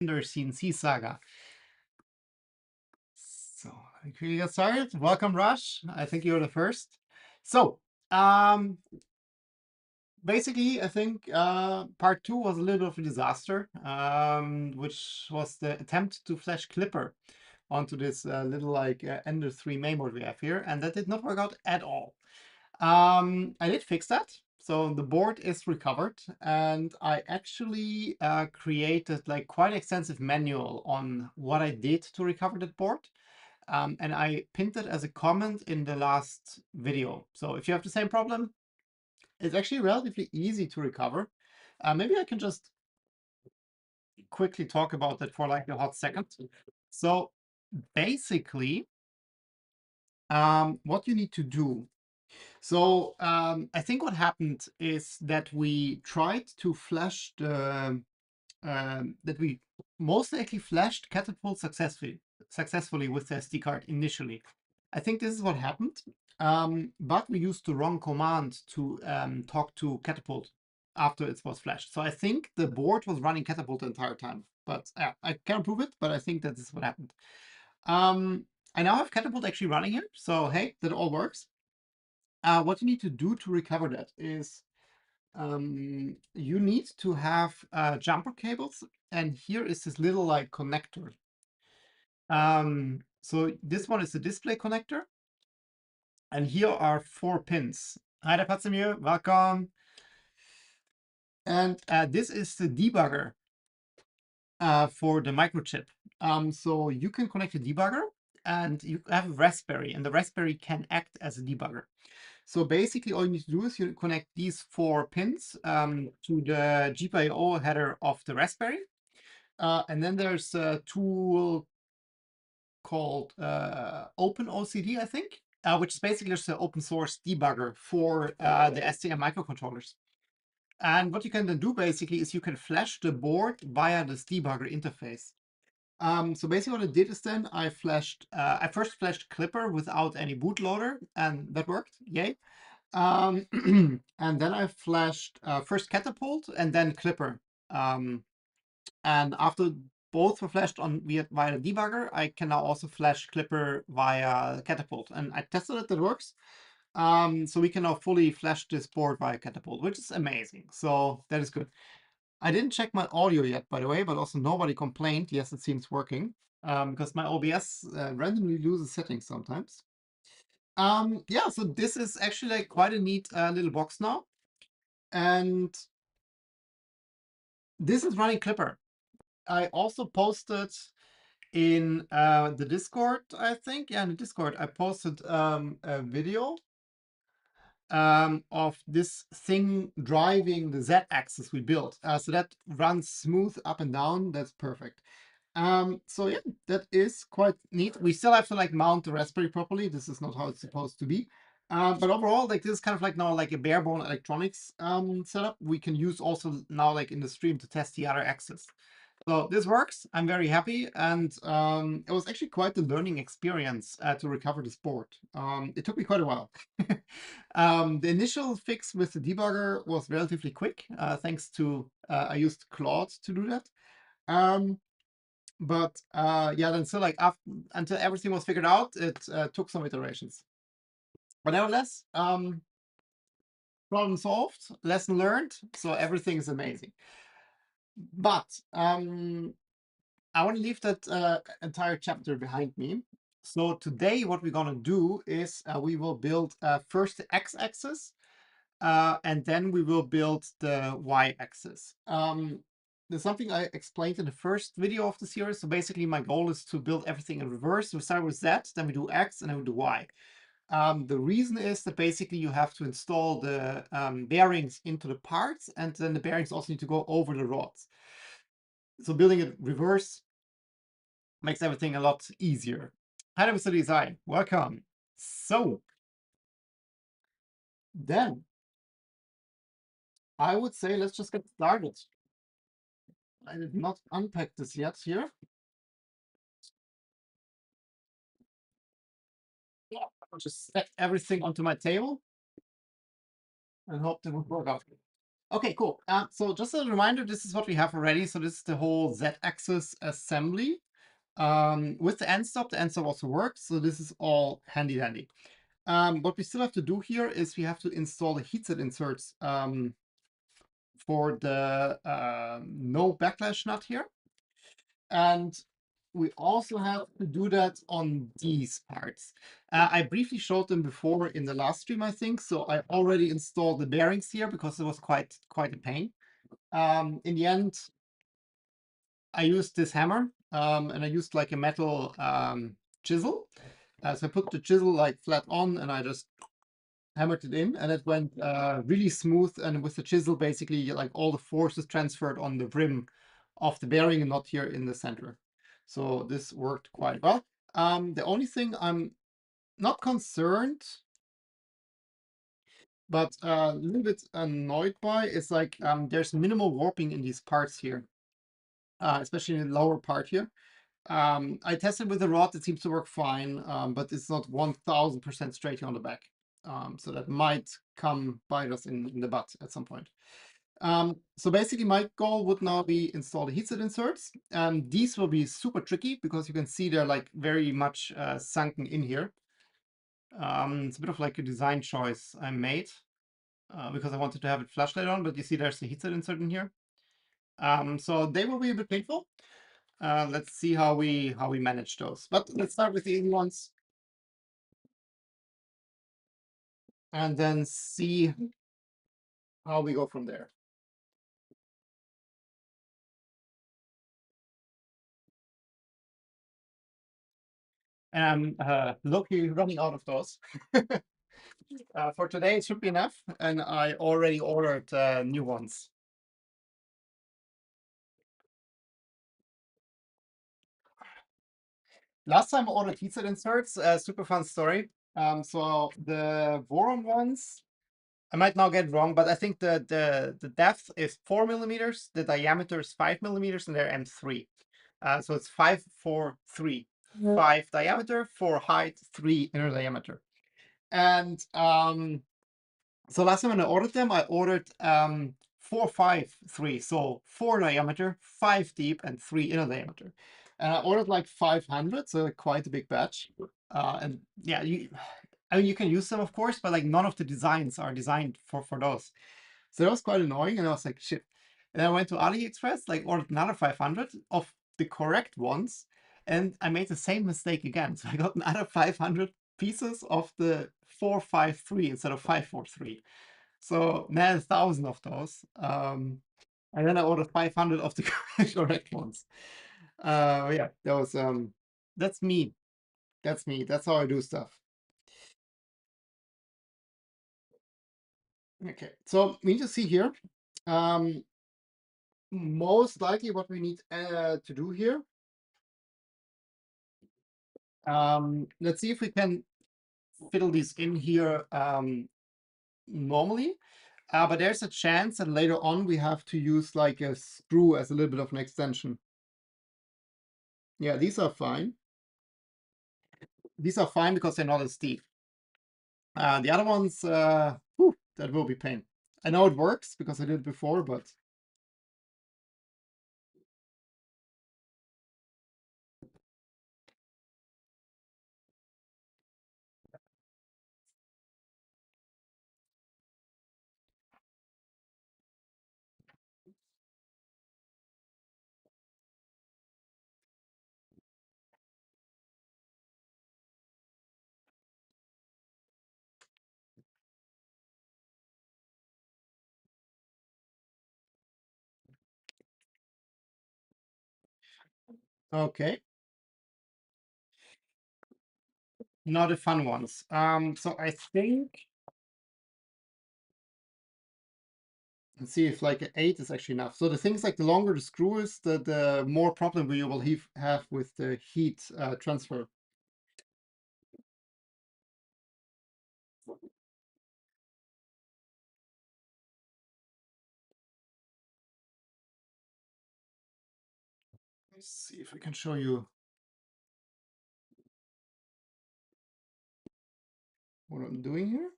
E3CNC saga. So let me quickly get started. Welcome, Rush. I think you're the first. So um, basically, I think part two was a little bit of a disaster, which was the attempt to flash Clipper onto this little like Ender 3 mainboard we have here, and that did not work out at all. I did fix that. So the board is recovered, and I actually created like quite extensive manual on what I did to recover that board. And I pinned it as a comment in the last video. So if you have the same problem, it's actually relatively easy to recover. Maybe I can just quickly talk about that for like a hot second. So basically, what you need to do. So I think what happened is that we tried to flash that we most likely flashed Catapult successfully with the SD card initially. I think this is what happened, but we used the wrong command to talk to Catapult after it was flashed. So I think the board was running Catapult the entire time, but I can't prove it, but I think that this is what happened. I now have Catapult actually running here, so hey, that all works. What you need to do to recover that is you need to have jumper cables, and here is this little like connector. So this one is the display connector, and here are 4 pins. Hi there, Patsamir, welcome. And this is the debugger for the microchip. So you can connect a debugger, and you have a Raspberry, and the Raspberry can act as a debugger. So basically, all you need to do is you connect these 4 pins to the GPIO header of the Raspberry. And then there's a tool called OpenOCD, I think, which is basically just an open source debugger for the STM microcontrollers. And what you can then do basically is you can flash the board via this debugger interface. So basically what I did is then I first flashed Clipper without any bootloader, and that worked, yay. And then I flashed first Catapult and then Clipper. And after both were flashed via the debugger, I can now also flash Clipper via Catapult. And I tested it, that works. So we can now fully flash this board via Catapult, which is amazing. So that is good. I didn't check my audio yet, by the way, but also nobody complained. Yes, it seems working. Because my OBS randomly loses settings sometimes. Yeah, so this is actually like quite a neat little box now. And this is running Clipper. I also posted in the Discord, I think. Yeah, in the Discord, I posted a video of this thing driving the Z-axis we built. So that runs smooth up and down. That's perfect. So yeah, that is quite neat. We still have to like mount the Raspberry properly. This is not how it's supposed to be. But overall, like this is kind of like now like a bare bone electronics setup. We can use also now like in the stream to test the other axis. So this works. I'm very happy, and it was actually quite the learning experience to recover this board. It took me quite a while. The initial fix with the debugger was relatively quick, thanks to I used Claude to do that. But yeah, then still like until everything was figured out, it took some iterations. But nevertheless, problem solved, lesson learned. So everything is amazing. But I want to leave that entire chapter behind me. So today, what we're gonna do is we will build first the x-axis, and then we will build the y-axis. There's something I explained in the first video of the series. So basically, my goal is to build everything in reverse. We start with Z, then we do X, and then we do Y. The reason is that basically you have to install the bearings into the parts, and then the bearings also need to go over the rods. So building it reverse makes everything a lot easier. Hi there, Mr. Design. Welcome. So then I would say let's just get started. I did not unpack this yet here. I'll just set everything onto my table and hope that would work out. Okay, cool. So just a reminder, this is what we have already. So this is the whole Z-axis assembly. With the end stop also works. So this is all handy dandy. What we still have to do here is we have to install the heatset inserts for the no backlash nut here. And we also have to do that on these parts. I briefly showed them before in the last stream, I think. So I already installed the bearings here because it was quite a pain. In the end, I used this hammer and I used like a metal chisel. So I put the chisel like flat on and I just hammered it in and it went really smooth. And with the chisel, basically like all the force is transferred on the rim of the bearing and not here in the center. So this worked quite well. The only thing I'm not concerned, but a little bit annoyed by is like there's minimal warping in these parts here, especially in the lower part here. I tested with the rod, it seems to work fine, but it's not 1000% straight on the back. So that might come bite us in the butt at some point. So basically my goal would now be install the heatset inserts. These will be super tricky because you can see they're like very much sunken in here. It's a bit of like a design choice I made because I wanted to have it flush later on, but you see there's the heatset insert in here. So they will be a bit painful. Let's see how we manage those. But let's start with the easy ones and then see how we go from there. And I'm low-key running out of those. For today, it should be enough, and I already ordered new ones. Last time I ordered heatset inserts, super fun story. So the Voron ones, I might now get it wrong, but I think the depth is 4 millimeters, the diameter is 5 millimeters, and they're M3. So it's 5, 4, 3. 5 diameter, 4 height, 3 inner diameter. And so last time when I ordered them, I ordered 4, 5, 3. So 4 diameter, 5 deep, and 3 inner diameter. And I ordered like 500, so quite a big batch. And yeah, I mean, you can use them, of course, but like none of the designs are designed for those. So that was quite annoying. And I was like, shit. And I went to AliExpress, like ordered another 500 of the correct ones. And I made the same mistake again. So I got another 500 pieces of the 453 instead of 543. So now 1,000 of those. And then I ordered 500 of the correct ones. Yeah, that was that's me. That's me. That's how I do stuff. Okay, so we need to see here. Most likely what we need to do here. Let's see if we can fiddle these in here normally. But there's a chance that later on we have to use like a screw as a little bit of an extension. Yeah, these are fine. These are fine because they're not as deep. The other ones, whew, that will be pain. I know it works because I did it before, but okay. Not the fun ones. So I think let's see if like an 8 is actually enough. So the things like the longer the screw is, the more problem you will have with the heat transfer. Let's see if I can show you what I'm doing here.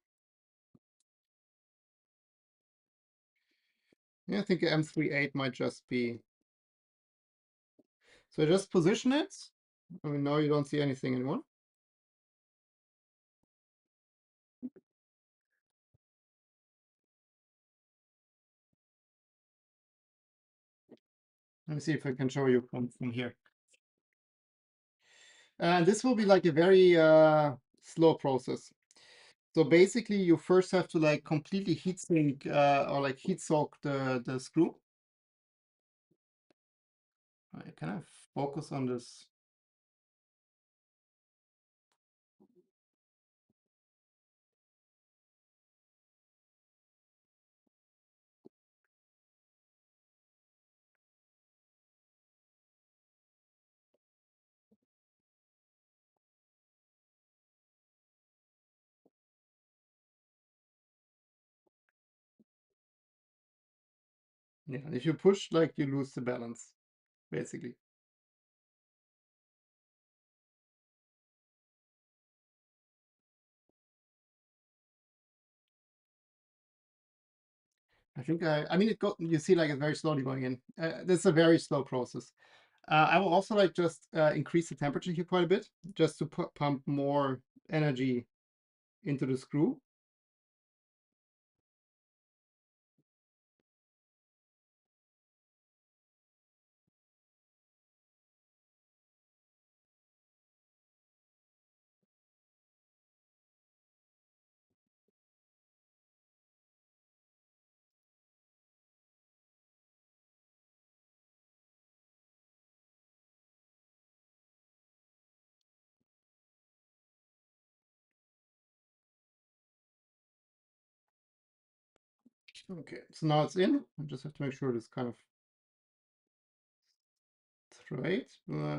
Yeah, I think M38 might just be. So just position it. I mean, now you don't see anything anymore. Let me see if I can show you from here. And this will be like a very slow process. So basically, you first have to like completely heat sink or like heat soak the screw. Can I focus on this? Yeah, if you push, like you lose the balance, basically. I think I mean, you see like it's very slowly going in. This is a very slow process. I will also like just increase the temperature here quite a bit, just to pump more energy into the screw. Okay, so now it's in. I just have to make sure it's kind of straight,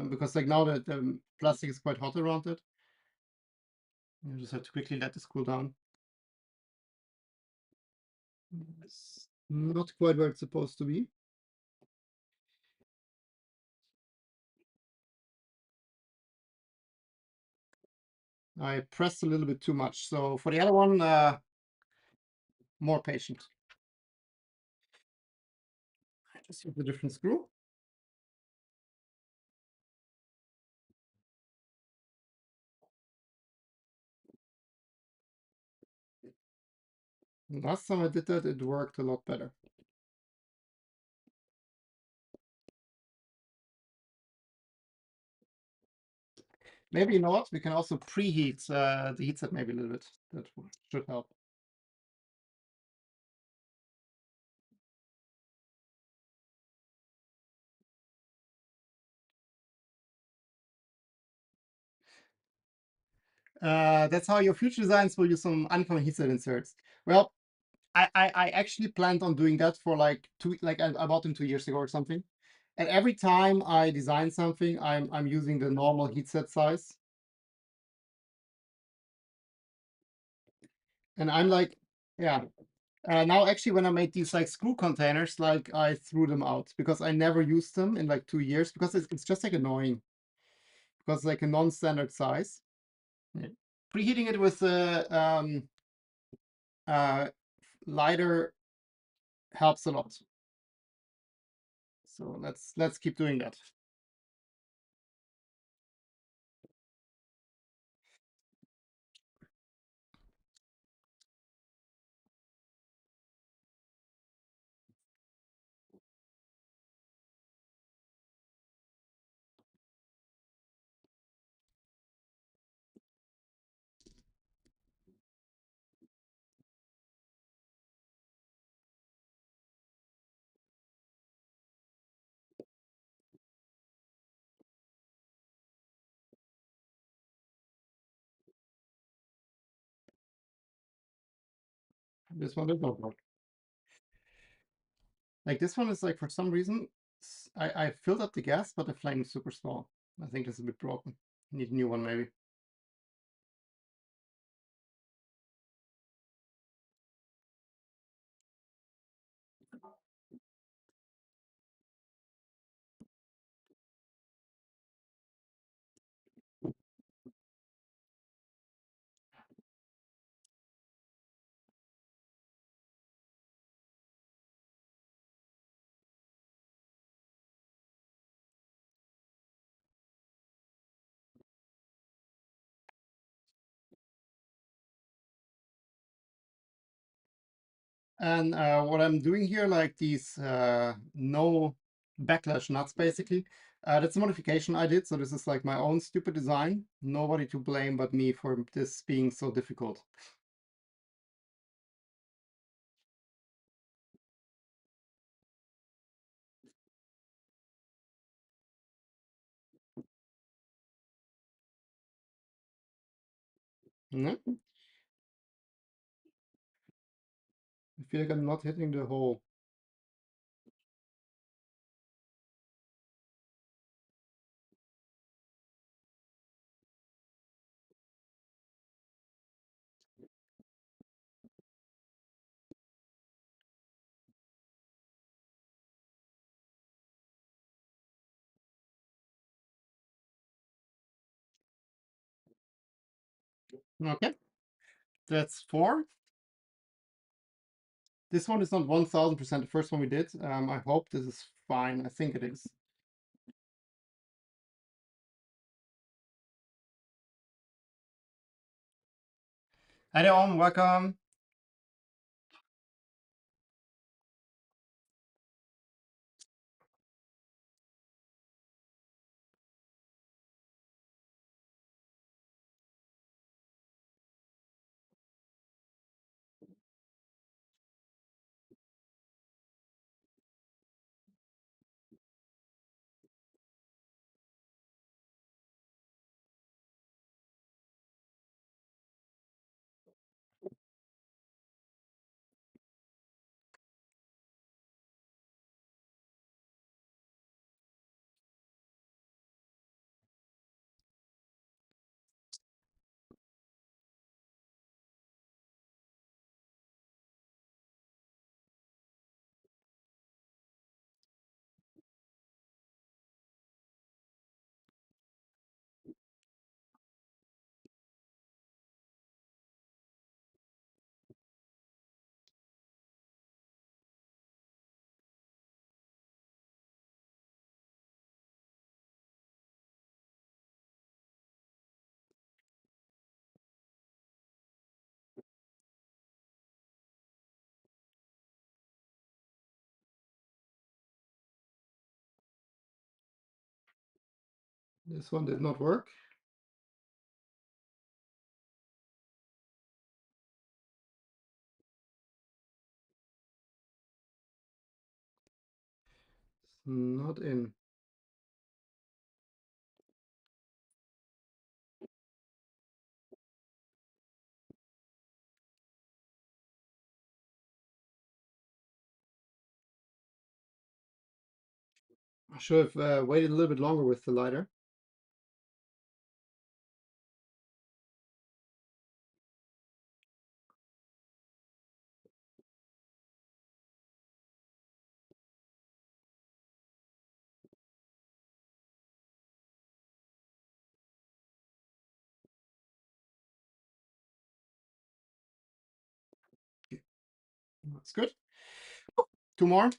because like now that the plastic is quite hot around it. You just have to quickly let this cool down. It's not quite where it's supposed to be. I pressed a little bit too much. So for the other one, more patient. I just use a different screw. Last time I did that, it worked a lot better. Maybe, you know what? We can also preheat the heatset maybe a little bit. That should help. That's how your future designs will use some uncommon heatset inserts. Well, I actually planned on doing that for like I bought them 2 years ago or something. And every time I design something, I'm using the normal heatset size. And I'm like, yeah. Now actually when I made these like screw containers, like I threw them out because I never used them in like 2 years because it's just like annoying because it's like a non-standard size. Yeah. Preheating it with a uh, lighter helps a lot. So let's keep doing that. This one did not work. Like this one is like for some reason I filled up the gas, but the flame is super small. I think it's a bit broken. Need a new one maybe. And what I'm doing here, like these no backlash nuts, basically, that's a modification I did. So this is like my own stupid design. Nobody to blame but me for this being so difficult. Yeah. I feel like I'm not hitting the hole. Okay, that's 4. This one is not 1000% the first one we did. I hope this is fine. I think it is. Hi there, welcome. This one did not work. It's not in. I should have waited a little bit longer with the lighter. That's good. 2 more.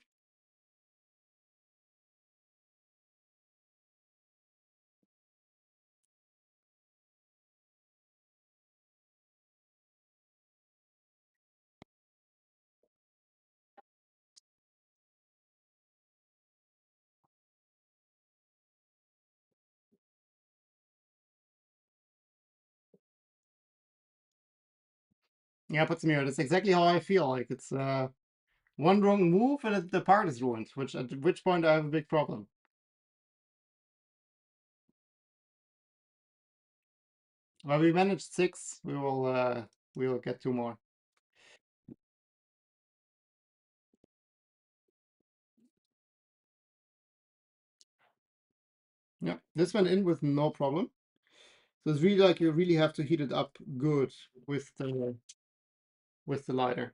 Yeah, puts me. That's exactly how I feel. Like it's one wrong move and the part is ruined. Which at which point I have a big problem. Well, we managed 6. We will get 2 more. Yeah, this went in with no problem. So it's really like you really have to heat it up good with the lighter.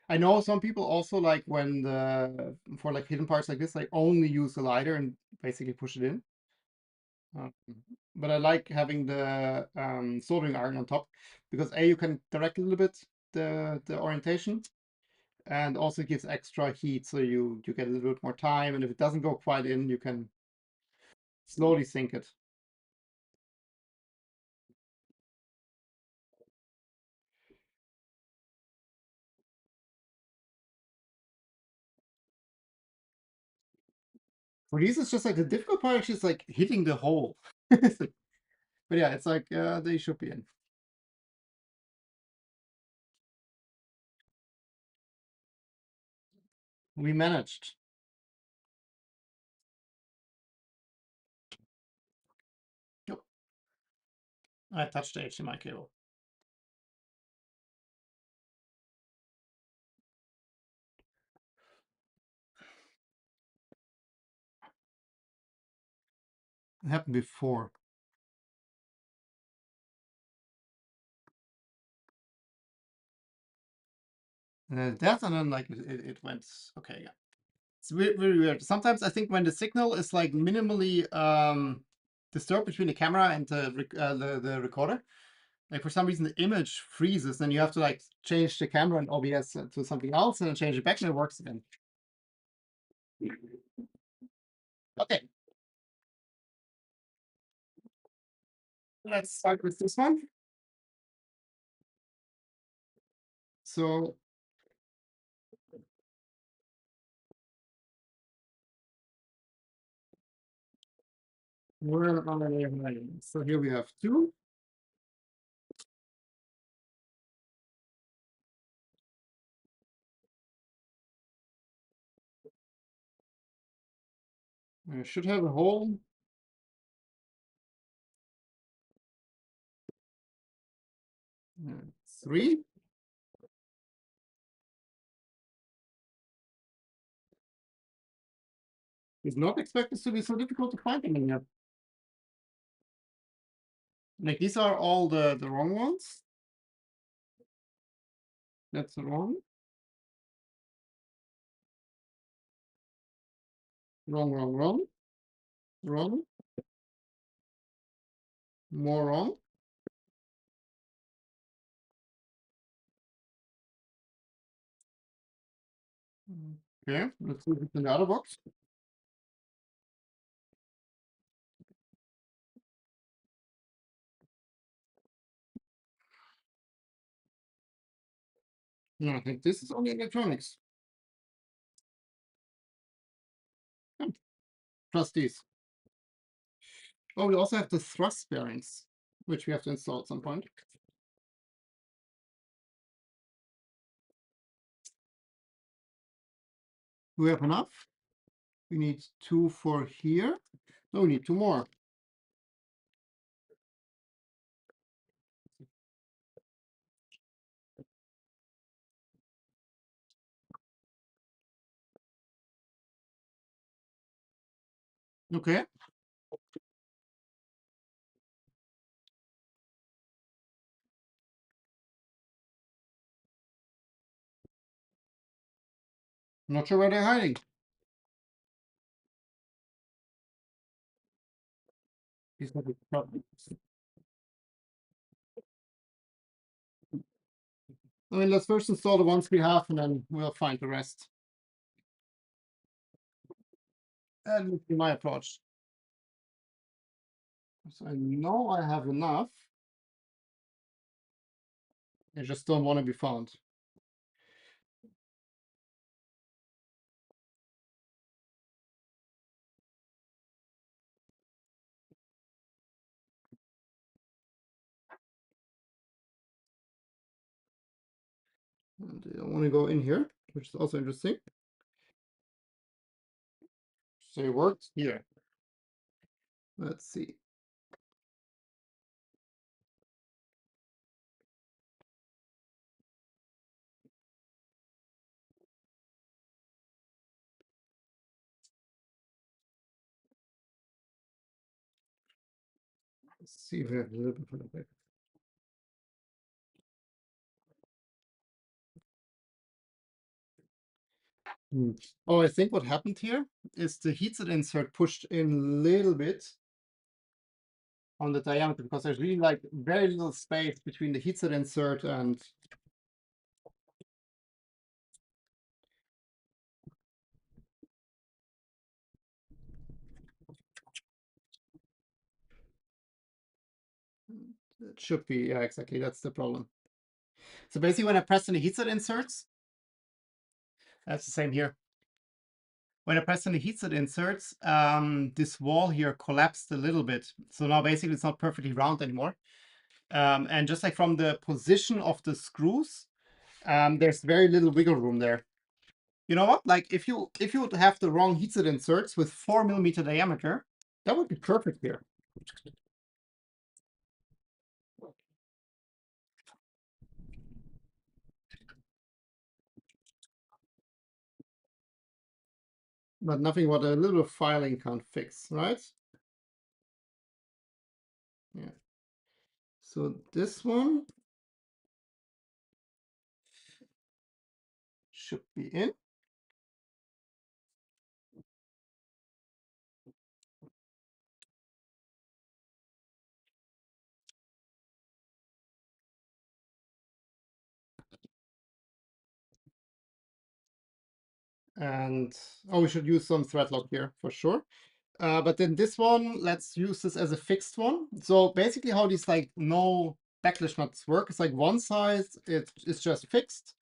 I know some people also like when the for like hidden parts like this, they only use the lighter and basically push it in. Um, but I like having the soldering iron on top because A, you can direct a little bit the orientation, and also it gives extra heat, so you get a little bit more time. And if it doesn't go quite in, you can slowly sink it. For these, it's just like the difficult part is just like hitting the hole. But yeah, it's like they should be in. We managed. Yep. I touched the HDMI cable. It happened before. That, and then like it went okay. Yeah, it's very weird. Sometimes I think when the signal is like minimally disturbed between the camera and the recorder, like for some reason the image freezes, and you have to like change the camera and OBS to something else, and then change it back, and it works again. Okay, let's start with this one. So where are they hiding? So here we have two. I should have a hole. Three. Did not expect this to be so difficult to find them in here. Like these are all the wrong ones. That's wrong. Wrong, wrong, wrong. Wrong. More wrong. Okay, let's see if it's in the other box. No, I think this is only electronics. Plus these. Oh, we also have the thrust bearings, which we have to install at some point. Do we have enough? We need two for here. No, we need two more. Okay. Not sure where they're hiding. These are the problems. I mean, let's first install the ones we have, and then we'll find the rest. That would be my approach. So I know I have enough. I just don't want to be found. And I want to go in here, which is also interesting. So it worked here. Let's see. Let's see if we have a little bit of it. Oh, I think what happened here is the heatsink insert pushed in a little bit on the diameter, because there's really like very little space between the heatsink insert and It should be, yeah, exactly. That's the problem. So basically when I press on the heatset inserts, that's the same here. When I press on the heatset inserts, this wall here collapsed a little bit. So now basically it's not perfectly round anymore. And just like from the position of the screws, there's very little wiggle room there. You know what? Like if you would have the wrong heatset inserts with 4mm diameter, that would be perfect here. But nothing what a little filing can't fix, right? Yeah. So this one should be in. And oh, we should use some thread lock here for sure. But then this one, let's use this as a fixed one. So basically how these like no backlash nuts work, it's like one side, it's just fixed.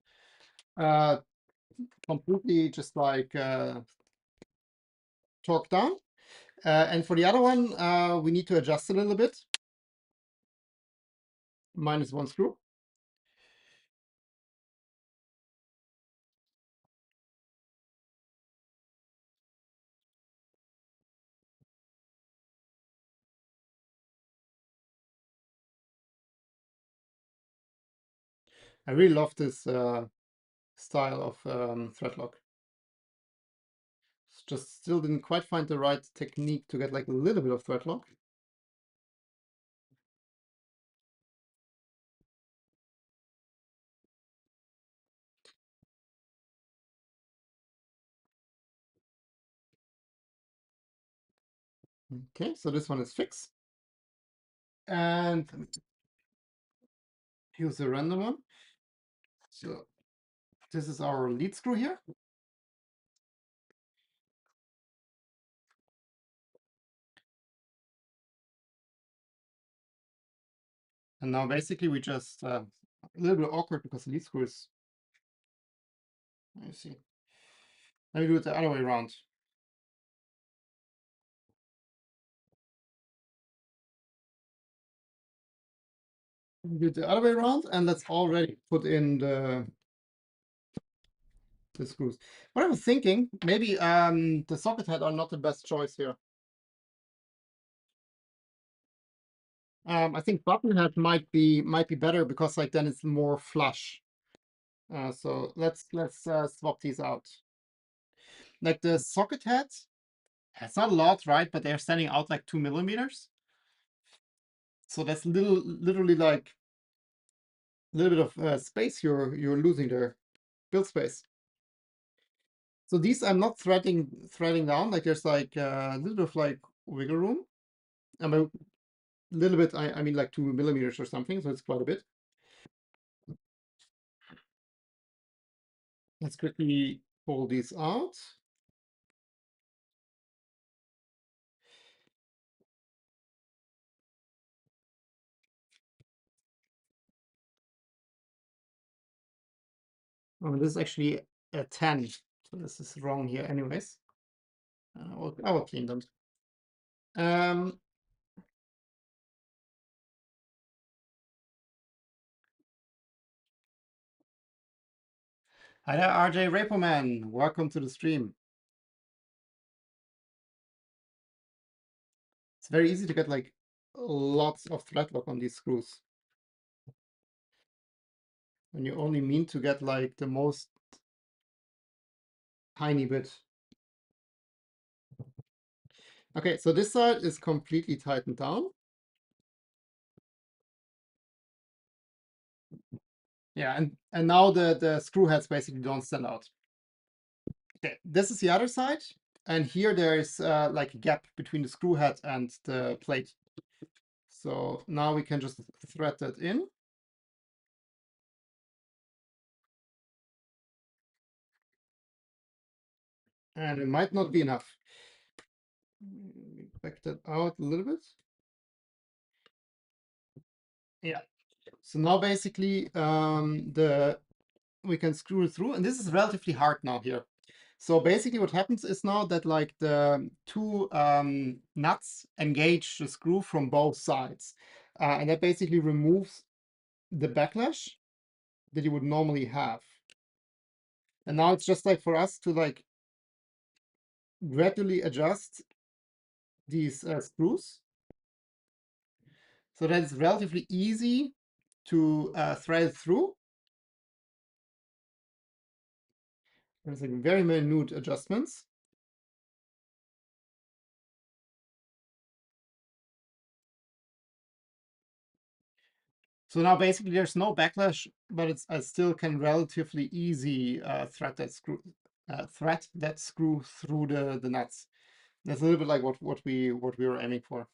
Completely just like torqued down. And for the other one, we need to adjust a little bit. Minus one screw. I really love this style of thread lock. Just still didn't quite find the right technique to get like a little bit of thread lock. Okay, so this one is fixed. And here's the random one. So this is our lead screw here. And now basically we just a little bit awkward because the lead screw is, let me see. Let me do it the other way around. Do it the other way around, and let's already put in the screws. What I was thinking, maybe the socket head are not the best choice here. I think button head might be better because like then it's more flush. So let's swap these out. Like the socket heads, it's not a lot, right? But they're standing out like 2mm. So that's literally like a little bit of space you're losing there, build space. So these I'm not threading down. Like there's like a little bit of like wiggle room. I mean, a little bit. I mean like 2mm or something. So it's quite a bit. Let's quickly pull these out. Oh, this is actually a 10. So this is wrong here anyways. I will clean them. Um, Hi there, RJ Rapoman. Welcome to the stream. It's very easy to get like lots of thread lock on these screws. When you only mean to get like the most tiny bit. Okay, so this side is completely tightened down. Yeah, and now the screw heads basically don't stand out. Okay, this is the other side, and here there is like a gap between the screw head and the plate. So now we can just thread that in. And it might not be enough. Back that out a little bit. Yeah. So now basically we can screw it through, and this is relatively hard now here. So basically what happens is now that like the two nuts engage the screw from both sides. And that basically removes the backlash that you would normally have. And now it's just like for us to like gradually adjust these screws. So that it's relatively easy to thread through. There's like very minute adjustments. So now basically there's no backlash, but it's I still can relatively easy thread that screw through the nuts. That's a little bit like what we were aiming for.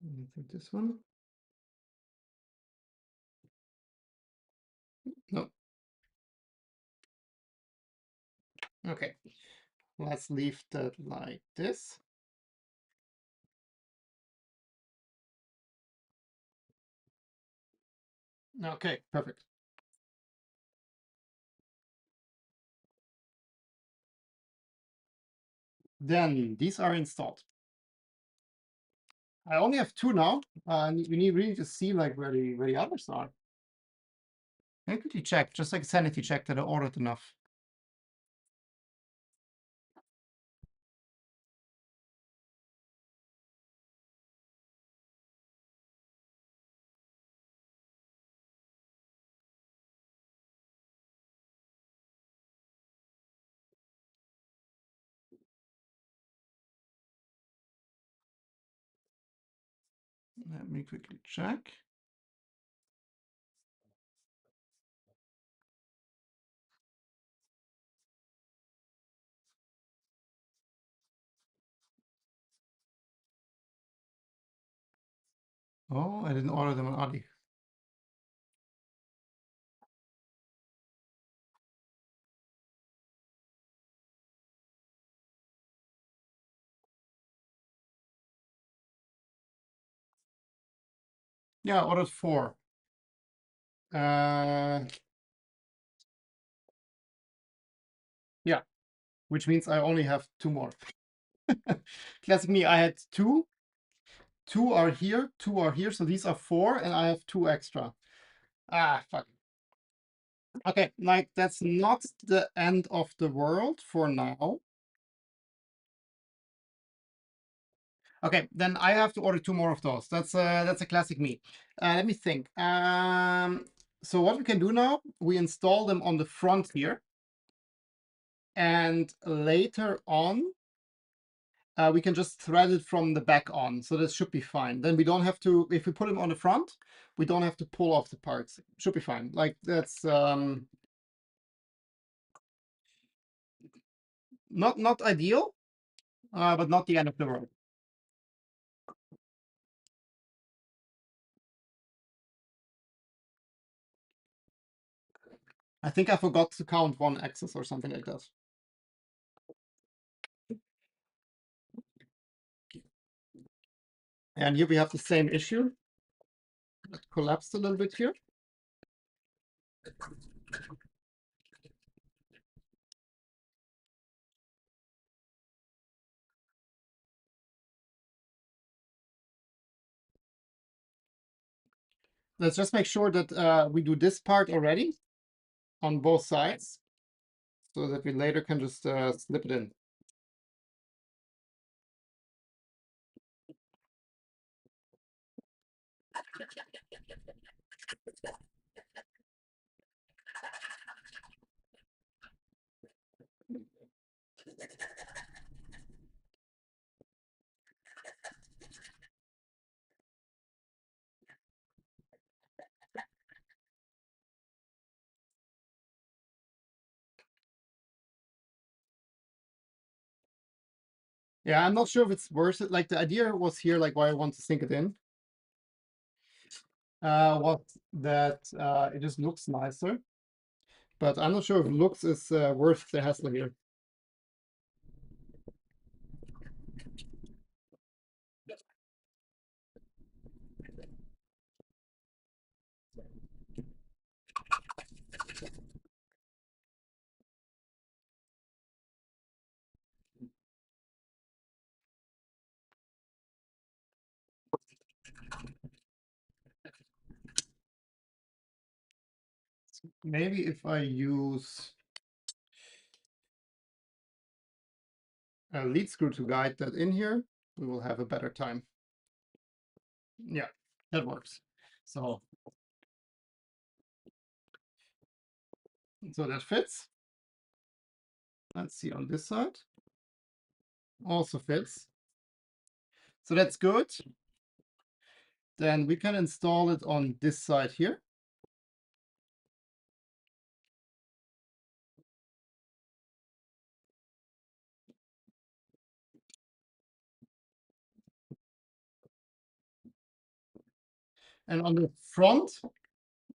I think this one. No. Okay. Let's leave that like this. Okay, perfect. Then these are installed. I only have two now. We need really to see like where the others are. I quickly check, just like a sanity check that I ordered enough. Let me quickly check. Oh, I didn't order them on Ali. Yeah, I ordered 4. Yeah, which means I only have 2 more. Classic me, I had 2. 2 are here, 2 are here, so these are 4, and I have 2 extra. Ah, fuck. Okay, like that's not the end of the world for now. Okay, then I have to order 2 more of those. That's a classic me. Let me think. So what we can do now, we install them on the front here, and later on, we can just thread it from the back on. So this should be fine. Then we don't have to, if we put them on the front, we don't have to pull off the parts. Should be fine. Like that's not ideal, but not the end of the world. I think I forgot to count 1 axis or something like that. And here we have the same issue. It collapsed a little bit here. Let's just make sure that we do this part already on both sides so that we later can just slip it in. Yeah, I'm not sure if it's worth it. Like the idea was here, like why I want to sink it in, was that it just looks nicer. But I'm not sure if looks is worth the hassle here. maybe if I use a lead screw to guide that in here, we will have a better time. Yeah, that works. So that fits. Let's see on this side. Also fits. So that's good. Then we can install it on this side here. And on the front,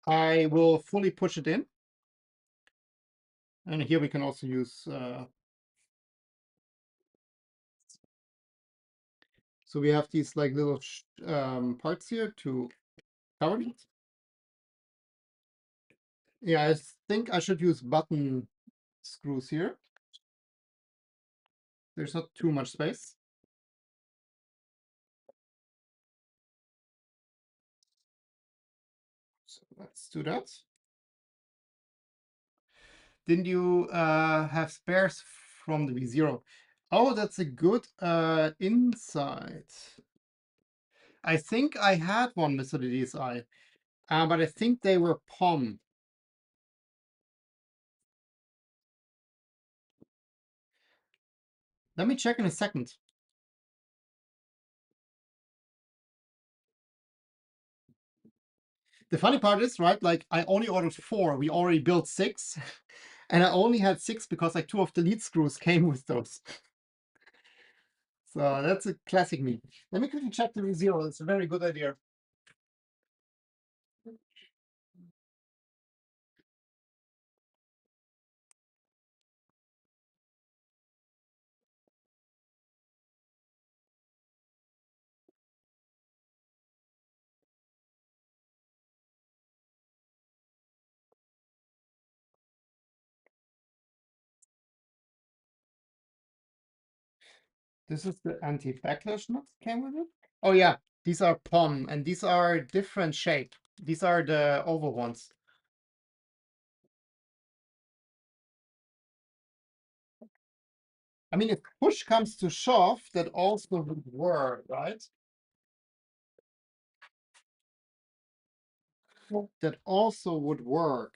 I will fully push it in. And here we can also use, so we have these like little parts here to cover it. Yeah, I think I should use button screws here. There's not too much space. So let's do that. Didn't you have spares from the V0? Oh, that's a good insight. I think I had one, Mr. DSI, but I think they were POM. Let me check in a second. The funny part is, right, like I only ordered 4. We already built 6. And I only had 6 because like 2 of the lead screws came with those. So that's a classic me. Let me quickly check the V0. It's a very good idea. This is the anti-backlash nuts came with it. Oh yeah, these are POM and these are different shape. These are the oval ones. I mean, if push comes to shove, that also would work, right? That also would work.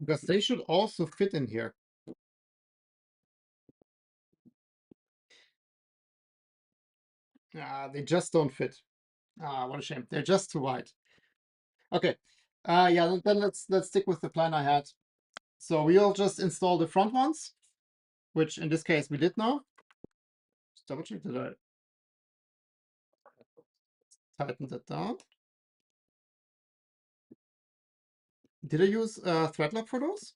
Because they should also fit in here. They just don't fit. What a shame. They're just too wide. Okay. Yeah, then let's stick with the plan I had. So we'll just install the front ones, which in this case we did now. Just double check that I tighten that down. Did I use thread lock for those?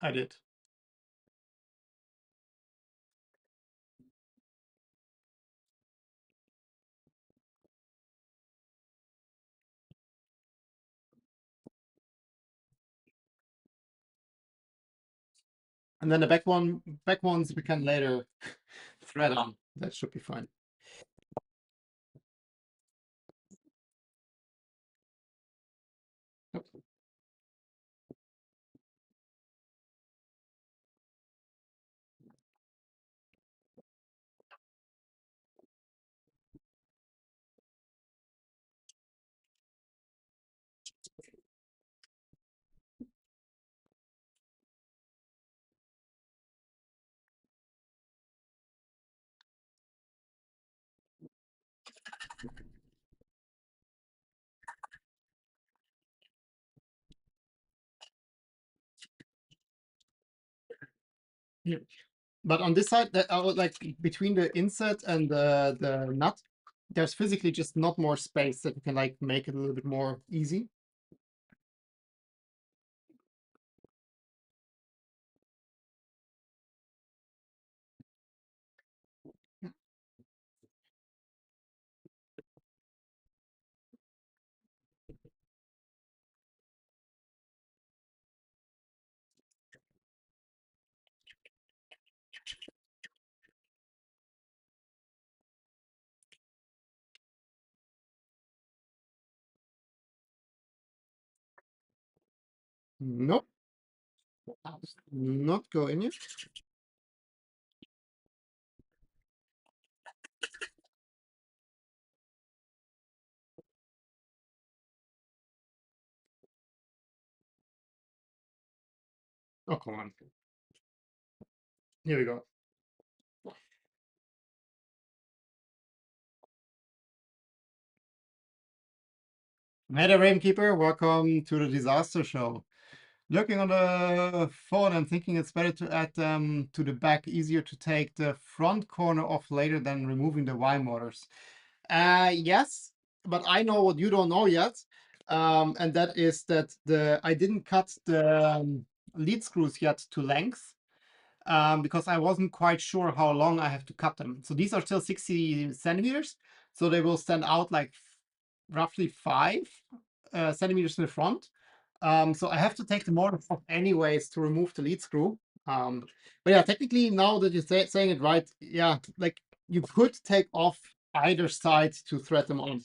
I did. And then the back ones we can later thread on. That should be fine. Yep. Yeah. But on this side, that like between the inset and the nut, there's physically just not more space that you can like make it a little bit more easy. Nope. Not go in yet. Oh, come on. Here we go. Hey there, Ravenkeeper. Welcome to the Disaster Show. Looking on the phone, I'm thinking it's better to add them to the back, easier to take the front corner off later than removing the Y motors. Yes, but I know what you don't know yet, and that is that I didn't cut the lead screws yet to length, because I wasn't quite sure how long I have to cut them. So these are still 60 centimeters, so they will stand out like roughly 5 centimeters in the front. So I have to take the motor off anyways to remove the lead screw. But yeah, technically now that you're saying it right, yeah, like you could take off either side to thread them on.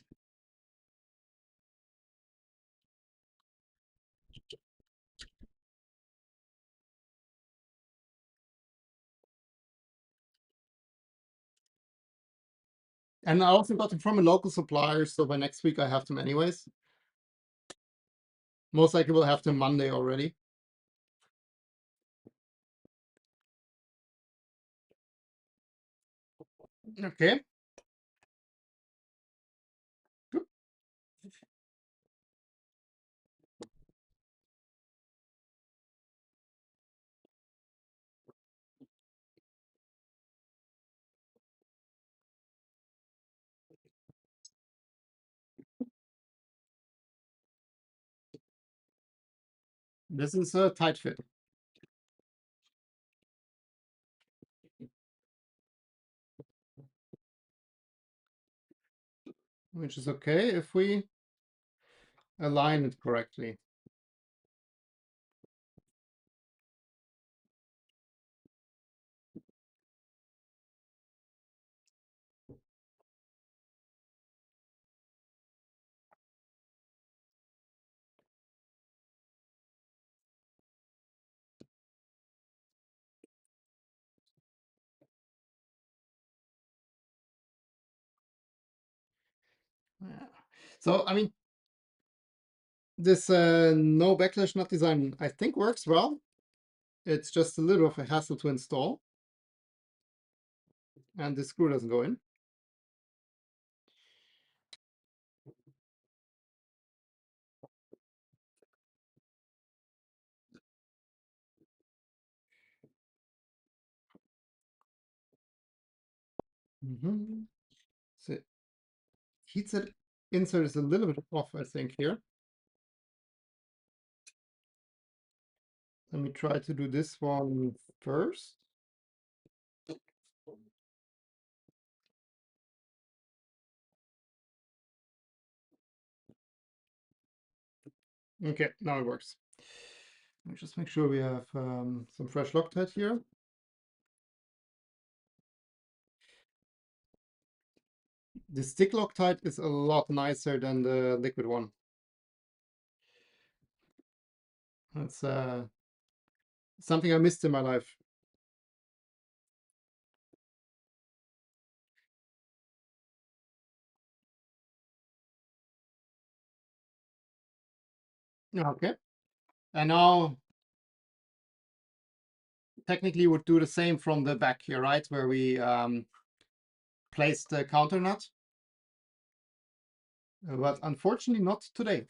And I also got them from a local supplier, so by next week I have them anyways. Most likely we'll have them Monday already. Okay. Good. This is a tight fit, which is okay if we align it correctly. Yeah. So, I mean, this no backlash nut design, I think works well. It's just a little of a hassle to install, and the screw doesn't go in. So heatsink insert is a little bit off, I think, here. Let me try to do this one first. Okay, now it works. Let me just make sure we have some fresh Loctite here. The stick Loctite is a lot nicer than the liquid one. That's something I missed in my life. Okay, and now technically would do the same from the back here, right? Where we place the counter nut. But unfortunately not today.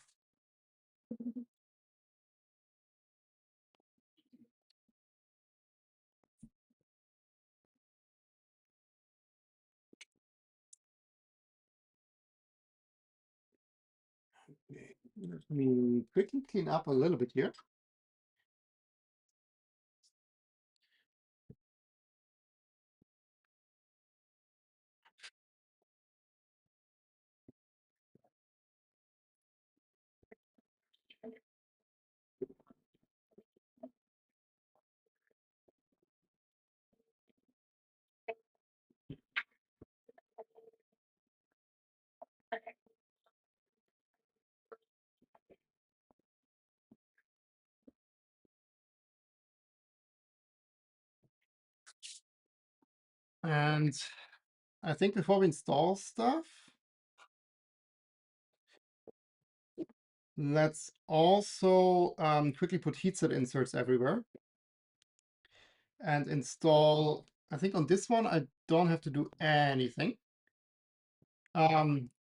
Let me quickly clean up a little bit here. And I think before we install stuff, let's also quickly put heatset inserts everywhere and install. I think on this one, I don't have to do anything.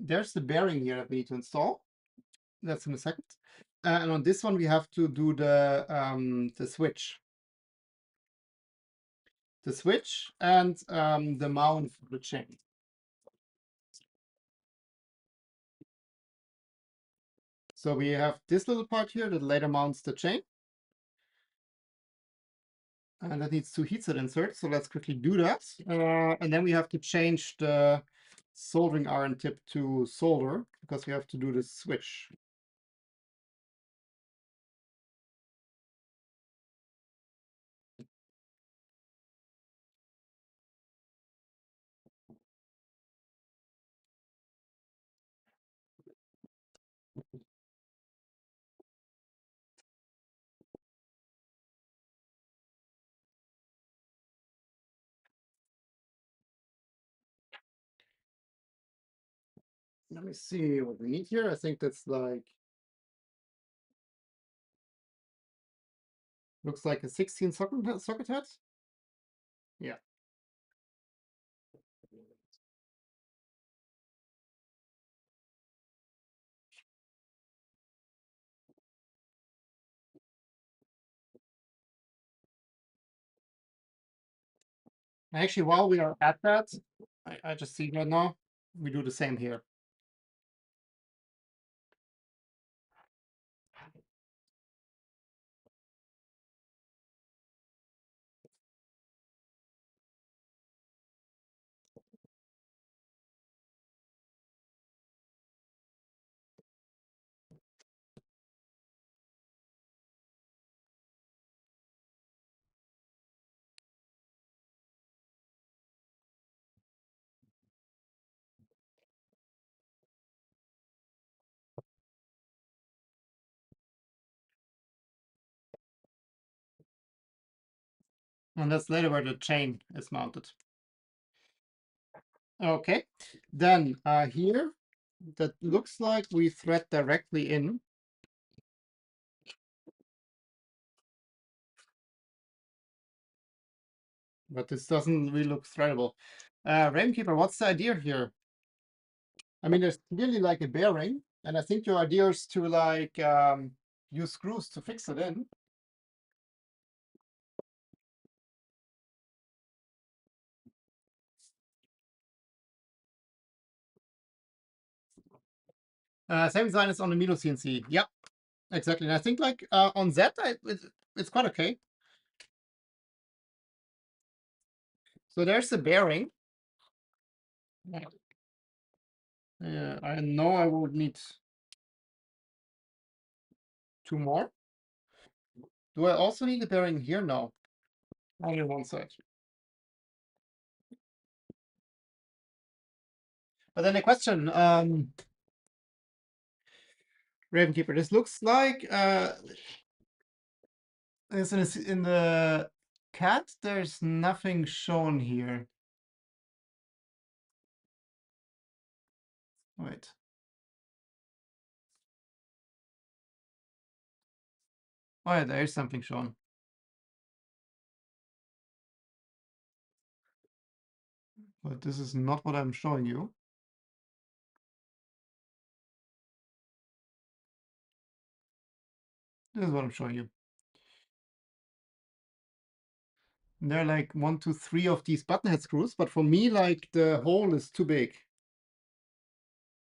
There's the bearing here that we need to install. That's in a second. And on this one, we have to do the switch. The switch and the mount for the chain. So we have this little part here that later mounts the chain. And that needs two heatset inserts. So let's quickly do that. And then we have to change the soldering iron tip to solder because we have to do the switch. Let me see what we need here. I think that's like, looks like a 16 socket head. Yeah. Actually, while we are at that, I just see right now, we do the same here. And that's later where the chain is mounted. Okay, then here, that looks like we thread directly in. But this doesn't really look threadable. Rainkeeper, what's the idea here? I mean, there's clearly like a bearing, and I think your idea is to like use screws to fix it in. Same design as on the E3CNC. Yep, exactly. And I think like on that, it's quite okay. So there's the bearing. I know I would need two more. Do I also need the bearing here? No, only one side. But then a question, Ravenkeeper, this looks like in the cat, there's nothing shown here. Wait. Oh yeah, there is something shown. But this is not what I'm showing you. This is what I'm showing you. And there are like 1, 2, 3 of these button head screws, but for me, like the hole is too big.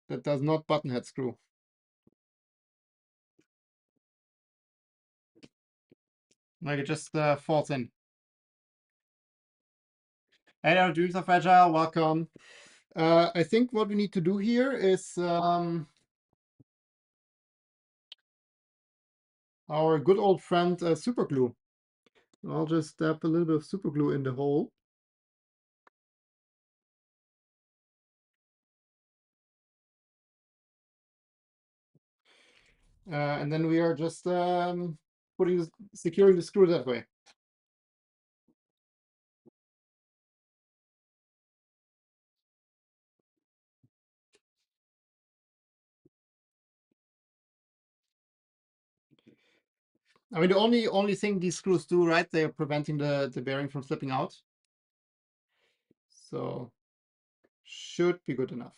That does not button head screw. Like it just falls in. Hey there, Dreams of Agile, welcome. I think what we need to do here is our good old friend super glue. I'll just dab a little bit of super glue in the hole. And then we are just securing the screw that way. I mean, the only thing these screws do, right? They're preventing the bearing from slipping out. So should be good enough.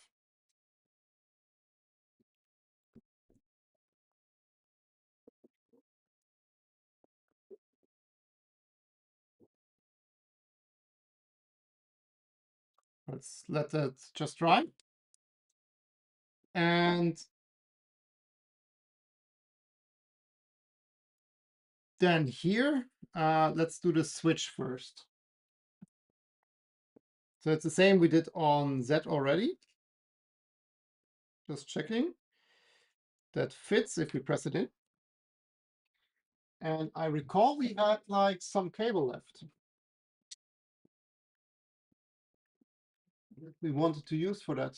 Let's let that just dry. And then here, let's do the switch first. So it's the same we did on Z already. Just checking. That fits if we press it in. And I recall we had like some cable left that we wanted to use for that.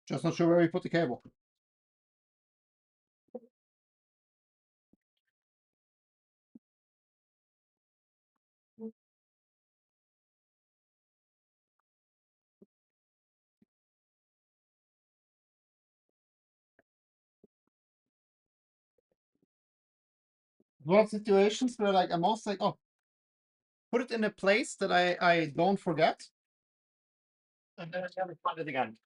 Just not sure where we put the cable. One of the situations where like I'm also like, oh, put it in a place that I don't forget. And then I never find it again.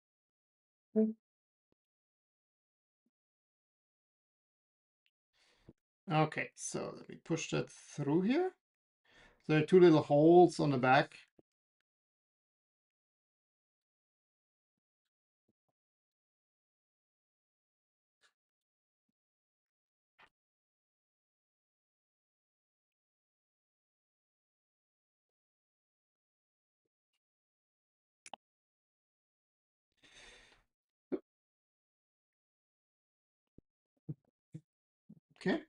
Okay, so let me push that through here. There are two little holes on the back. Okay.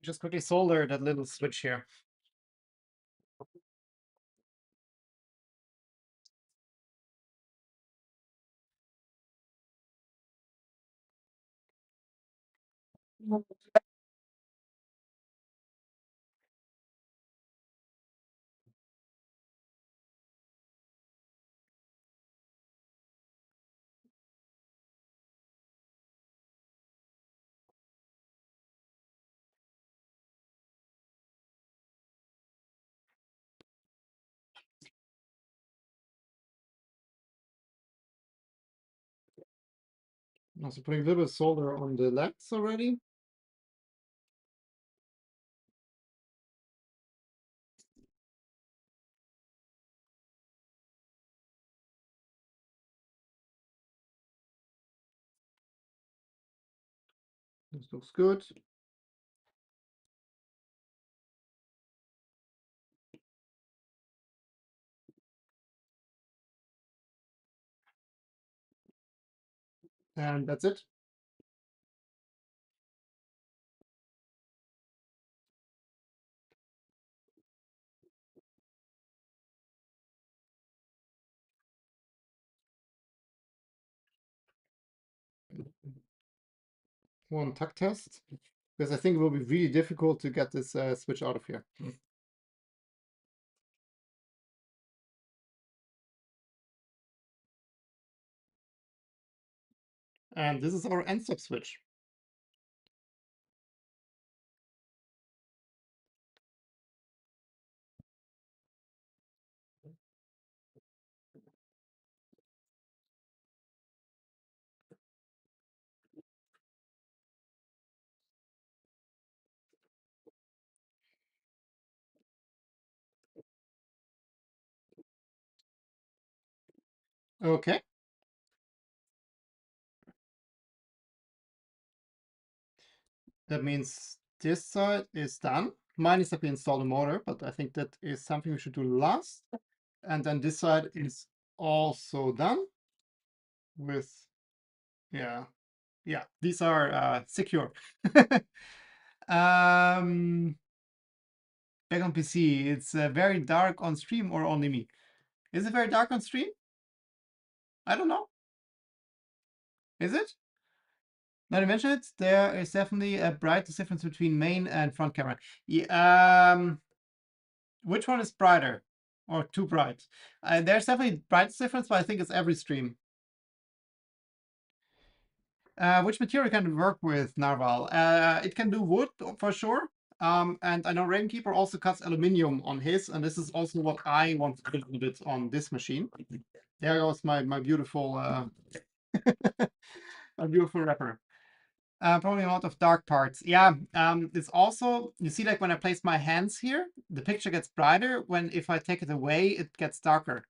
Just quickly solder that little switch here. Also putting a little bit of solder on the legs already. This looks good. And that's it. One tuck test, because I think it will be really difficult to get this switch out of here. And this is our end stop switch. Okay. That means this side is done. Mine is that we install the motor, but I think that is something we should do last. And then this side is also done with, yeah, these are secure. um, Back on PC, it's very dark on stream or only me? Is it very dark on stream? I don't know. Is it? Now you mention it, there is definitely a bright difference between main and front camera. Yeah, which one is brighter or too bright? There's definitely bright difference, but I think it's every stream. Which material can it work with, Narval? It can do wood for sure. And I know Ravenkeeper also cuts aluminium on his, and this is also what I want to do a little bit on this machine. There goes my beautiful my beautiful wrapper. Probably a lot of dark parts. Yeah, it's also, you see, like when I place my hands here, the picture gets brighter. When if I take it away, it gets darker.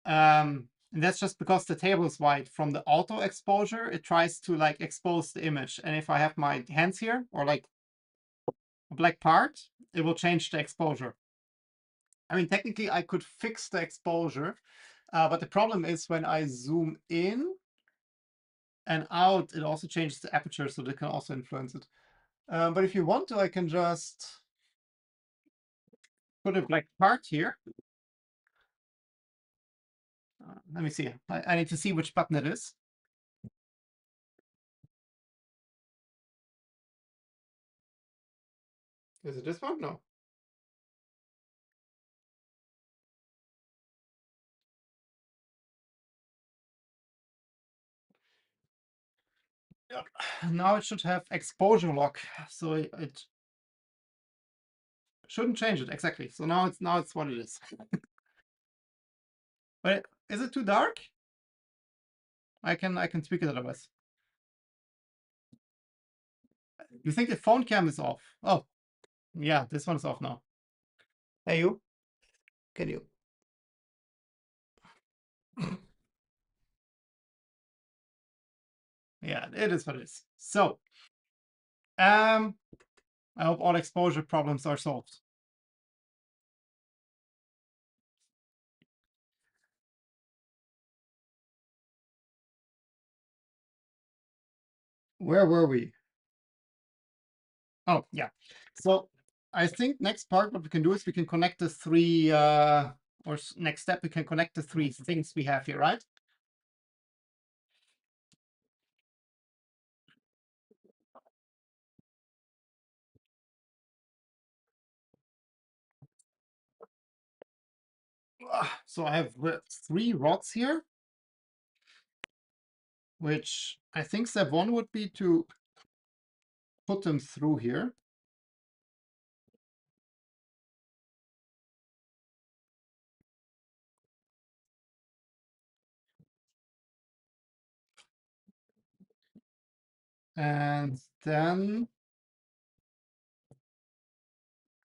And that's just because the table is white. From the auto exposure, it tries to like expose the image. And if I have my hands here or like a black part, it will change the exposure. I mean, technically I could fix the exposure, but the problem is when I zoom in and out, it also changes the aperture, so that can also influence it. But if you want to, I can just put a black part here. Let me see. I need to see which button it is. Is it this one? No. Yeah. Now it should have exposure lock, so it shouldn't change it exactly. So now it's what it is. But is it too dark? I can tweak it otherwise. You think the phone cam is off? Oh, yeah, this one is off now. Hey, you. Can you? Yeah, it is what it is. So, I hope all exposure problems are solved. Where were we? Oh, yeah. So I think next part, what we can do is we can connect the three, or next step, we can connect the three things we have here, right? So I have three rods here, which I think step one would be to put them through here. And then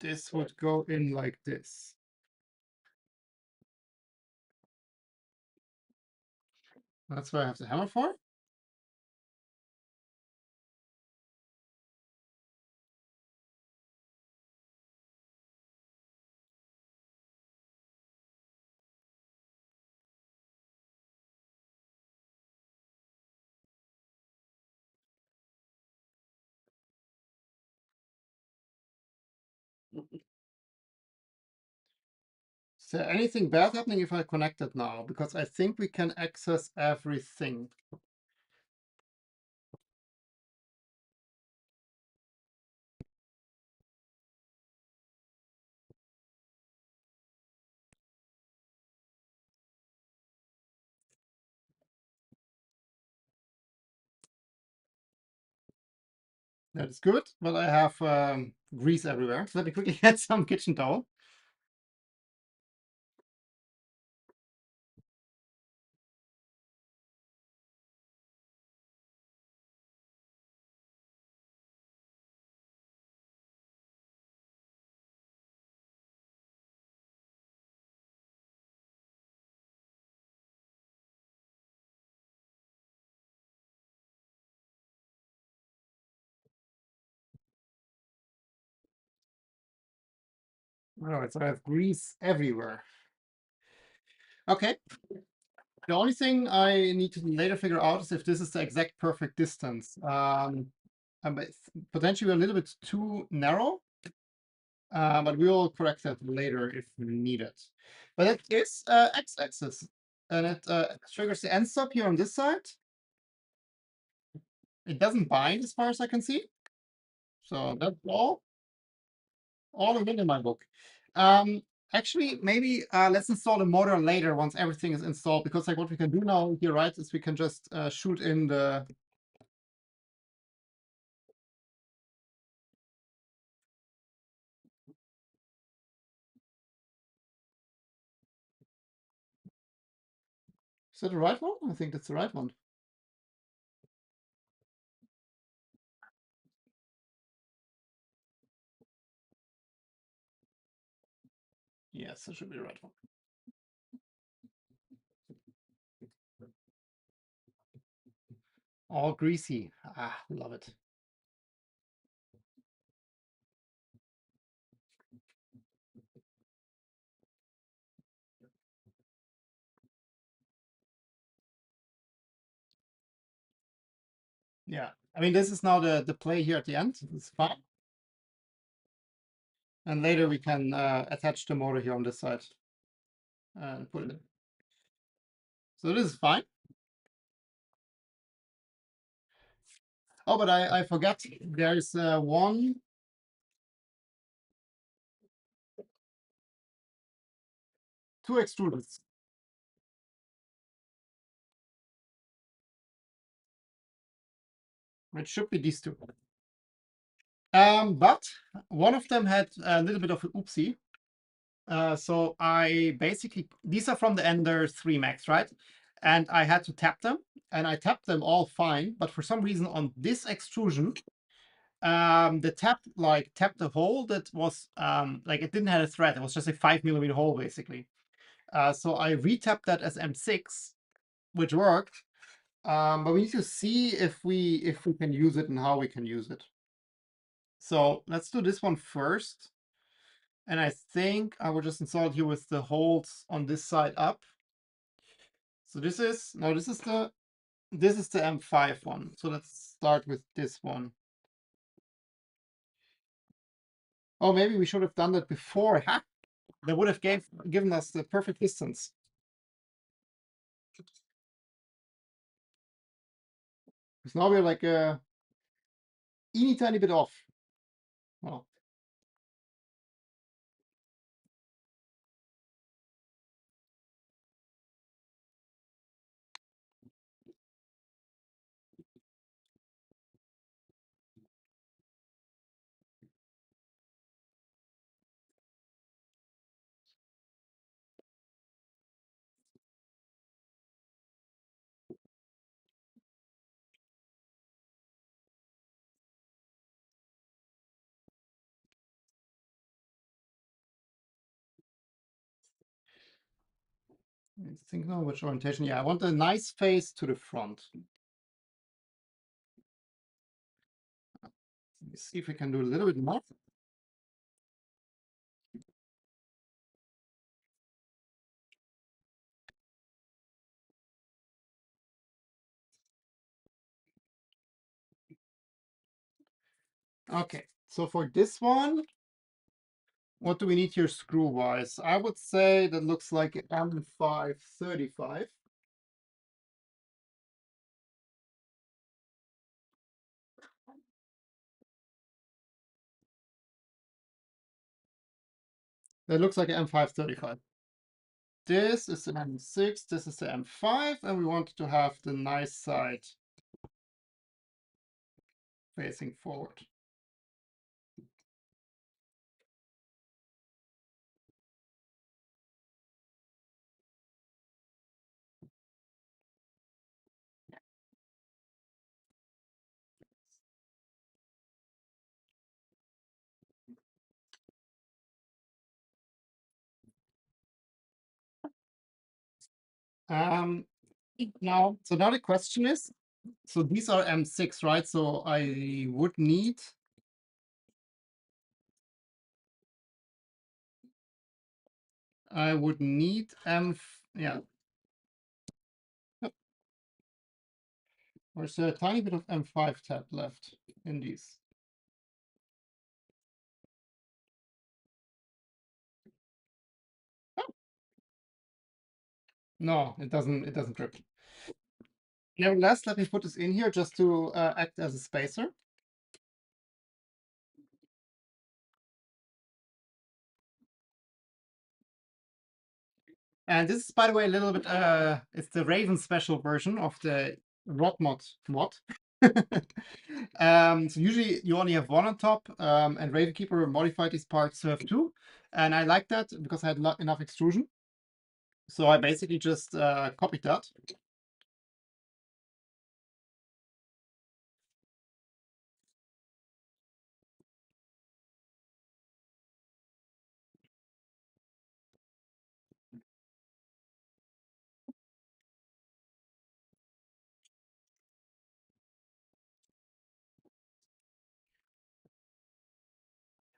this would go in like this. That's what I have the hammer for. Is there anything bad happening if I connect it now? Because I think we can access everything. That is good, but I have grease everywhere. So let me quickly get some kitchen towel. All right, so I have grease everywhere. Okay. The only thing I need to later figure out is if this is the exact perfect distance. It's potentially a little bit too narrow, but we will correct that later if needed. But it is x-axis, and it triggers the end stop here on this side. It doesn't bind as far as I can see. So that's all in my book. Actually, maybe let's install the motor later once everything is installed, because like what we can do now here, right, is we can just shoot in the. Is that the right one? I think that's the right one. Yes, that should be the right one. All greasy. Ah, love it. Yeah. I mean, this is now the play here at the end. It's fine. And later we can attach the motor here on this side and put it in. So this is fine. Oh, but I forgot there's two extruders. It should be these two. But one of them had a little bit of an oopsie. So I basically, these are from the Ender 3 Max, right? And I had to tap them, and I tapped them all fine. But for some reason on this extrusion, the tapped a hole that was like it didn't have a thread. It was just a 5 mm hole basically. So I retapped that as M6, which worked. But we need to see if we can use it and how we can use it. So let's do this one first. And I think I will just install it here with the holes on this side up. So this is the M5 one. So let's start with this one. Oh, maybe we should have done that before. Ha! That would have given us the perfect distance. Because now we're like a teeny tiny bit off. Well, I think now which orientation. Yeah, I want a nice face to the front. Let me see if we can do a little bit more. Okay, so for this one, what do we need here screw-wise? I would say that looks like an M535. That looks like an M535. This is the M6, this is the M5, and we want to have the nice side facing forward. Now the question is, so these are M6, right? So I would need I would need yeah. Yep. There's a tiny bit of M5 tab left in these. Oh. No, it doesn't. It doesn't grip. Nevertheless, let me put this in here just to act as a spacer. And this is, by the way, a little bit, it's the Raven special version of the Rodmod mod. So usually you only have one on top, and Ravenkeeper modified these parts to have two. And I like that because I had not enough extrusion. So I basically just copied that.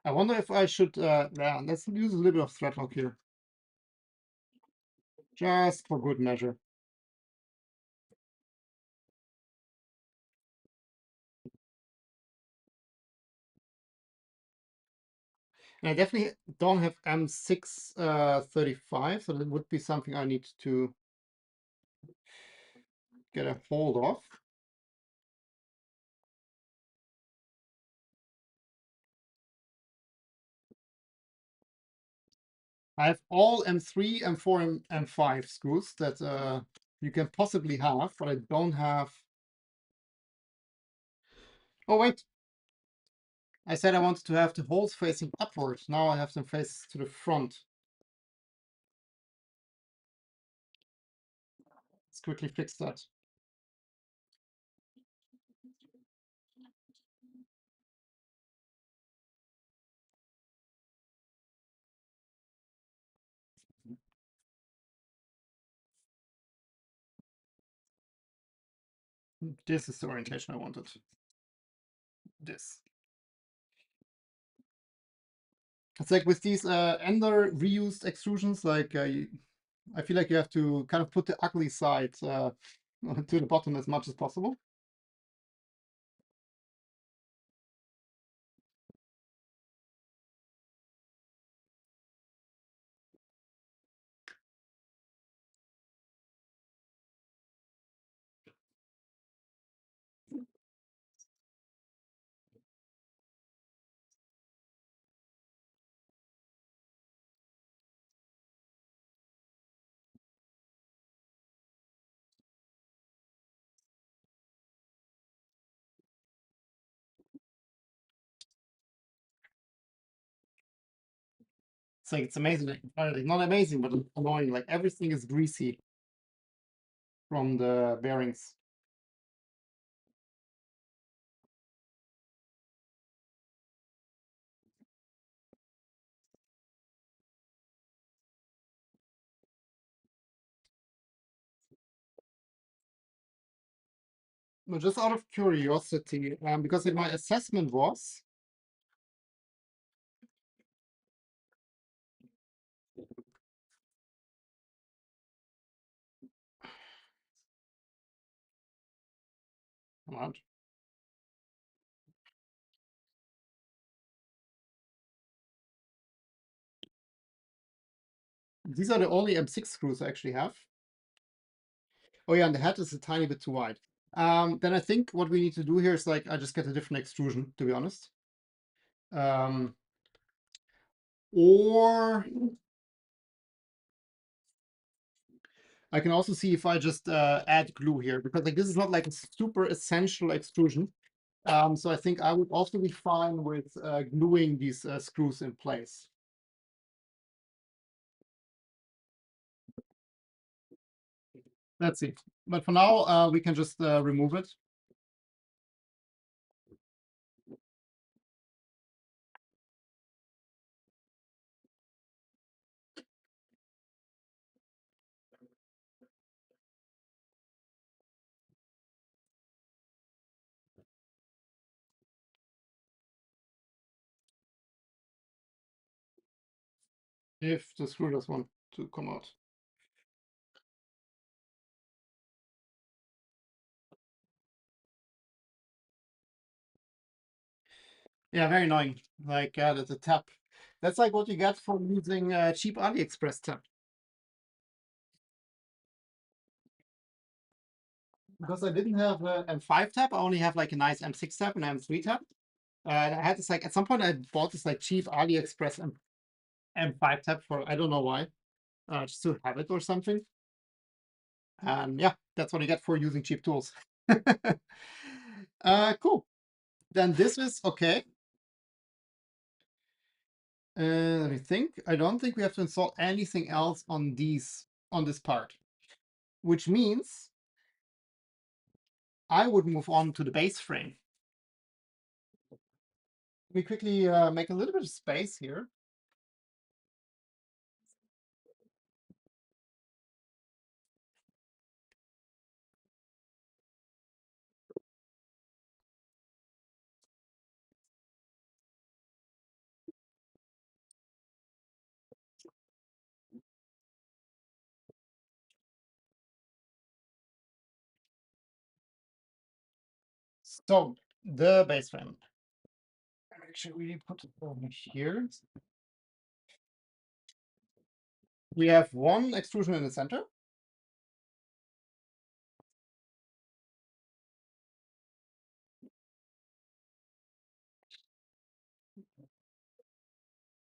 I wonder if I should, yeah, let's use a little bit of thread lock here. Just for good measure. And I definitely don't have M635, so that would be something I need to get a hold of. I have all M3, M4, and M5 screws that you can possibly have, but I don't have. Oh, wait. I said I wanted to have the holes facing upwards. Now I have them face to the front. Let's quickly fix that. This is the orientation I wanted. This. It's like with these Ender reused extrusions, like I feel like you have to kind of put the ugly side to the bottom as much as possible. It's like it's amazing, like, not amazing, but annoying. Like everything is greasy from the bearings. But just out of curiosity, because my assessment was come on, these are the only M6 screws I actually have. Oh yeah, and the head is a tiny bit too wide. Then I think what we need to do here is like I just get a different extrusion, to be honest. Or I can also see if I just add glue here, because like this is not like a super essential extrusion. So I think I would also be fine with gluing these screws in place. Let's see. But for now, we can just remove it. If the screw does one. to come out. Yeah, very annoying. Like the tab. That's like what you get for using cheap AliExpress tab. Because I didn't have a M5 tab, I only have like a nice M6 tab and M3 tab. And I had this like at some point I bought this like cheap AliExpress M5 tab for I don't know why, just to have it or something. And yeah, that's what you get for using cheap tools. Cool. Then this is okay. Let me think. I don't think we have to install anything else on this part, which means I would move on to the base frame. Let me quickly make a little bit of space here. So the base frame. Actually, we put it over here. We have one extrusion in the center.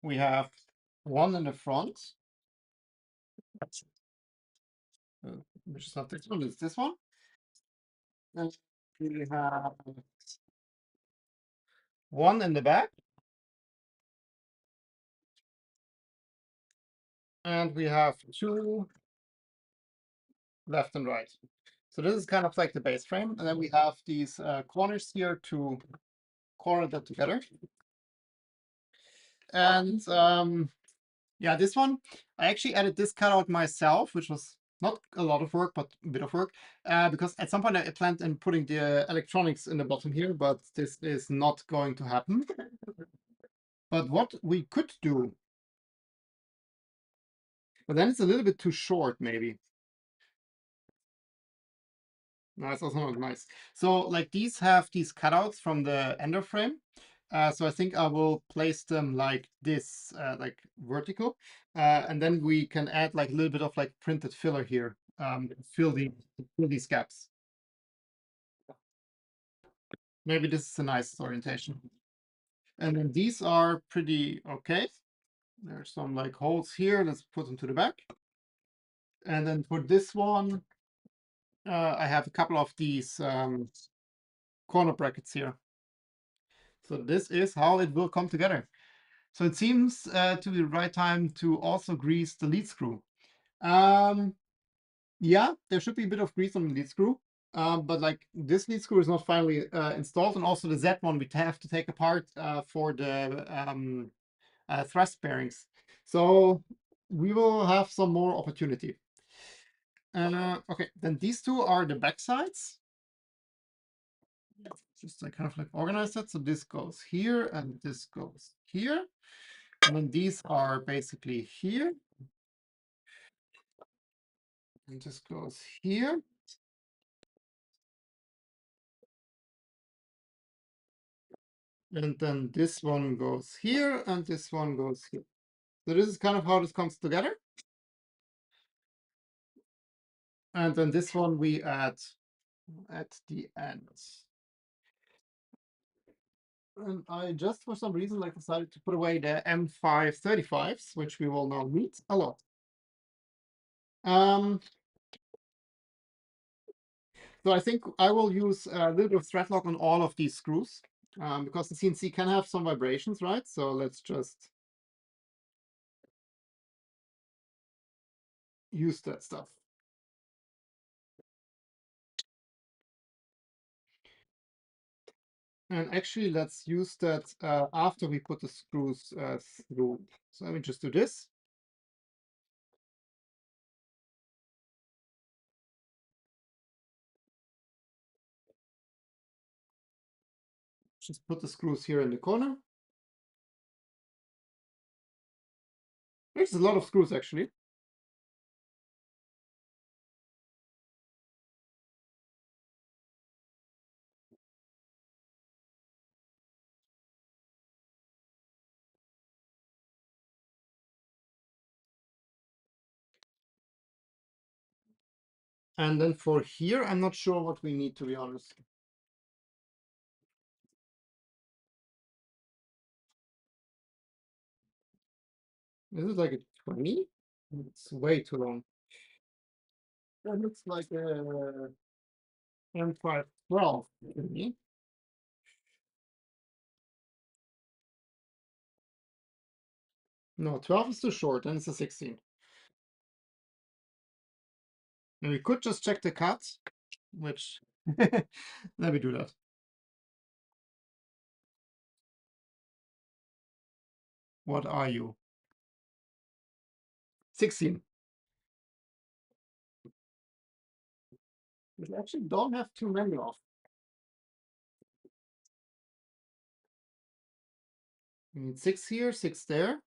We have one in the front. Which is not this one, it's this one. And we have one in the back. And we have two left and right. So this is kind of like the base frame. And then we have these corners here to corner that together. And yeah, this one, I actually added this cutout myself, which was not a lot of work, but a bit of work, because at some point I planned on putting the electronics in the bottom here, but this is not going to happen. But what we could do, but then it's a little bit too short, maybe. No, it's also not nice. So like these have these cutouts from the ender frame. So I think I will place them like this, like vertical. And then we can add like a little bit of like printed filler here, fill these gaps. Maybe this is a nice orientation. And then these are pretty okay. There's some like holes here. Let's put them to the back. And then for this one, I have a couple of these corner brackets here. So this is how it will come together. So it seems to be the right time to also grease the lead screw. Yeah, there should be a bit of grease on the lead screw, but like this lead screw is not finally installed, and also the Z one we have to take apart for the thrust bearings. So we will have some more opportunity. Okay, then these two are the back sides. Just like kind of like organize that. So this goes here and this goes here. And then these are basically here. And this goes here. And then this one goes here and this one goes here. So this is kind of how this comes together. And then this one we add at the end. And I just for some reason like decided to put away the M535s, which we will now need a lot. So I think I will use a little bit of thread lock on all of these screws because the CNC can have some vibrations, right? So let's just use that stuff. And actually, let's use that after we put the screws through. So let me just do this. Just put the screws here in the corner. There's a lot of screws, actually. And then for here, I'm not sure what we need, to be honest. Is it like a 20? It's way too long. That looks like a M512 to me. No, 12 is too short, and it's a 16. And we could just check the cuts, which let me do that. What are you? 16. We actually don't have too many of. We need 6 here, 6 there.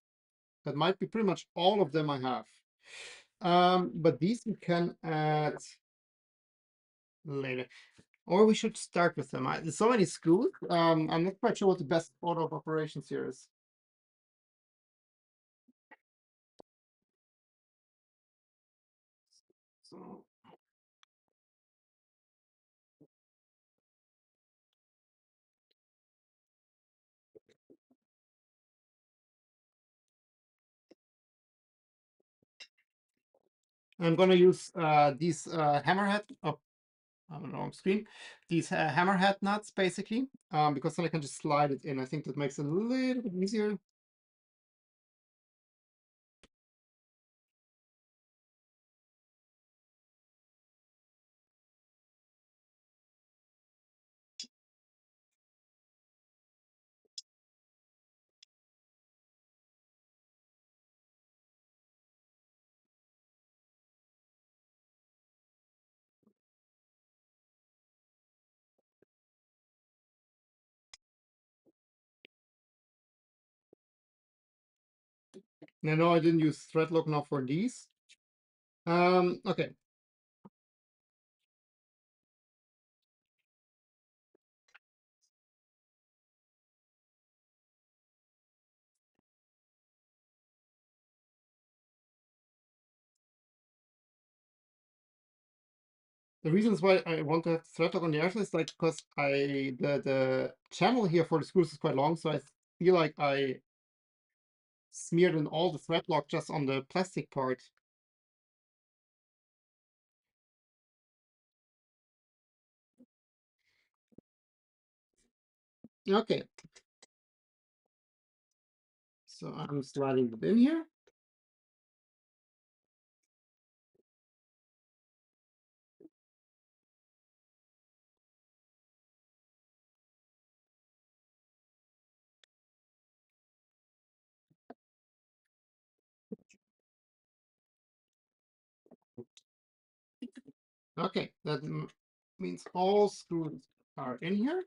That might be pretty much all of them I have. But these we can add later. Or we should start with them. There's so many schools. I'm not quite sure what the best order of operations here is. So I'm gonna use these hammerhead. Oh, I'm on the wrong screen. These hammerhead nuts basically, because then I can just slide it in. I think that makes it a little bit easier. No, I didn't use thread lock now for these. Okay. The reasons why I want to have thread lock on the airflow is like because the channel here for the screws is quite long, so I feel like I smeared in all the thread lock just on the plastic part. Okay. So I'm sliding it in here. Okay, that means all screws are in here.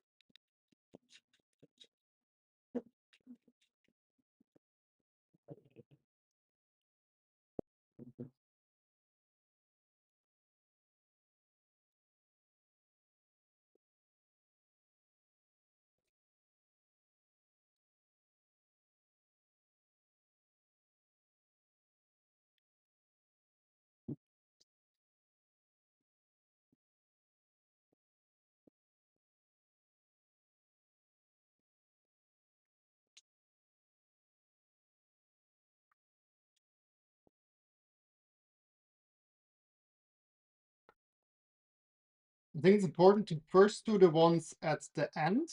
I think it's important to first do the ones at the end,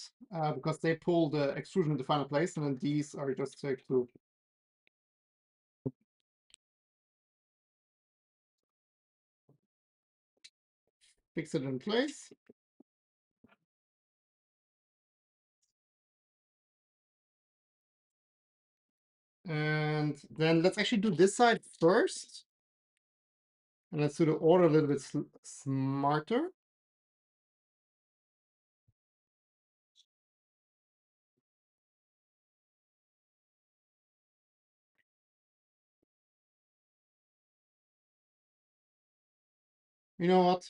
because they pull the extrusion in the final place, and then these are just to fix it in place. And then let's actually do this side first. And let's do the order a little bit smarter. You know what?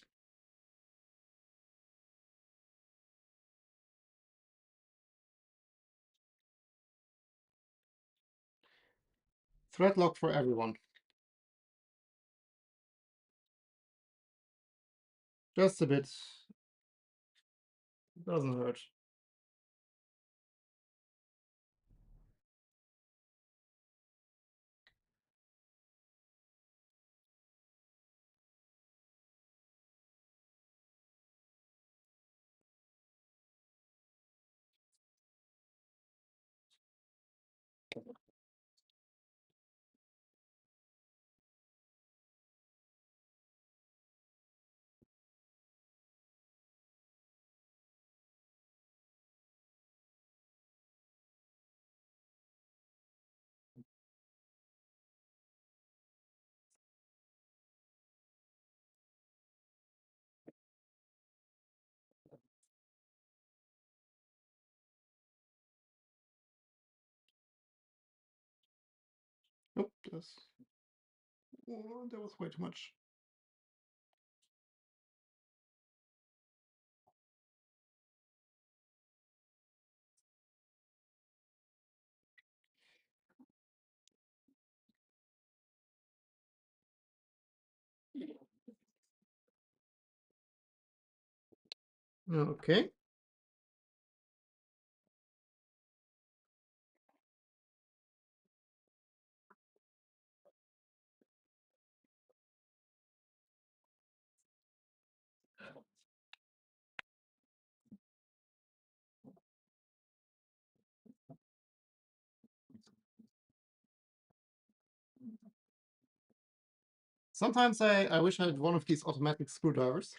Thread lock for everyone. Just a bit. Doesn't hurt. Nope, that was way too much. Okay. Sometimes I wish I had one of these automatic screwdrivers.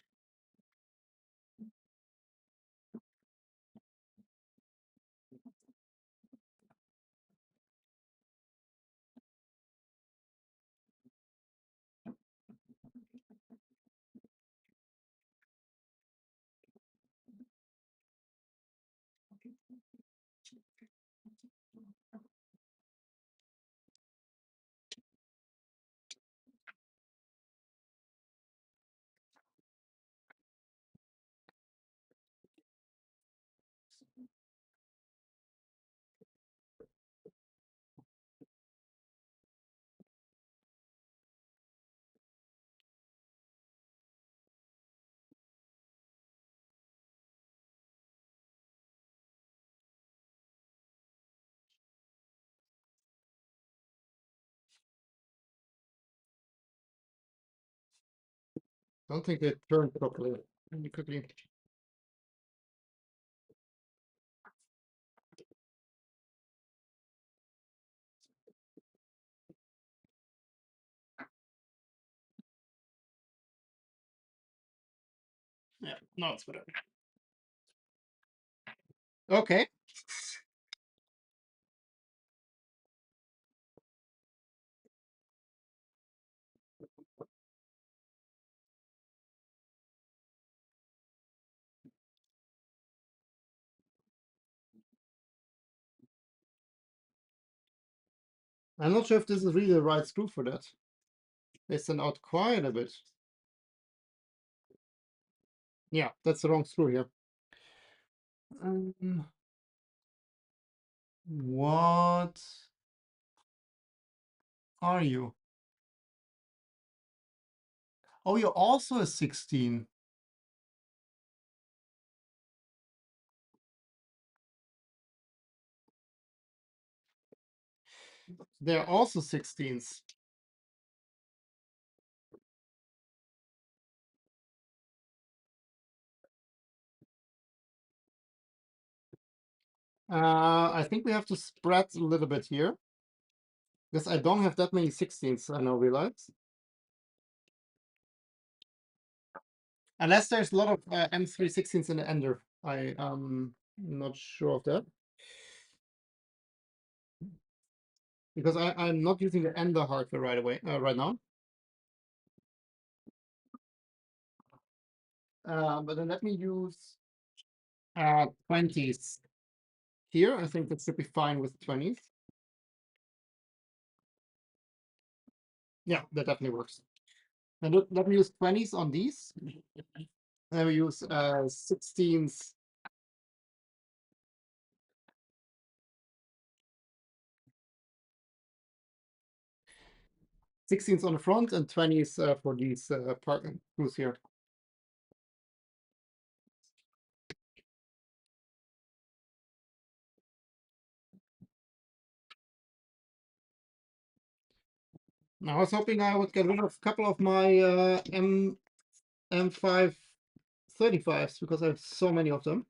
Don't think they turned properly. Let me quickly. Yeah, no, it's better. Okay. I'm not sure if this is really the right screw for that. They send out quite a bit. Yeah, that's the wrong screw here. What are you? Oh, you're also a 16. They're also 16s. I think we have to spread a little bit here. Because I don't have that many 16s, I now realize. Unless there's a lot of M3 16s in the ender. I'm not sure of that. Because I'm not using the ender hardware right away, right now. But then let me use 20s here. I think that should be fine with 20s. Yeah, that definitely works. And let me use 20s on these. And we use 16s. 16s on the front and 20s for these part screws here. I was hoping I would get rid of a couple of my M5 35s because I have so many of them.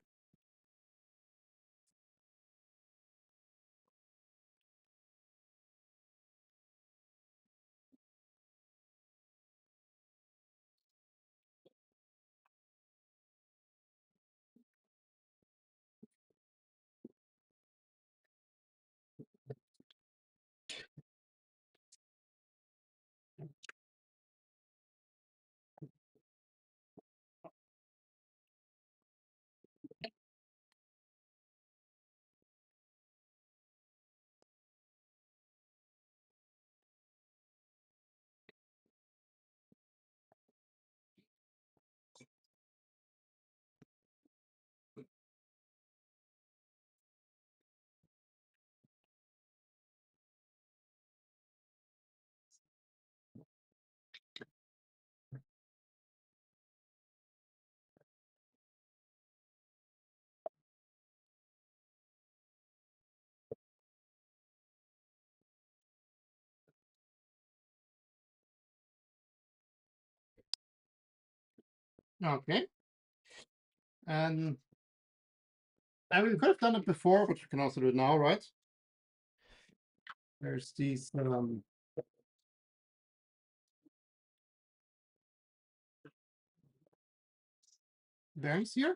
Okay. And I mean, we could have done it before, but you can also do it now, right? There's these bearings here.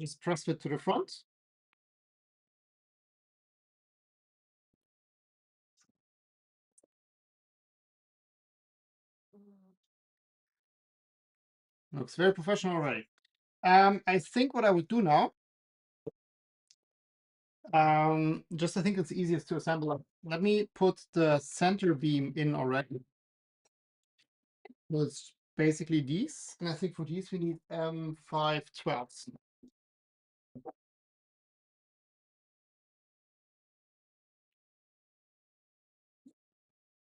Just press it to the front. Looks very professional already. I think what I would do now, just I think it's easiest to assemble. Let me put the center beam in already. So it's basically these, and I think for these we need M512s.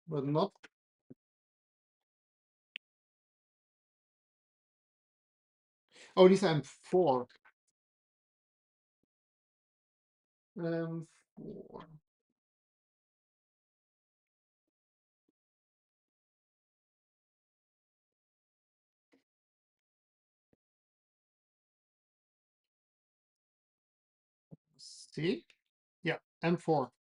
But not. Oh, these are M4. M4. See? Yeah, M4.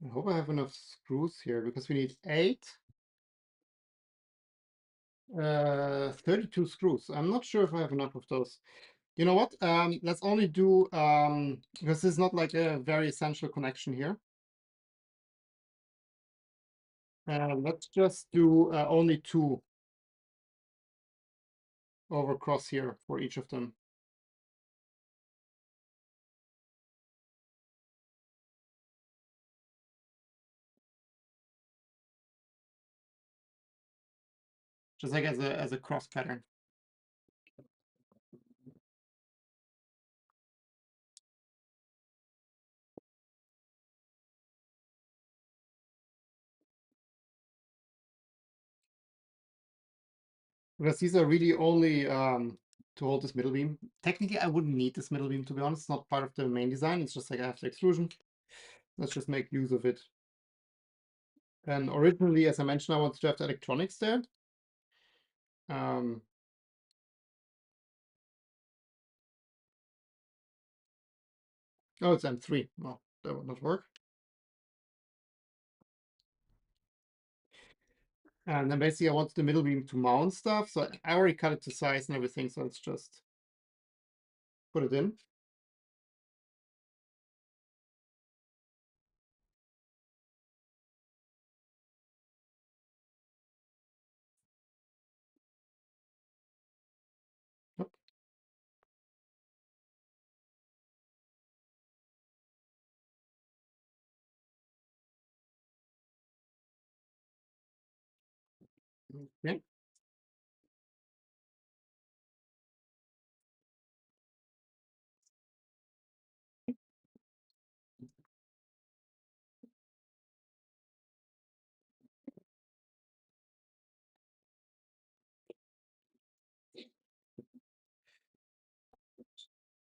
I hope I have enough screws here because we need 32 screws. I'm not sure if I have enough of those. You know what? Let's only do because this is not like a very essential connection here. Let's just do only 2 over cross here for each of them. Just like as a cross pattern. Because these are really only to hold this middle beam. Technically, I wouldn't need this middle beam, to be honest. It's not part of the main design. It's just like I have the extrusion. Let's just make use of it. And originally, as I mentioned, I wanted to have the electronics there. Oh, it's M3. Well, that would not work. And then basically I want the middle beam to mount stuff. So I already cut it to size and everything. So let's just put it in. Yep. Okay.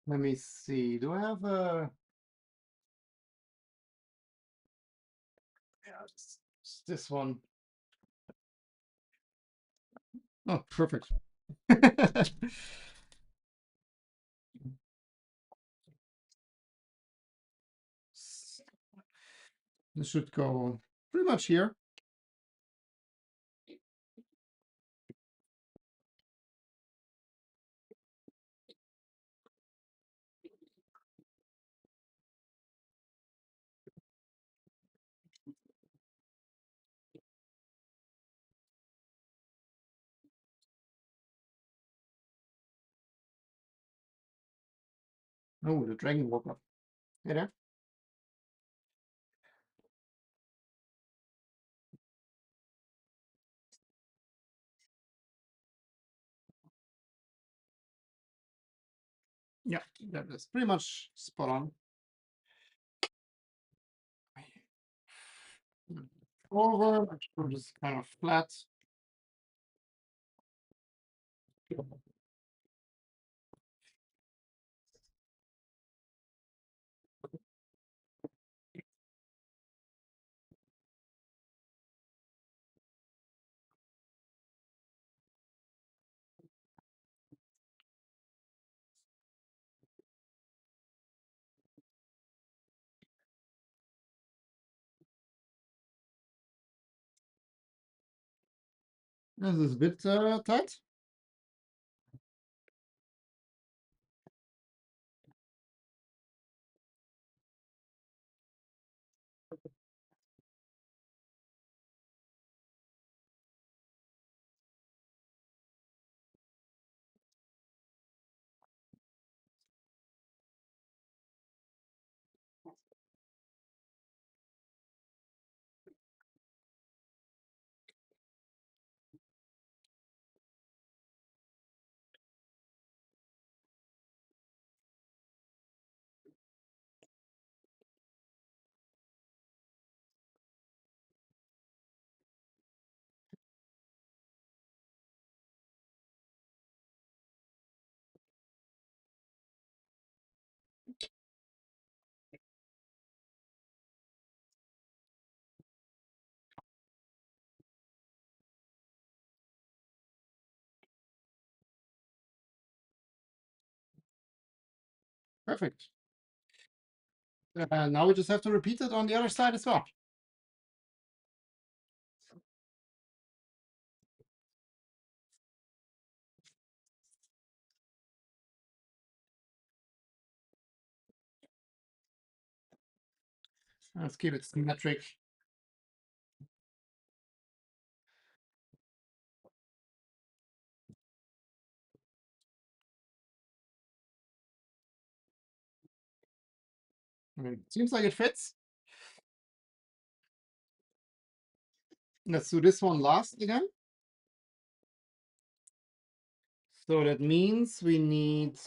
Let me see. Do I have a... Yeah, it's this one. Oh, perfect. This should go pretty much here. Oh, the dragon woke up. Hey there. Yeah, that is pretty much spot on. Over, we're just kind of flat. This is a bit tight. Perfect. Now we just have to repeat it on the other side as well. Let's keep it symmetric. I mean, seems like it fits. Let's do this one last again. So that means we need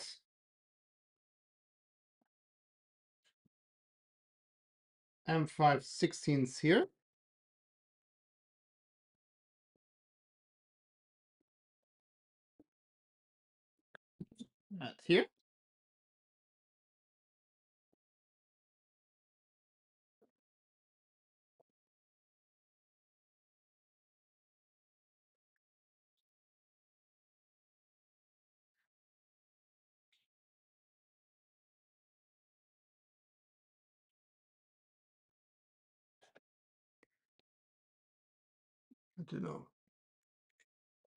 M5 16ths here. Right here. I don't know.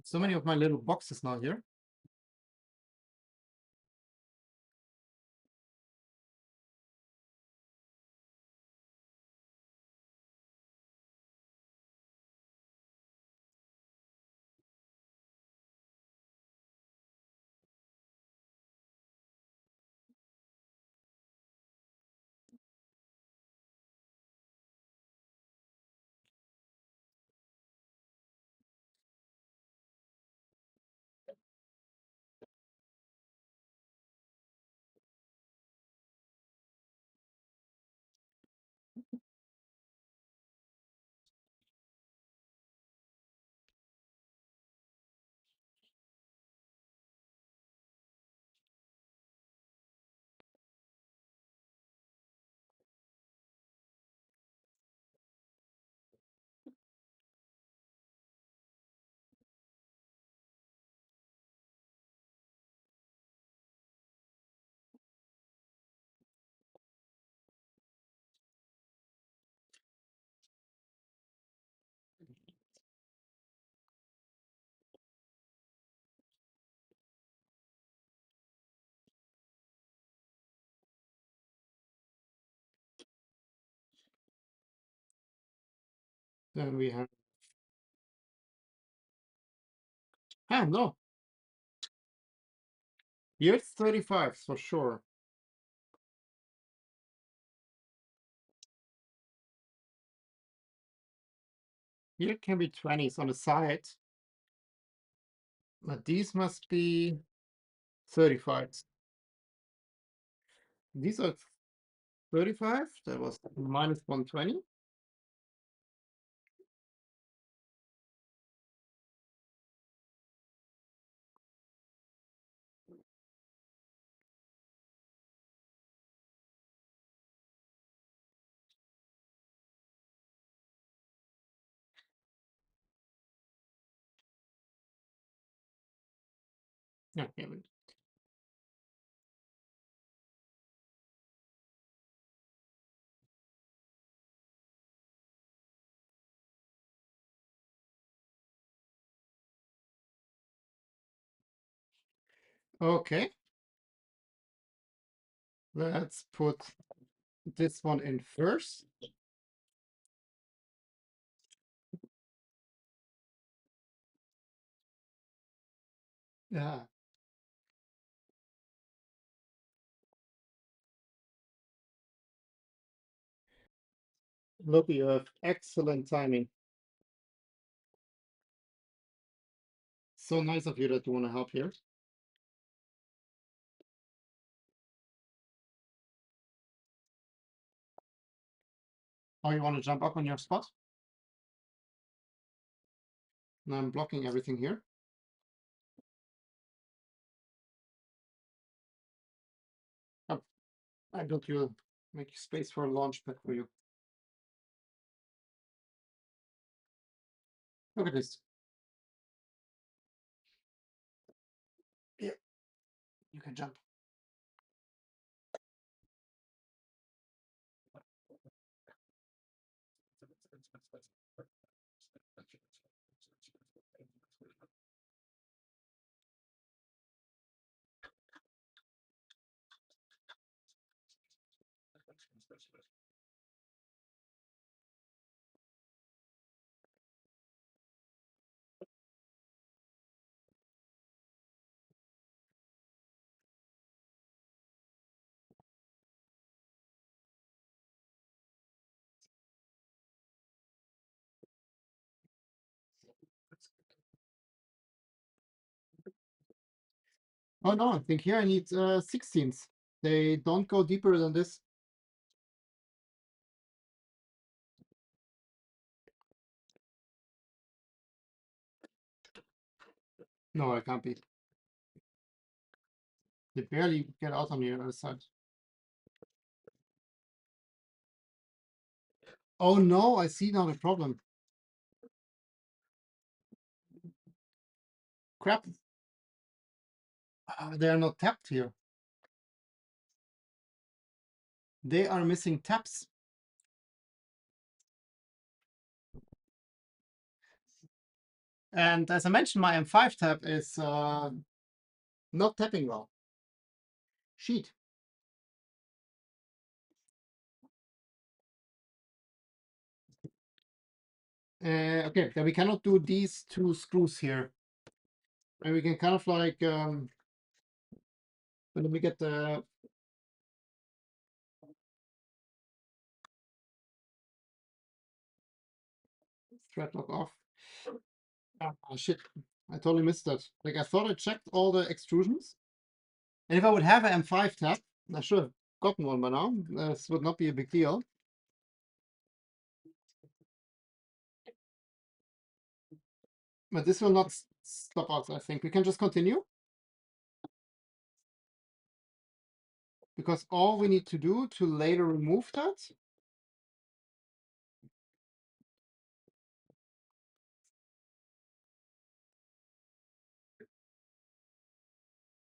So many of my little boxes now here. Then we have, no, here it's 35 for sure. Here can be 20s on the side, but these must be 35s. These are 35, that was minus 120. Okay, okay, let's put this one in first. Yeah, look, you have excellent timing. So nice of you that you want to help here. Oh, you want to jump up on your spot? Now I'm blocking everything here. Oh, I built you make space for a launch pad for you. Look at this. Yeah, you can jump. Oh no, I think here I need 16s. They don't go deeper than this. No, I can't be. They barely get out on the other side. Oh no, I see now the problem. Crap. They're not tapped here. They are missing taps. And as I mentioned, my M5 tab is not tapping well. Sheet. Okay, then we cannot do these two screws here. And we can kind of like, let me get the thread lock off. Oh, shit, I totally missed that. Like, I thought I checked all the extrusions. And if I would have an M5 tab, I should have gotten one by now. This would not be a big deal. But this will not stop us, I think. We can just continue. Because all we need to do to later remove that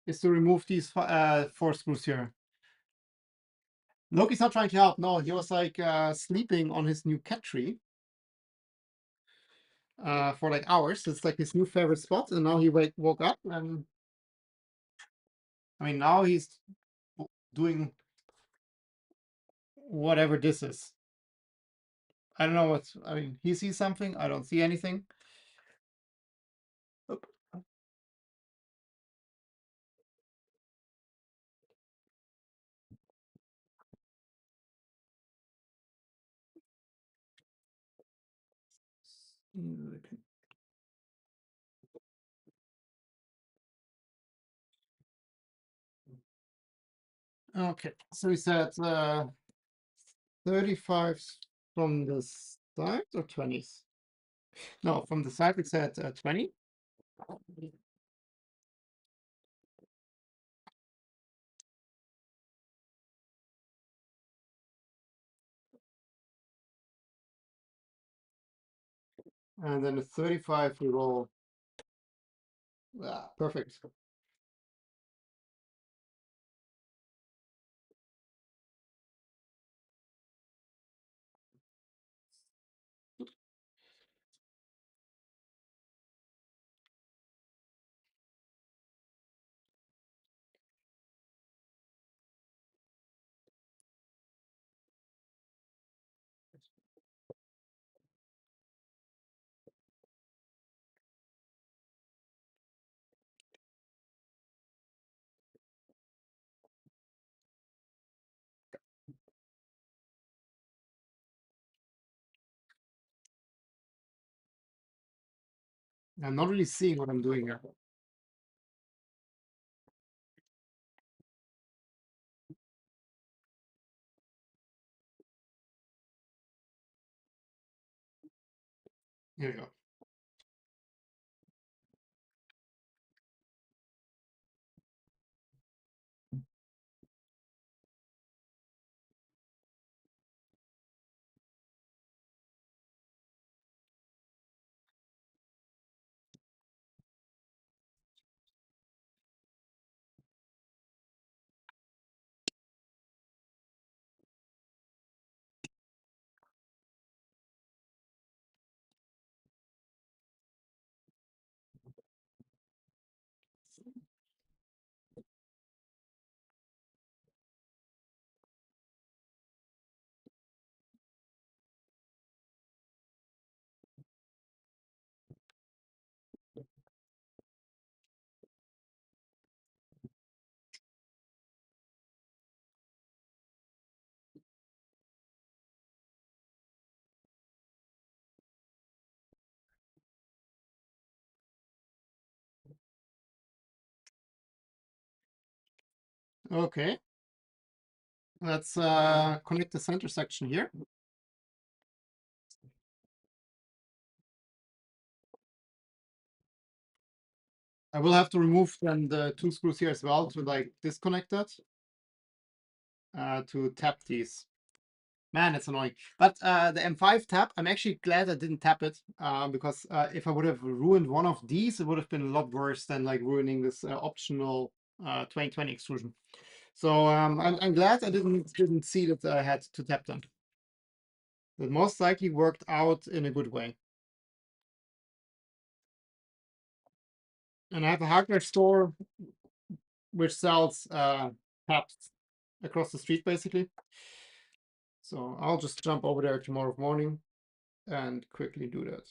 is to remove these 4 screws here. Loki's not trying to help. No, he was like sleeping on his new cat tree for like hours. It's like his new favorite spot. And now he woke up and I mean, now he's doing whatever this is. I don't know what, I mean, he sees something. I don't see anything. Oop. Okay, so we said 35 from the side or 20s? No, from the side we said 20. And then the 35 we roll. Perfect. I'm not really seeing what I'm doing here. Here we go. Okay. Let's connect the center section here. I will have to remove then the 2 screws here as well to like disconnect that to tap these. Man, it's annoying. But the M5 tap, I'm actually glad I didn't tap it because if I would have ruined one of these, it would have been a lot worse than like ruining this optional 2020 extrusion. So I'm glad I didn't see that I had to tap them. It most likely worked out in a good way. And I have a hardware store which sells taps across the street, basically. So I'll just jump over there tomorrow morning and quickly do that.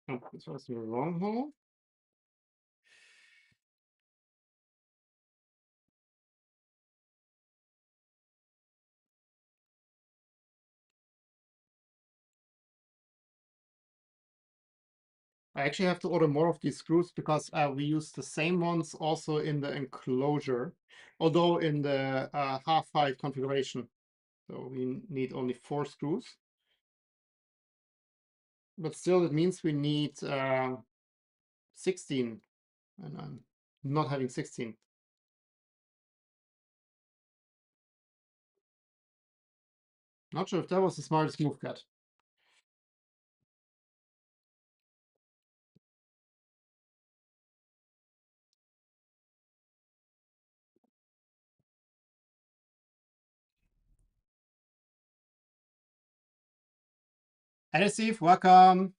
Oh, this was the wrong hole. I actually have to order more of these screws because we use the same ones also in the enclosure, although in the half-height configuration. So we need only 4 screws. But still, it means we need 16, and I'm not having 16. Not sure if that was the smartest move, Cat. Hey, Steve, welcome.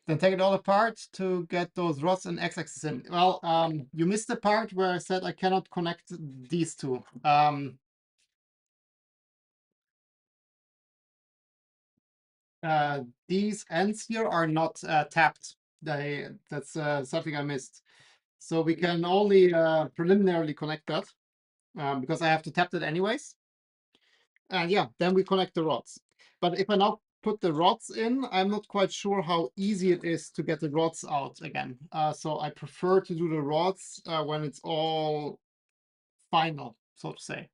Then take it all apart to get those rods and x-axis in. Well, you missed the part where I said I cannot connect these two. These ends here are not tapped. That's something I missed. So we can only preliminarily connect that because I have to tap that anyways. And yeah, then we connect the rods. But if I now put the rods in, I'm not quite sure how easy it is to get the rods out again. So I prefer to do the rods when it's all final, so to say.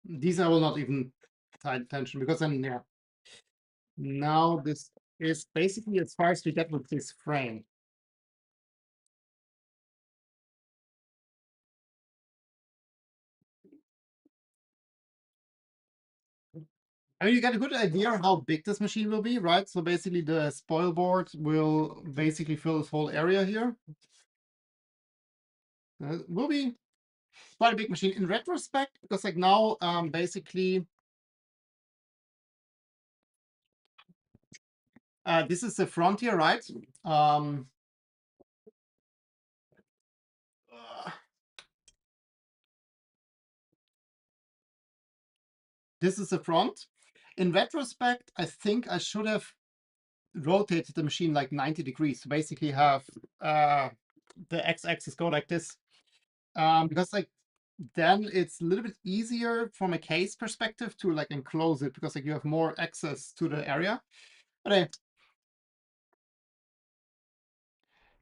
These I will not even tie attention because then, yeah. Now this is basically as far as we get with this frame. I mean, you get a good idea how big this machine will be, right? So basically the spoil board will basically fill this whole area here. It will be quite a big machine in retrospect, because like now, basically, this is the frontier, right? Uh, this is the front. In retrospect, I think I should have rotated the machine like 90 degrees to basically have the x-axis go like this. Because like then it's a little bit easier from a case perspective to like enclose it because like you have more access to the area. But hey,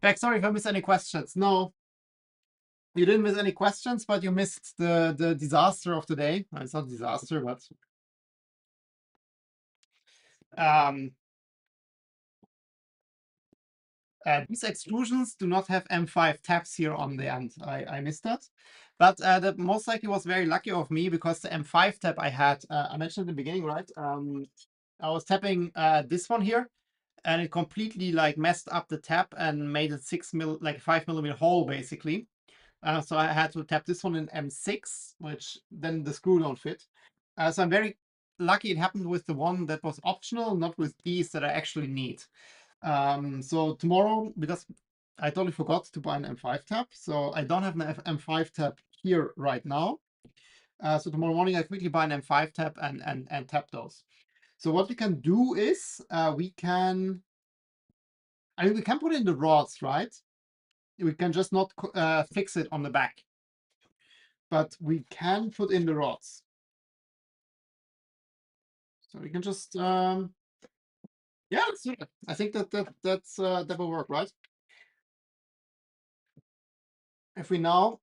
Beck, sorry if I missed any questions. No, you didn't miss any questions, but you missed the disaster of the day. Well, it's not a disaster, but um, these extrusions do not have M5 tabs here on the end. I missed that. But that most likely was very lucky of me because the M5 tab I had, I mentioned in the beginning, right? I was tapping this one here, and it completely like messed up the tap and made it 5 millimeter hole basically. So I had to tap this one in M6, which then the screw don't fit. So I'm very lucky it happened with the one that was optional, not with these that I actually need. So tomorrow, because I totally forgot to buy an M5 tap, so I don't have an M5 tap here right now. So tomorrow morning I quickly buy an M5 tap and tap those. So what we can do is we can put in the rods, right? We can just not fix it on the back, but we can put in the rods. So we can just yeah, let's do it. I think that will work, right? If we now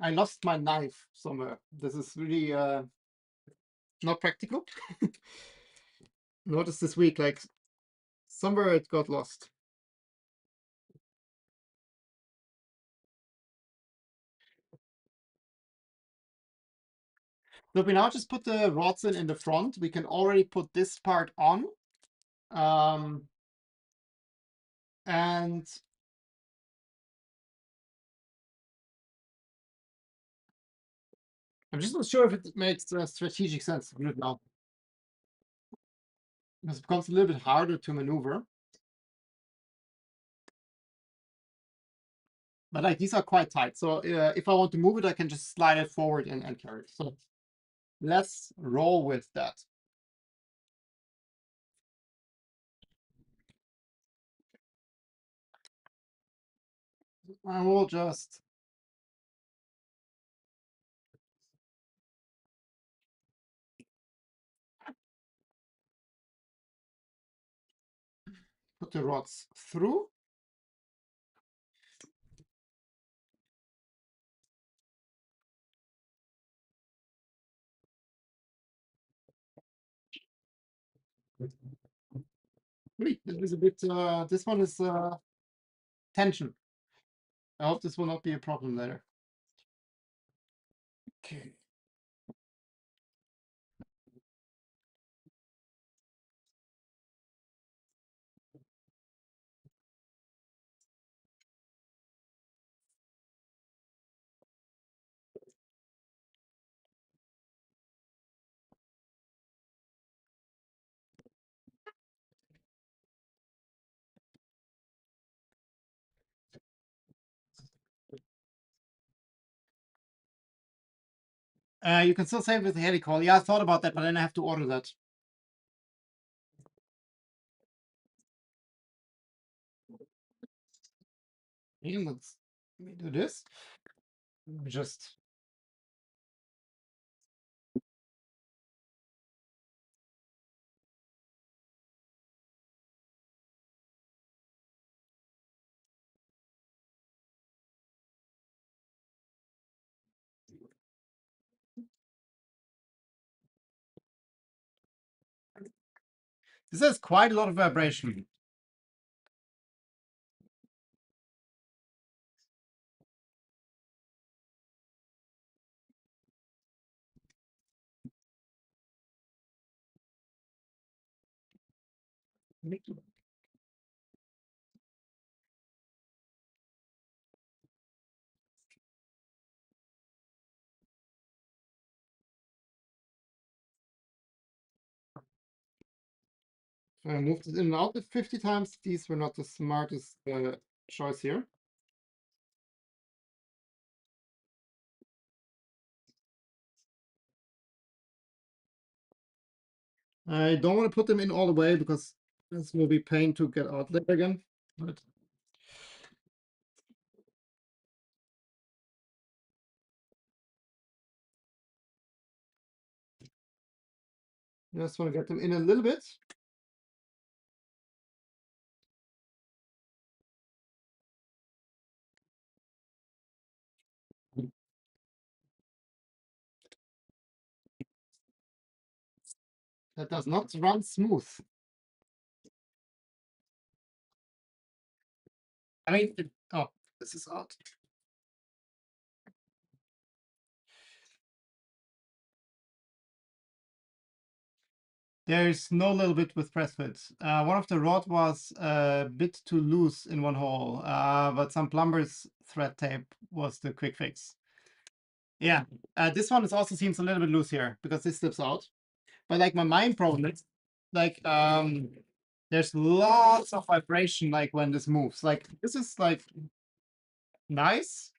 I lost my knife somewhere. This is really not practical. Notice this week, like somewhere it got lost. So if we now just put the rods in the front, we can already put this part on. And I'm just not sure if it makes strategic sense to do it now. Because it becomes a little bit harder to maneuver. But like these are quite tight. So if I want to move it, I can just slide it forward and carry it. So let's roll with that. I will just put the rods through. Wait, this is a bit, this one is tension. I hope this will not be a problem later. Okay. You can still save with the helical. Yeah, I thought about that, but then I have to order that. And let me do this. Let me just this has quite a lot of vibration. I moved it in and out 50 times. These were not the smartest choice here. I don't want to put them in all the way because this will be pain to get out there again. But just want to get them in a little bit. That does not run smooth. I mean, oh, this is out. There's no little bit with press fit. One of the rod was a bit too loose in one hole, but some plumber's thread tape was the quick fix. Yeah, this one is also seems a little bit loose here because this slips out. But like my main problem is like there's lots of vibration like when this moves. Like this is like nice.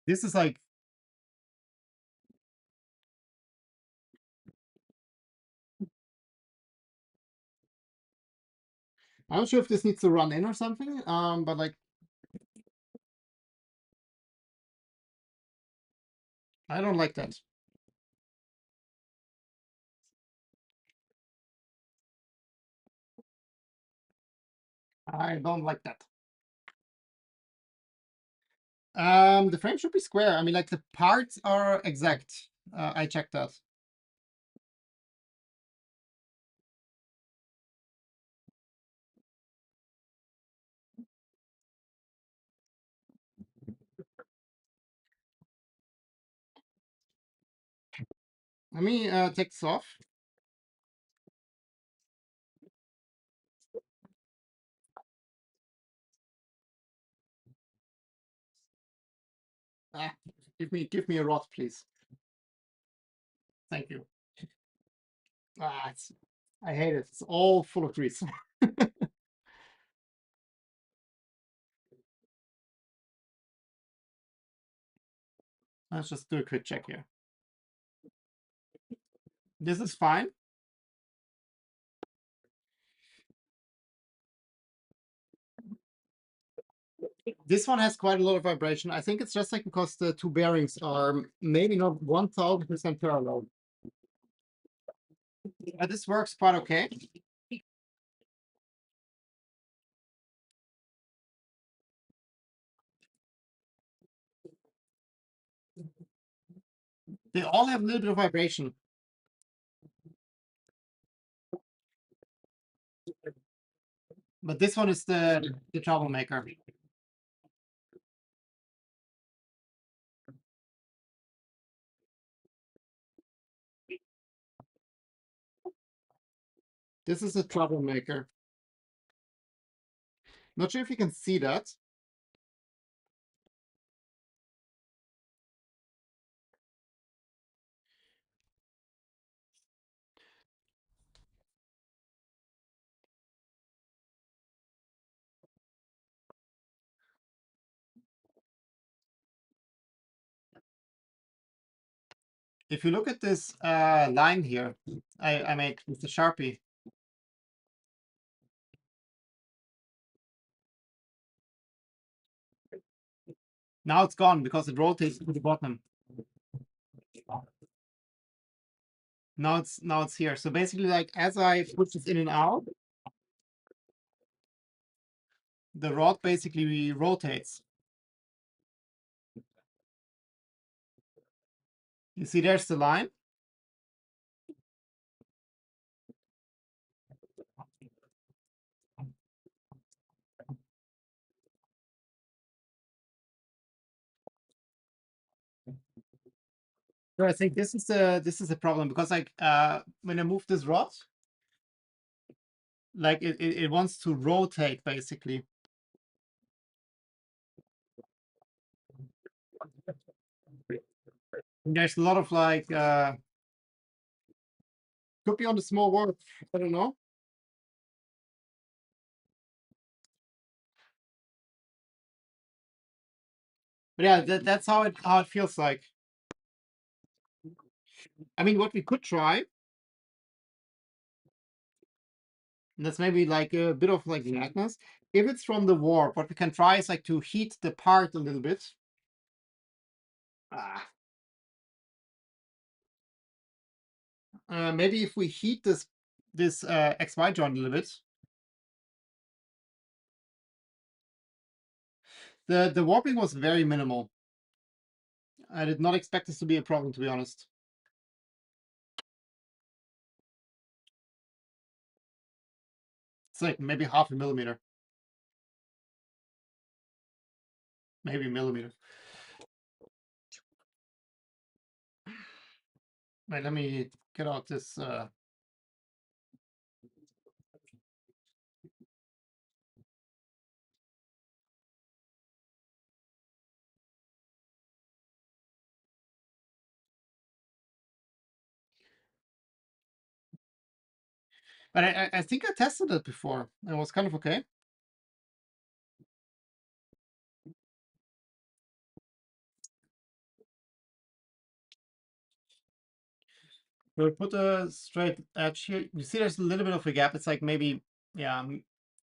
This is like I'm not sure if this needs to run in or something. But like I don't like that. I don't like that. The frame should be square. I mean, like the parts are exact. I checked that. Let me take this off. Ah, give me a rod, please. Thank you. I hate it. It's all full of grease. Let's just do a quick check here. This is fine. This one has quite a lot of vibration. I think it's just like because the two bearings are maybe not 1000% parallel. This works quite okay. They all have a little bit of vibration. But this one is the troublemaker. This is a troublemaker. Not sure if you can see that. If you look at this line here, I made with the Sharpie. Now it's gone because it rotates to the bottom. Now it's here. So basically, like as I push this in and out, the rod basically rotates. You see, there's the line. So I think this is a problem because like when I move this rod, like it wants to rotate basically. And there's a lot of like could be on the small work. I don't know. But yeah, that's how it feels like. I mean, what we could try, and that's maybe like a bit of like madness. If it's from the warp, what we can try is like to heat the part a little bit. Ah. Maybe if we heat this XY joint a little bit. The warping was very minimal. I did not expect this to be a problem, to be honest. It's like maybe half a millimeter. Maybe a millimeter. Wait, let me get out this But I think I tested it before. It was kind of okay. We'll put a straight edge here. You see there's a little bit of a gap. It's like maybe, yeah,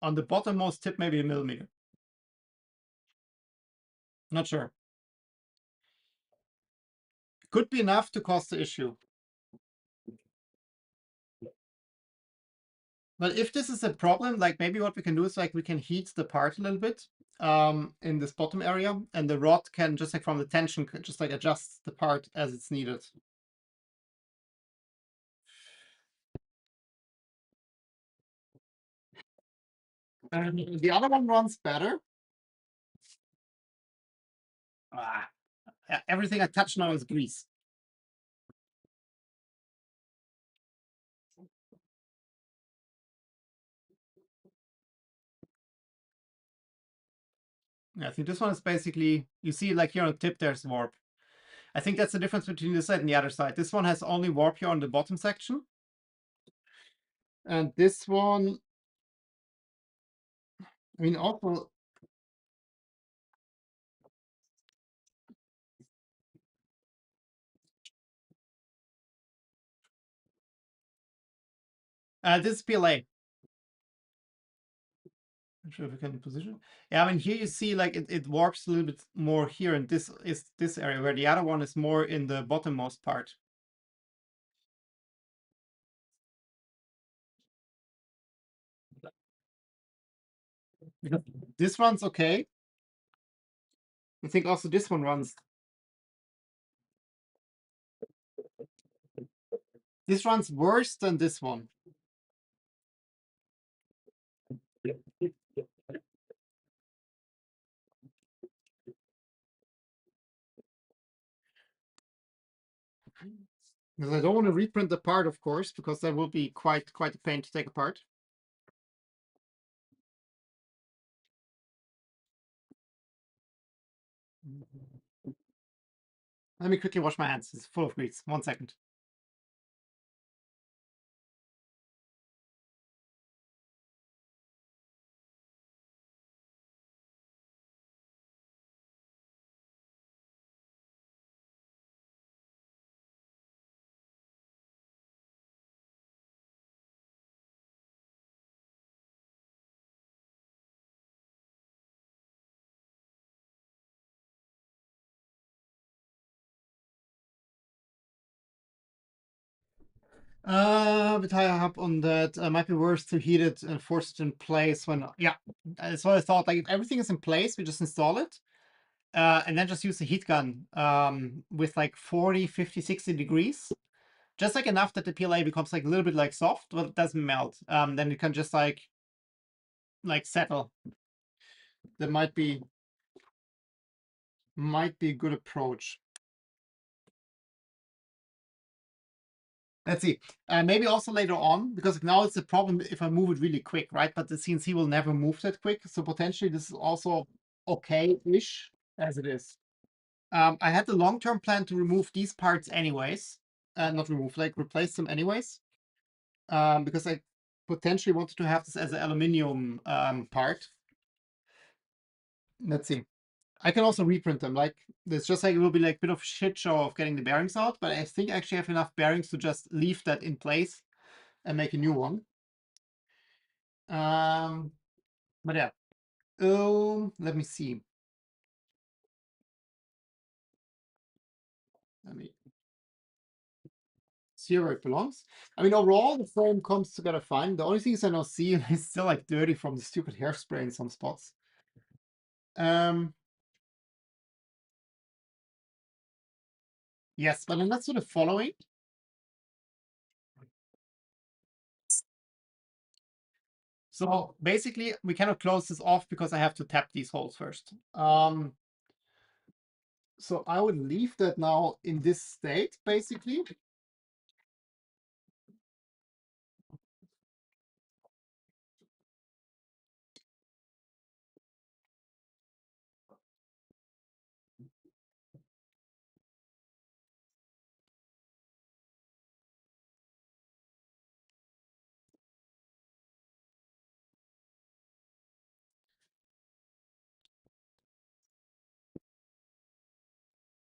on the bottommost tip, maybe a millimeter. Not sure. Could be enough to cause the issue. But if this is a problem, like maybe what we can do is like we can heat the part a little bit in this bottom area, and the rod can just like from the tension, just like adjust the part as it's needed. And the other one runs better. Ah, everything I touch now is grease. Yeah, I think this one is basically, you see like here on the tip, there's warp. I think that's the difference between this side and the other side. This one has only warp here on the bottom section. And this one, I mean, also, this is PLA. Not sure if we can position. Yeah, I mean, here you see like it warps a little bit more here, and this is this area where the other one is more in the bottommost part. Because this runs okay. I think also this one runs. This runs worse than this one. Because I don't want to reprint the part, of course, because that will be quite a pain to take apart. Let me quickly wash my hands. It's full of grease. 1 second. But I up on that. Might be worth to heat it and force it in place when. Yeah, that's what I thought. Like if everything is in place, we just install it. And then just use the heat gun with like 40, 50, 60 degrees. Just like enough that the PLA becomes like a little bit like soft, but it doesn't melt. Then you can just like settle. That might be a good approach. Let's see. Maybe also later on, because now it's a problem if I move it really quick, right? But the CNC will never move that quick. So potentially this is also okay-ish as it is. I had the long-term plan to remove these parts anyways. Not remove, like replace them anyways. Because I potentially wanted to have this as an aluminium part. Let's see. I can also reprint them. Like, it's just like it will be like a bit of a shit show of getting the bearings out, but I think I actually have enough bearings to just leave that in place and make a new one. But yeah. Let me see. Let me see where it belongs. I mean, overall, the frame comes together fine. The only thing is I now see is still like dirty from the stupid hairspray in some spots. Yes, but then let's do the following. So basically, we cannot close this off because I have to tap these holes first. So I would leave that now in this state, basically.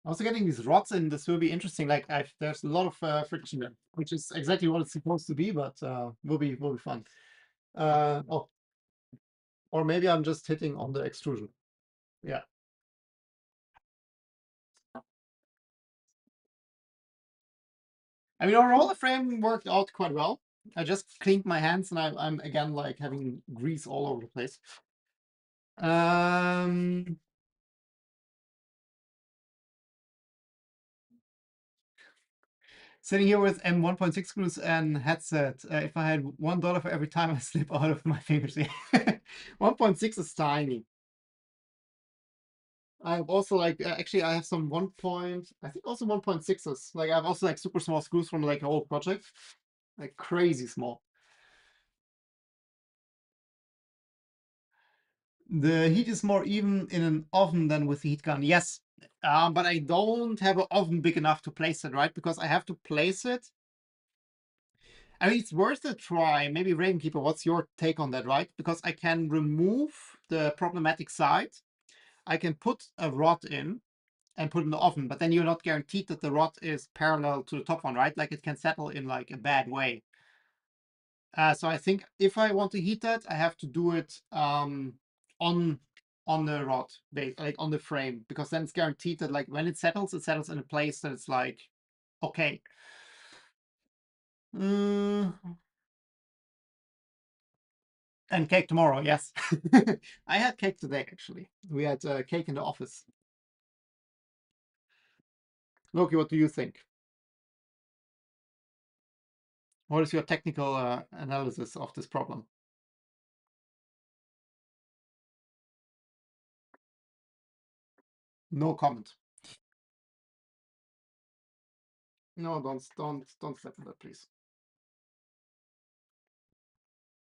Also getting these rods in, this will be interesting. Like there's a lot of friction there, which is exactly what it's supposed to be, but will be fun. Oh, or maybe I'm just hitting on the extrusion. Yeah. I mean, overall, the frame worked out quite well. I just cleaned my hands and I'm again like having grease all over the place. Um, Sitting here with M1.6 screws and headset. If I had $1 for every time I slip out of my fingers, 1.6 is tiny. I have also like actually I have some I think also 1.6s. Like I have also like super small screws from like an old project, like crazy small. The heat is more even in an oven than with the heat gun. Yes, but I don't have an oven big enough to place it, right? Because I have to place it. I mean, it's worth a try. Maybe Ravenkeeper, what's your take on that, right? Because I can remove the problematic side. I can put a rod in and put in the oven, but then you're not guaranteed that the rod is parallel to the top one, right? Like it can settle in like a bad way. So I think if I want to heat that, I have to do it on the rod, like on the frame, because then it's guaranteed that like when it settles in a place that it's like okay. Mm, and cake tomorrow, yes. I had cake today actually. We had cake in the office. Loki, what do you think? What is your technical analysis of this problem? No comment. No, don't step on that, please.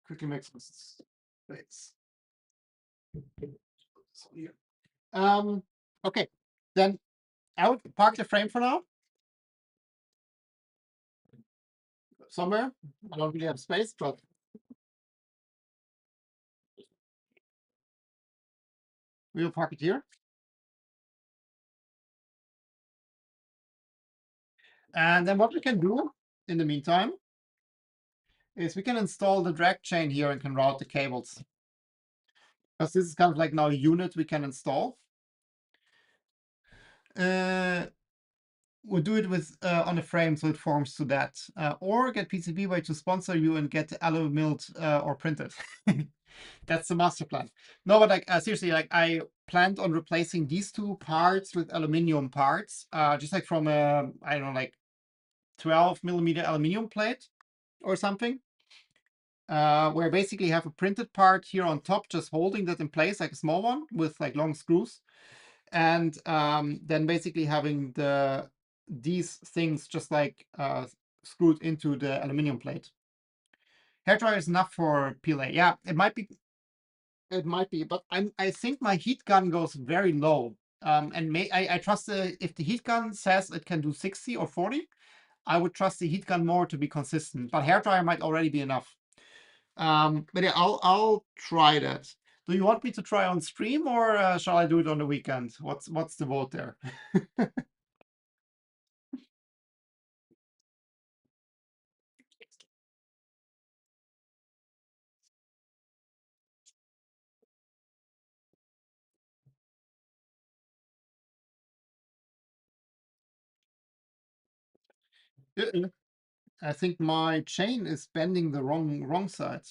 Quickly make some space. So here. Okay, then I would park the frame for now somewhere. I don't really have space, but we'll park it here. And then what we can do in the meantime is we can install the drag chain here and can route the cables. Because this is kind of like now a unit we can install. We'll do it with on a frame so it forms to that. Or get PCBWay to sponsor you and get alu milled or printed. That's the master plan. No, but like seriously, like I planned on replacing these two parts with aluminum parts, just like from a I don't know, like 12mm aluminum plate or something. Where I basically have a printed part here on top, just holding that in place, like a small one with like long screws, and then basically having these things just like screwed into the aluminum plate. Hairdryer is enough for PLA. Yeah, it might be. It might be, but I think my heat gun goes very low. And I trust if the heat gun says it can do 60 or 40, I would trust the heat gun more to be consistent. But hairdryer might already be enough. But yeah, I'll try that. Do you want me to try on stream or shall I do it on the weekend? What's the vote there? I think my chain is bending the wrong side.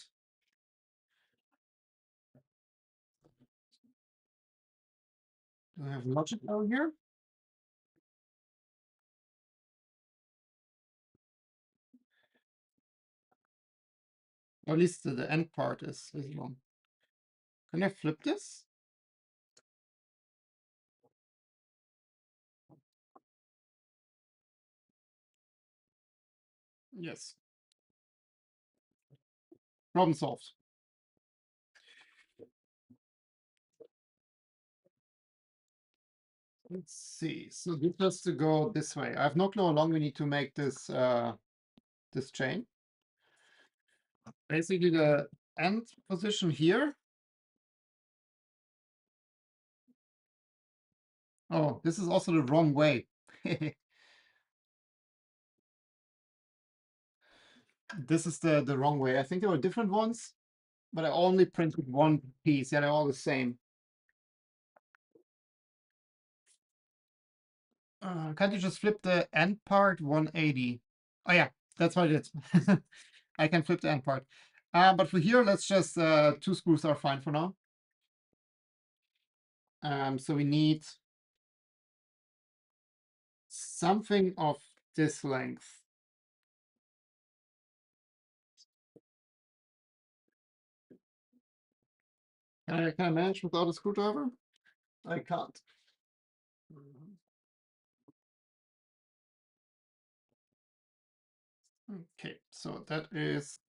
Do I have logic down here? Or at least the end part is wrong. Can I flip this? Yes. Problem solved. Let's see. So this has to go this way. I have no clue how long we need to make this chain. Basically the end position here. Oh, this is also the wrong way. This is the wrong way. I think there were different ones, but I only printed one piece. Yeah, they're all the same. Can't you just flip the end part 180? Oh yeah, that's what I did. I can flip the end part. But for here, let's just two screws are fine for now. So we need something of this length. Can I manage without a screwdriver? I can't. Okay, so that is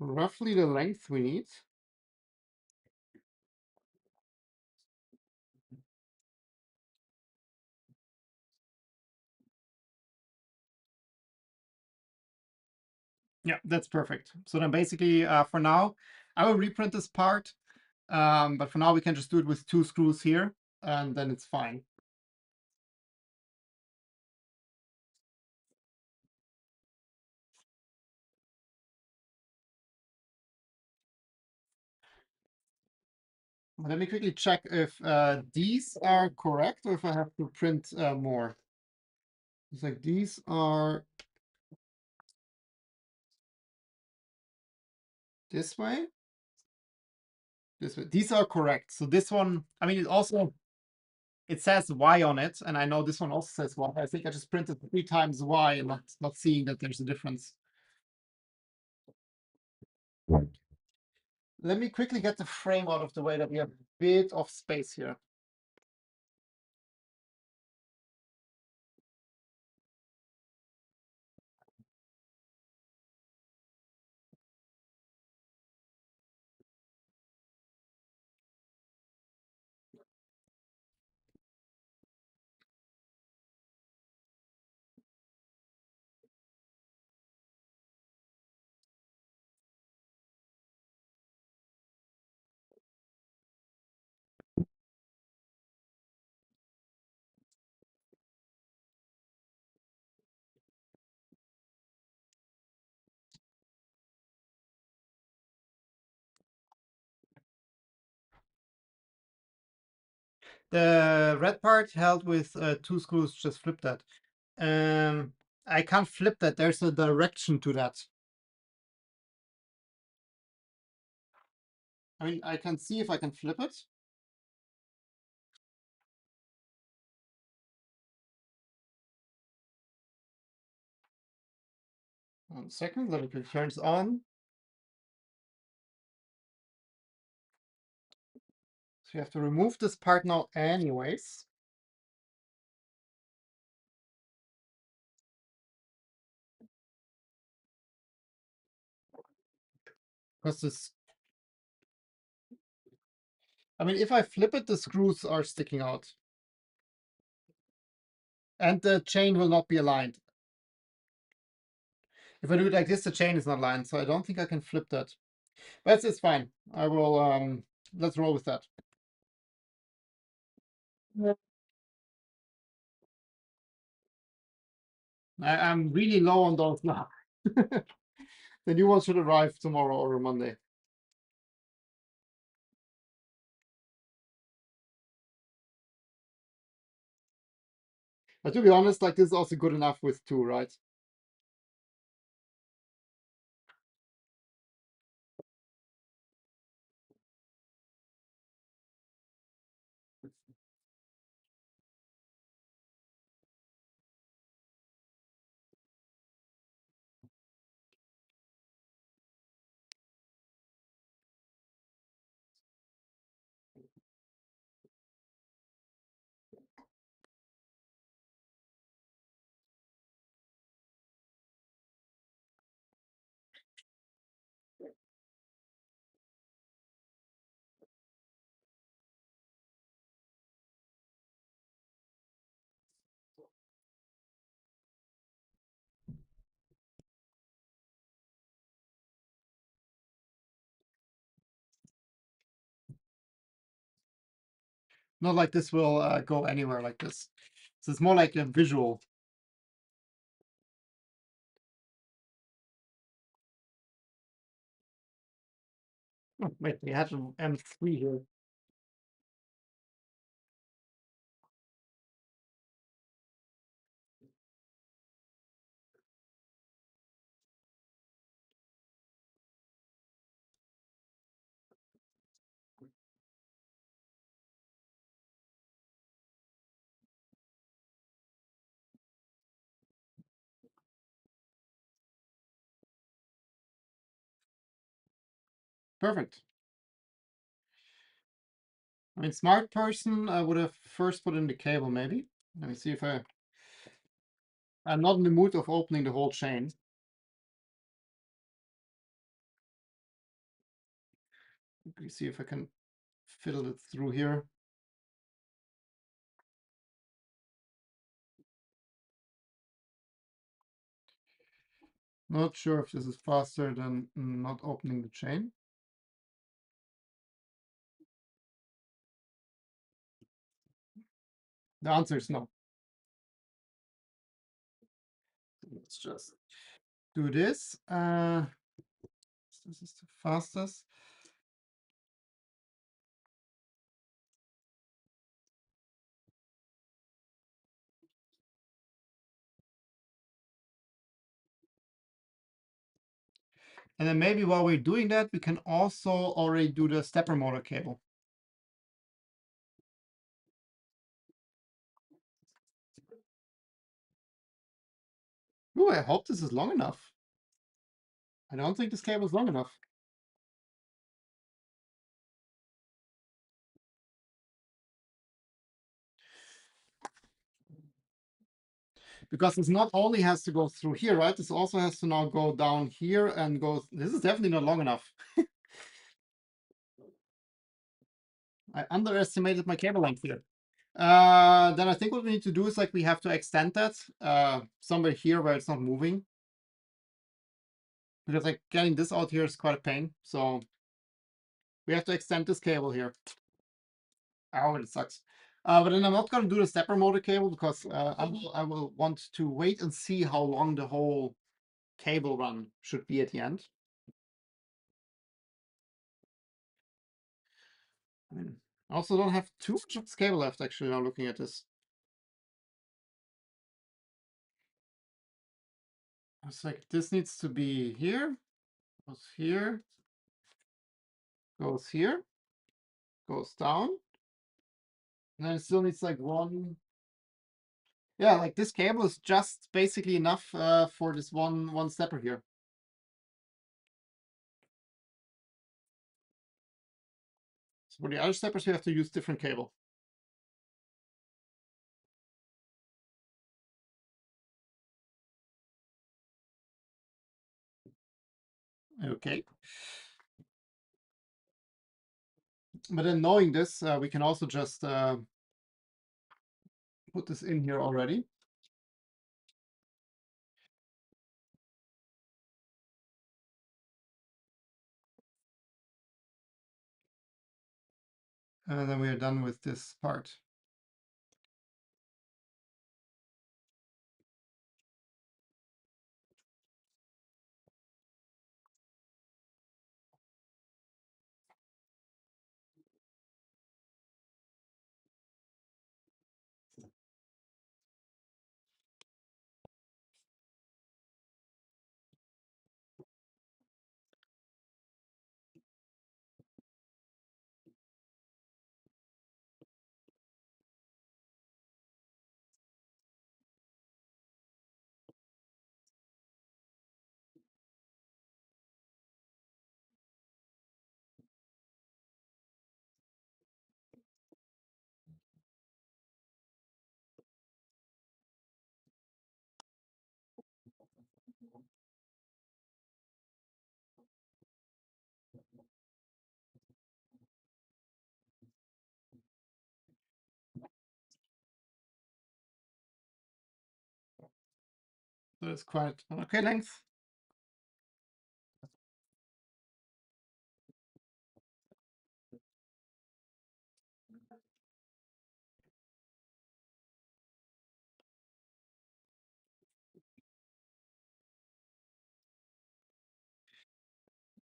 roughly the length we need. Yeah, that's perfect. So then basically for now, I will reprint this part. But for now, we can just do it with two screws here, and then it's fine. Let me quickly check if these are correct or if I have to print more. It's like these are this way. This way. These are correct. So this one, I mean, it says Y on it, and I know this one also says Y. I think I just printed 3 times Y and not seeing that there's a difference. Let me quickly get the frame out of the way that we have a bit of space here. The red part held with 2 screws, just flip that. I can't flip that. There's a direction to that. I mean, I can see if I can flip it. 1 second, let me quickly turn it on. So you have to remove this part now anyways. Because this, I mean, if I flip it, the screws are sticking out. And the chain will not be aligned. If I do it like this, the chain is not aligned, so I don't think I can flip that. But it's fine. I will, let's roll with that. I'm really low on those now. The new ones should arrive tomorrow or Monday. But to be honest, like this is also good enough with 2, right? Not like this will go anywhere like this. So it's more like a visual. Oh, wait, we had an M3 here. Perfect. I mean, smart person, I would have first put in the cable, maybe. Let me see if I'm not in the mood of opening the whole chain. Let me see if I can fiddle it through here. Not sure if this is faster than not opening the chain. The answer is no. Let's just do this. This is the fastest. And then maybe while we're doing that, we can also already do the stepper motor cable. Ooh, I hope this is long enough. I don't think this cable is long enough. Because this not only has to go through here, right? This also has to now go down here and go. This is definitely not long enough. I underestimated my cable length here. Then I think what we need to do is like we have to extend that somewhere here where it's not moving. Because like getting this out here is quite a pain. So we have to extend this cable here. Oh, it sucks. But then I'm not going to do the stepper motor cable because I will want to wait and see how long the whole cable run should be at the end. I mean, I also don't have too much of this cable left actually now looking at this. It's like this needs to be here, goes here, goes here, goes down. And then it still needs like one. Yeah, like this cable is just basically enough for this one stepper here. So for the other steppers, we have to use different cable. Okay. But then knowing this, we can also just put this in here already. And then we are done with this part. So it's quite an okay length.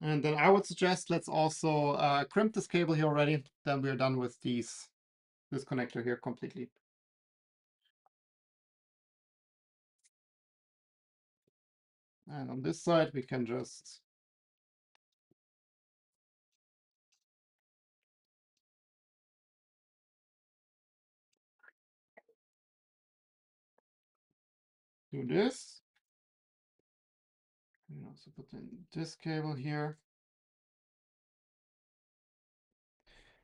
And then I would suggest let's also crimp this cable here already. Then we're done with this connector here completely. And on this side, we can just do this. You also put in this cable here.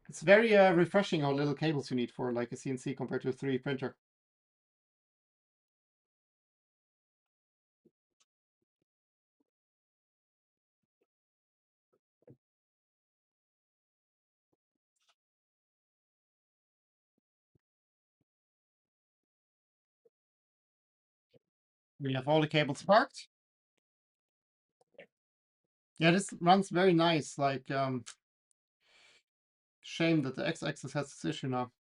It's very refreshing how little cables you need for like a CNC compared to a 3D printer. We have all the cables parked. Yeah, this runs very nice. Like, shame that the x-axis has this issue now.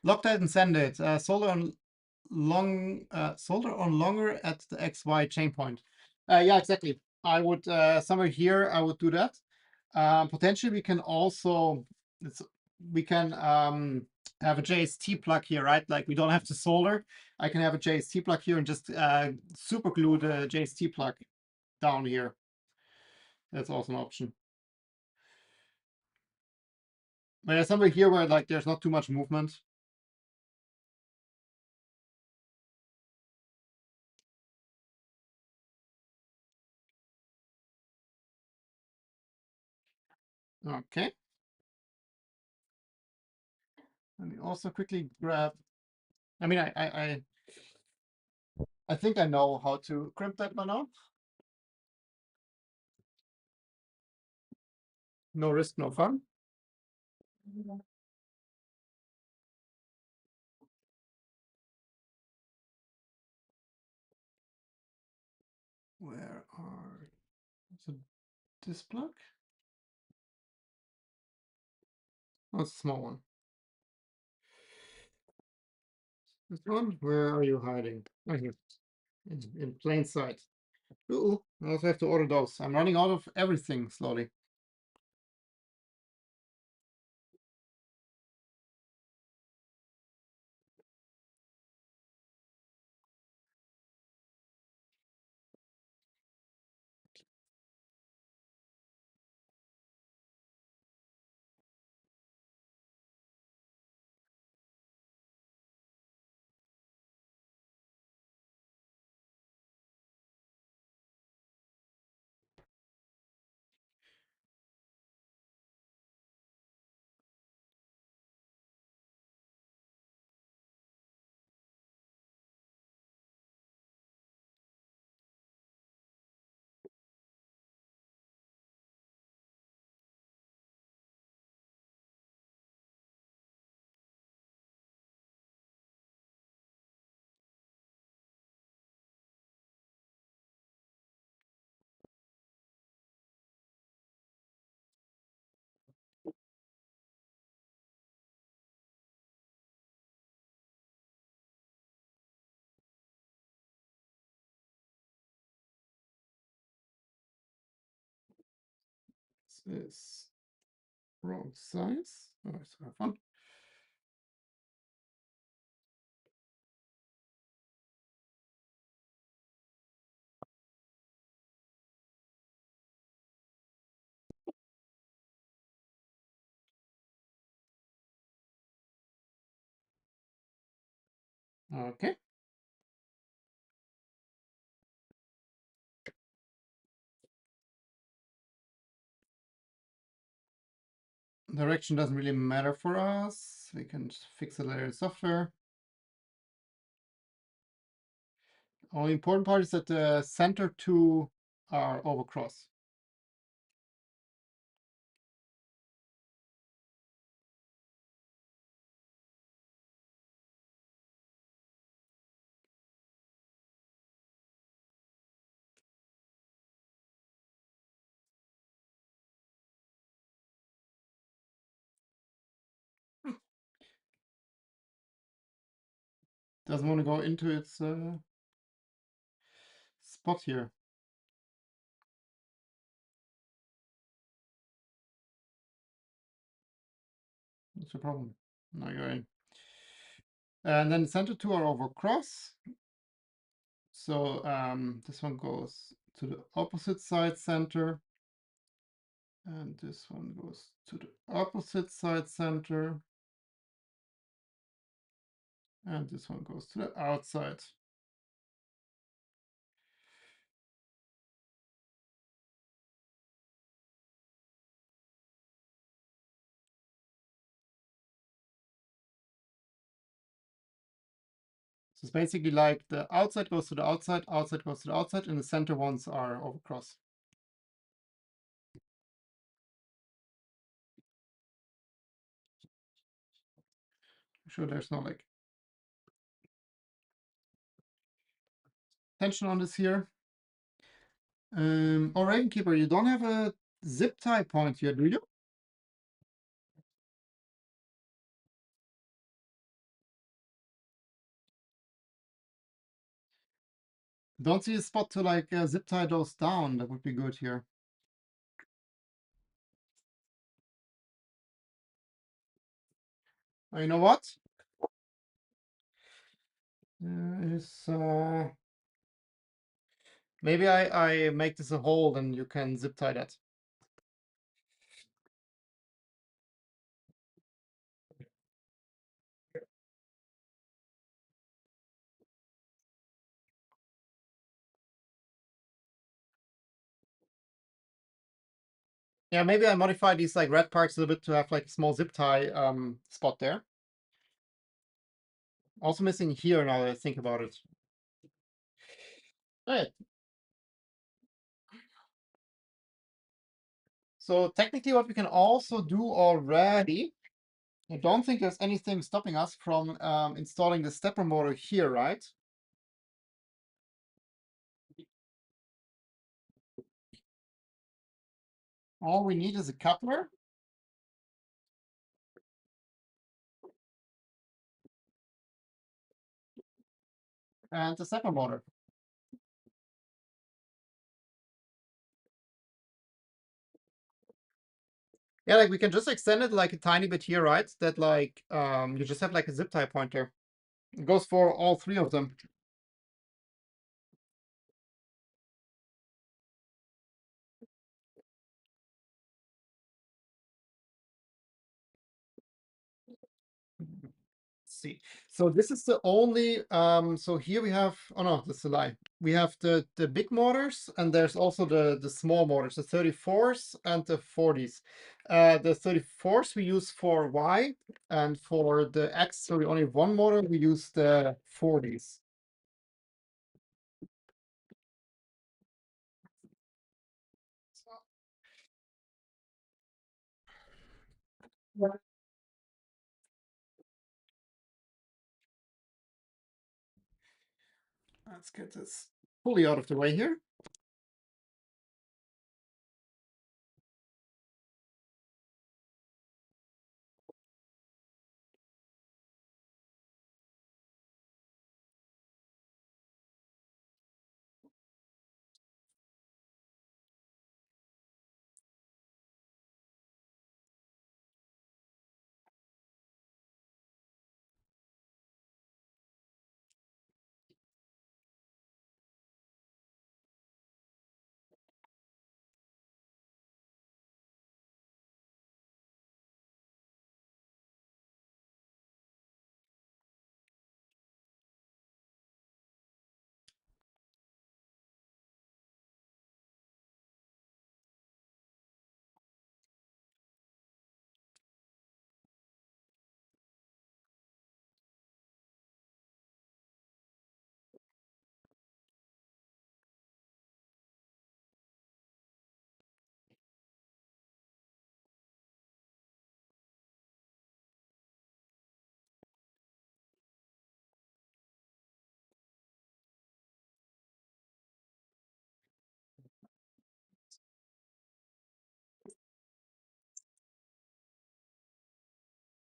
Loctite and send it. Solder on longer at the XY chain point. Yeah, exactly. I would somewhere here I would do that. Potentially we can also we can have a JST plug here, right? Like we don't have to solder. I can have a JST plug here and just super glue the JST plug down here. That's also an option. But yeah, somewhere here where like there's not too much movement. Okay. Let me also quickly grab. I mean, I think I know how to crimp that by now. No risk, no fun. Where are so this plug? Oh, it's a small one. This one? Where are you hiding? Oh, here. In plain sight. Ooh, I also have to order those. I'm running out of everything slowly. This is wrong size. Oh, it's kind of fun. Okay. Direction doesn't really matter for us. We can fix it later in software. Only important part is that the center two are overcross. doesn't want to go into its spot here. What's the problem? Now you're in. And then the center two are over cross. So this one goes to the opposite side center. And this one goes to the opposite side center. And this one goes to the outside. So it's basically like the outside goes to the outside, outside goes to the outside, and the center ones are over cross. I'm sure there's no like tension on this here. Oh, Raven Keeper, you don't have a zip tie point here, do you? Don't see a spot to like zip tie those down. That would be good here. You know what? Is maybe I make this a hole and you can zip tie that. Yeah, maybe I modify these like red parts a little bit to have like a small zip tie spot there. Also missing here now that I think about it. All right. So technically what we can also do already, I don't think there's anything stopping us from installing the stepper motor here, right? All we need is a coupler. And the stepper motor. Yeah, like we can just extend it like a tiny bit here, right? That like you just have like a zip tie pointer. It goes for all three of them. See, so this is the only so here we have, oh no, that's a lie, we have the big motors, and there's also the small motors, the 34s and the 40s. The 34s we use for Y, and for the X, so we only have one motor, we use the 40s. Let's get this fully out of the way here.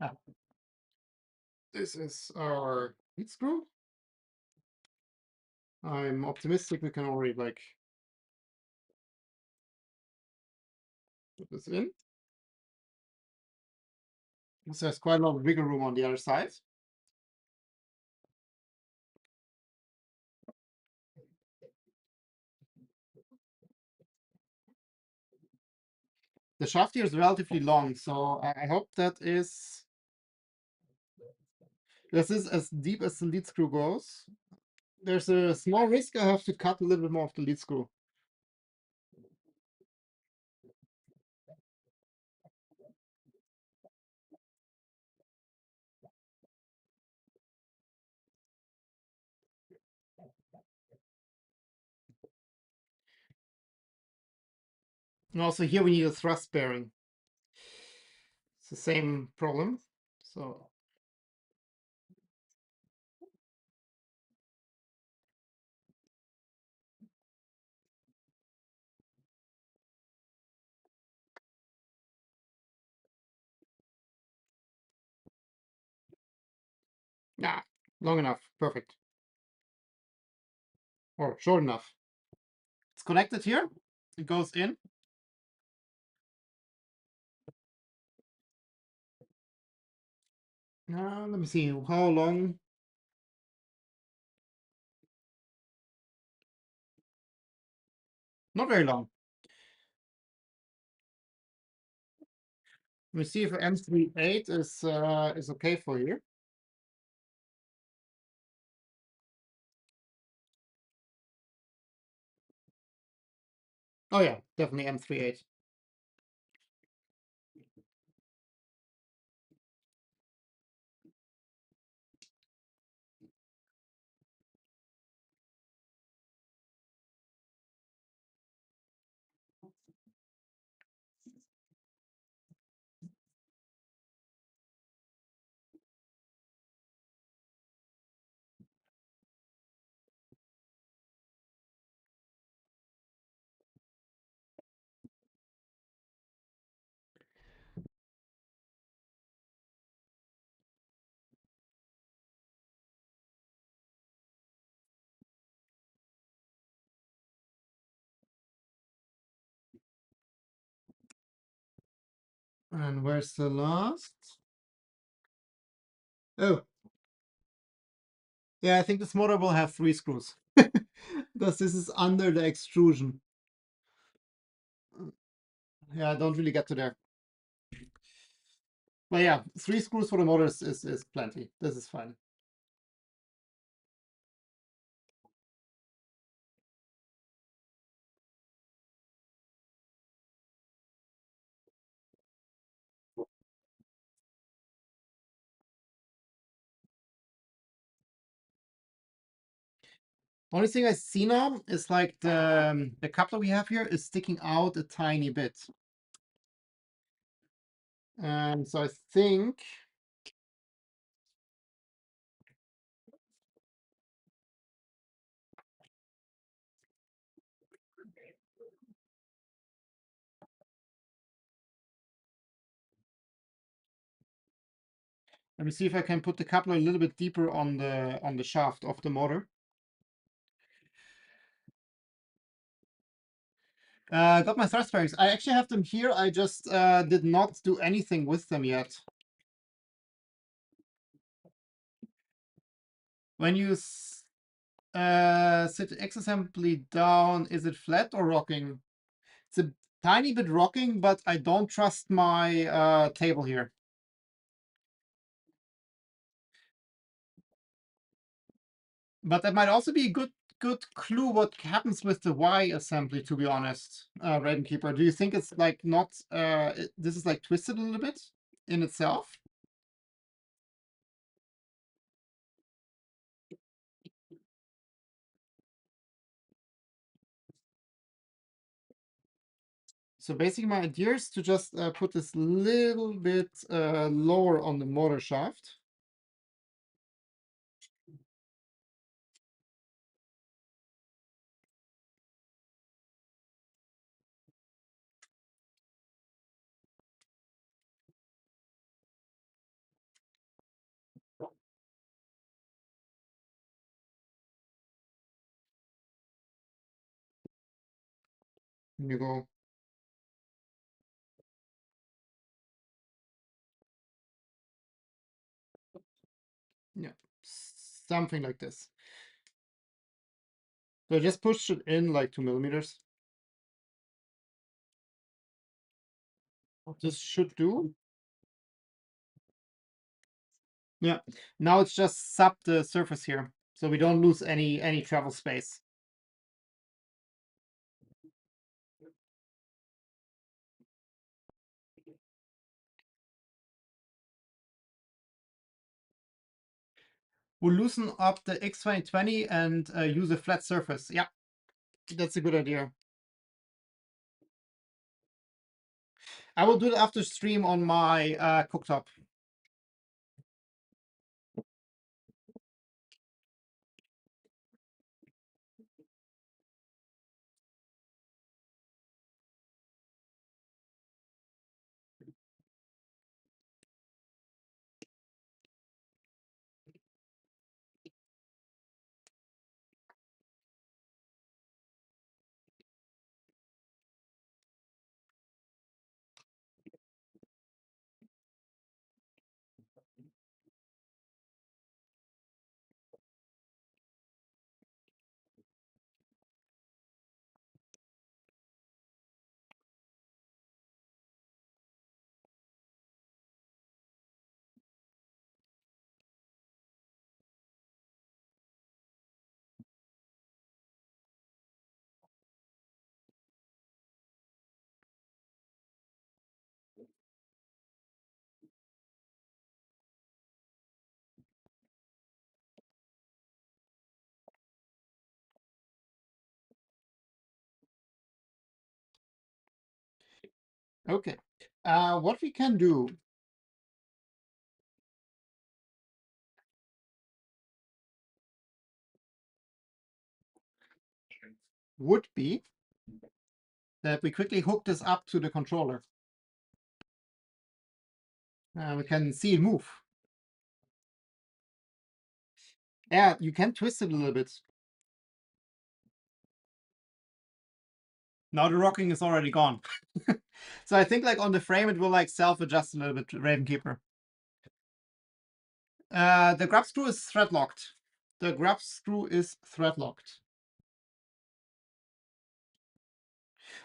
Ah, this is our heat screw. I'm optimistic we can already like put this in. So there's quite a lot of wiggle room on the other side. The shaft here is relatively long, so I hope this is as deep as the lead screw goes. There's a small risk I have to cut a little bit more of the lead screw. And also here we need a thrust bearing. It's the same problem. So yeah, long enough, perfect. Or short enough. It's connected here. It goes in. Let me see how long. Not very long. Let me see if M38 is okay for you. Oh yeah, definitely M38. And where's the last? Oh, yeah, I think this motor will have 3 screws. Because this is under the extrusion. Yeah, I don't really get to there. But yeah, 3 screws for the motor is plenty. This is fine. Only thing I see now is like the coupler we have here is sticking out a tiny bit. And so I think let me see if I can put the coupler a little bit deeper on the shaft of the motor. Got my thrust bearings. I actually have them here. I just did not do anything with them yet. When you sit the X assembly down, is it flat or rocking? It's a tiny bit rocking, but I don't trust my table here. But that might also be a good clue what happens with the Y assembly, to be honest, Raven Keeper. Do you think it's like not this is like twisted a little bit in itself? So basically my idea is to just put this little bit lower on the motor shaft. Here you go. Yeah, something like this. So I just pushed it in like 2 millimeters. This should do. Yeah. Now it's just sub the surface here, so we don't lose any travel space. We'll loosen up the X2020 and use a flat surface. Yeah, that's a good idea. I will do it after stream on my cooktop. Okay. What we can do would be that we quickly hook this up to the controller. We can see it move. Yeah, you can twist it a little bit. Now the rocking is already gone. So I think like on the frame, it will like self-adjust a little bit, Ravenkeeper. The grab screw is thread locked. The grab screw is thread locked.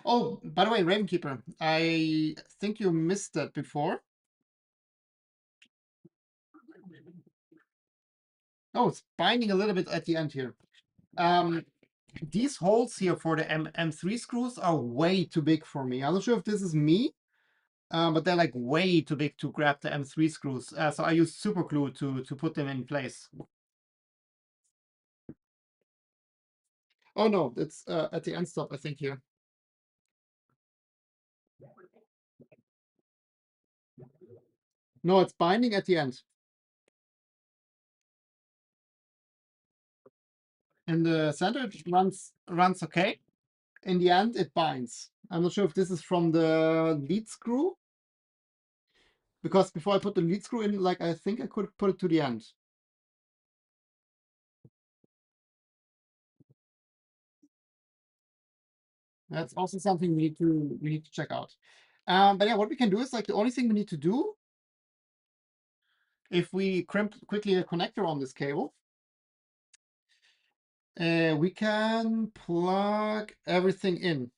Oh, by the way, Ravenkeeper, I think you missed that before. Oh, it's binding a little bit at the end here. These holes here for the M3 screws are way too big for me. I'm not sure if this is me, but they're like way too big to grab the M3 screws. So I use super glue to put them in place. Oh no, it's at the end stop, I think here. No, it's binding at the end. In the center, it runs okay. In the end, it binds. I'm not sure if this is from the lead screw, because before I put the lead screw in, like I think I could put it to the end. That's also something we need to check out. But yeah, what we can do is like the only thing we need to do, if we crimp quickly the connector on this cable, we can plug everything in.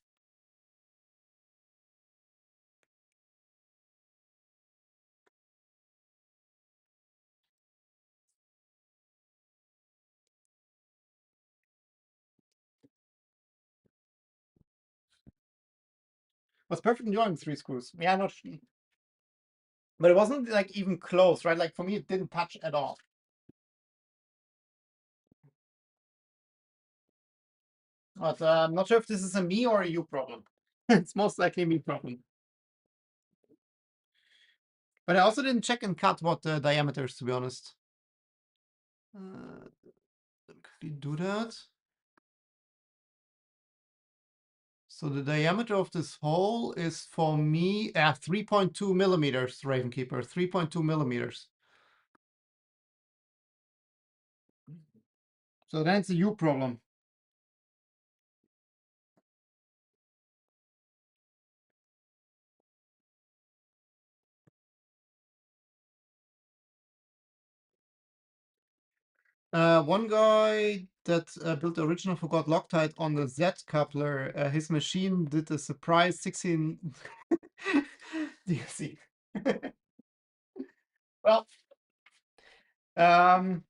Was perfect joining 3 screws. Yeah, not, but it wasn't like even close, right? Like for me, it didn't touch at all. But I'm not sure if this is a me or a you problem. It's most likely a me problem. But I also didn't check and cut what the diameter is, to be honest. Let me quickly do that. So the diameter of this hole is for me 3.2 millimeters, Ravenkeeper, 3.2 millimeters. So then it's a you problem. One guy that built the original forgot Loctite on the Z coupler. His machine did a surprise 16 DSC. Well, um,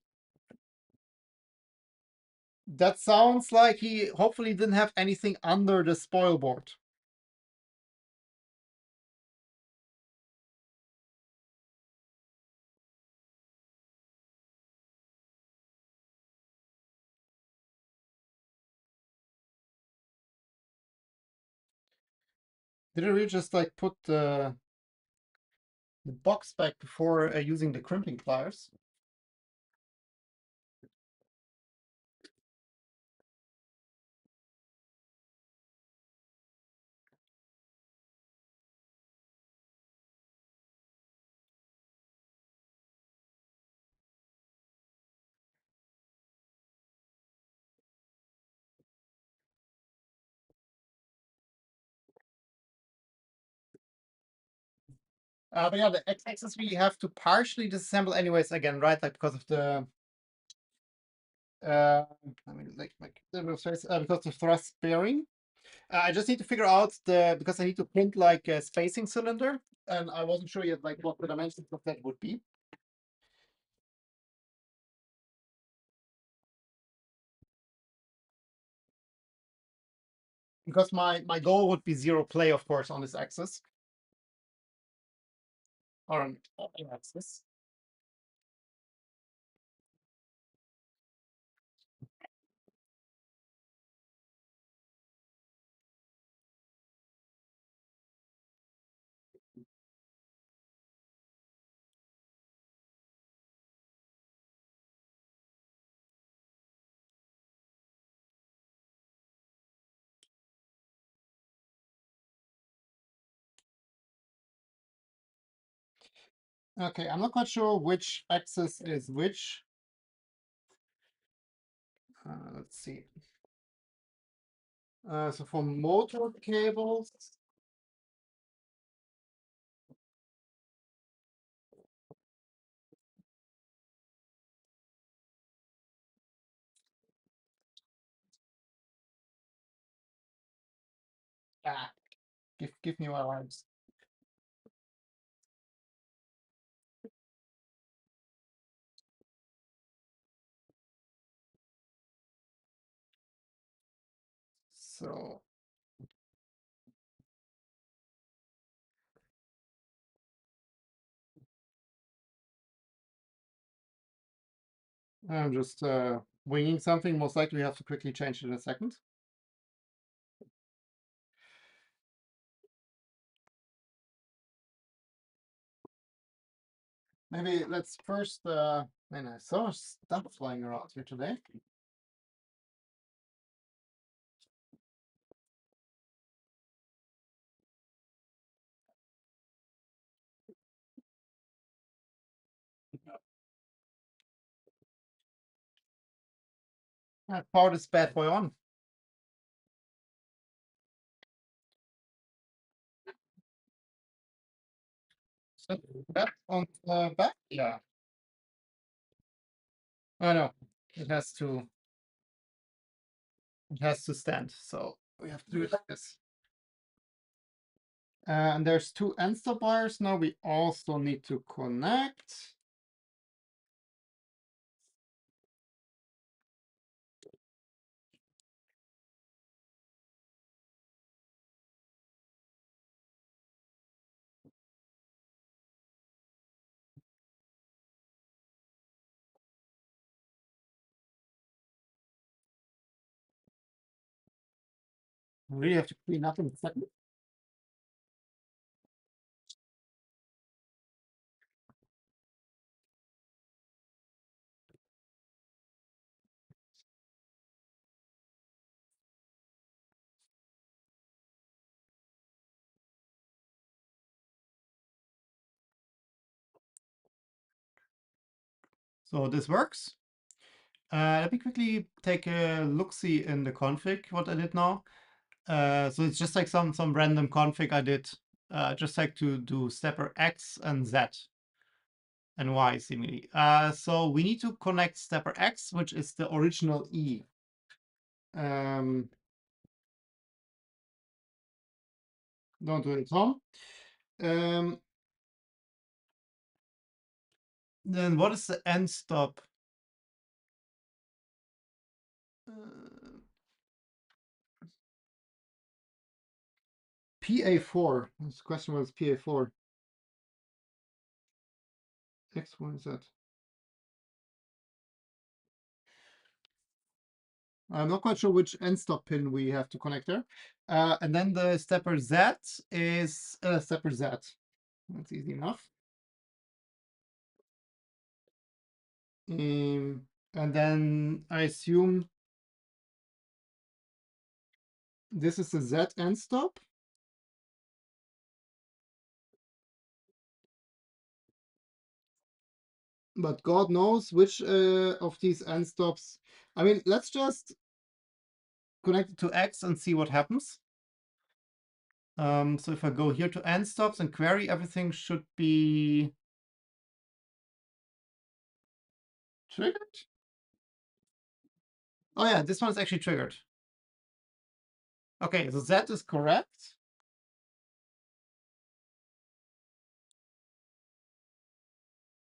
that sounds like he hopefully didn't have anything under the spoil board. Did he really just like put the box back before using the crimping pliers? But yeah, the X-axis we have to partially disassemble anyways again, right? Like because of the I mean, like because of thrust bearing. I just need to figure out because I need to print like a spacing cylinder, and I wasn't sure yet like what the dimensions of that would be. Because my goal would be zero play, of course, on this axis or on any axis. Okay, I'm not quite sure which axis is which. Let's see. So for motor cables, ah, give me what I want. So I'm just winging something. Most likely, we have to quickly change it in a second. Maybe let's first. Man, I saw stuff flying around here today. Power this bad boy on. Set that on the back. Yeah. Oh no, it has to. It has to stand. So we have to do it like this. And there's two end stop wires. Now we also need to connect. We really have to clean up in a second. So this works. Let me quickly take a look-see in the config, what I did now. So it's just like some random config I did. Just like to do stepper X and Z. and Y seemingly. So we need to connect stepper X, which is the original E. Don't do it, Tom. Then what is the end stop? PA4. This question was PA4. X, what is that? I'm not quite sure which end stop pin we have to connect there. And then the stepper Z is stepper Z. That's easy enough. And then I assume this is the Z end stop. But God knows which of these end stops. I mean, let's just connect it to X and see what happens. So if I go here to end stops and query, everything should be triggered. Oh yeah, this one is actually triggered. Okay, so that is correct.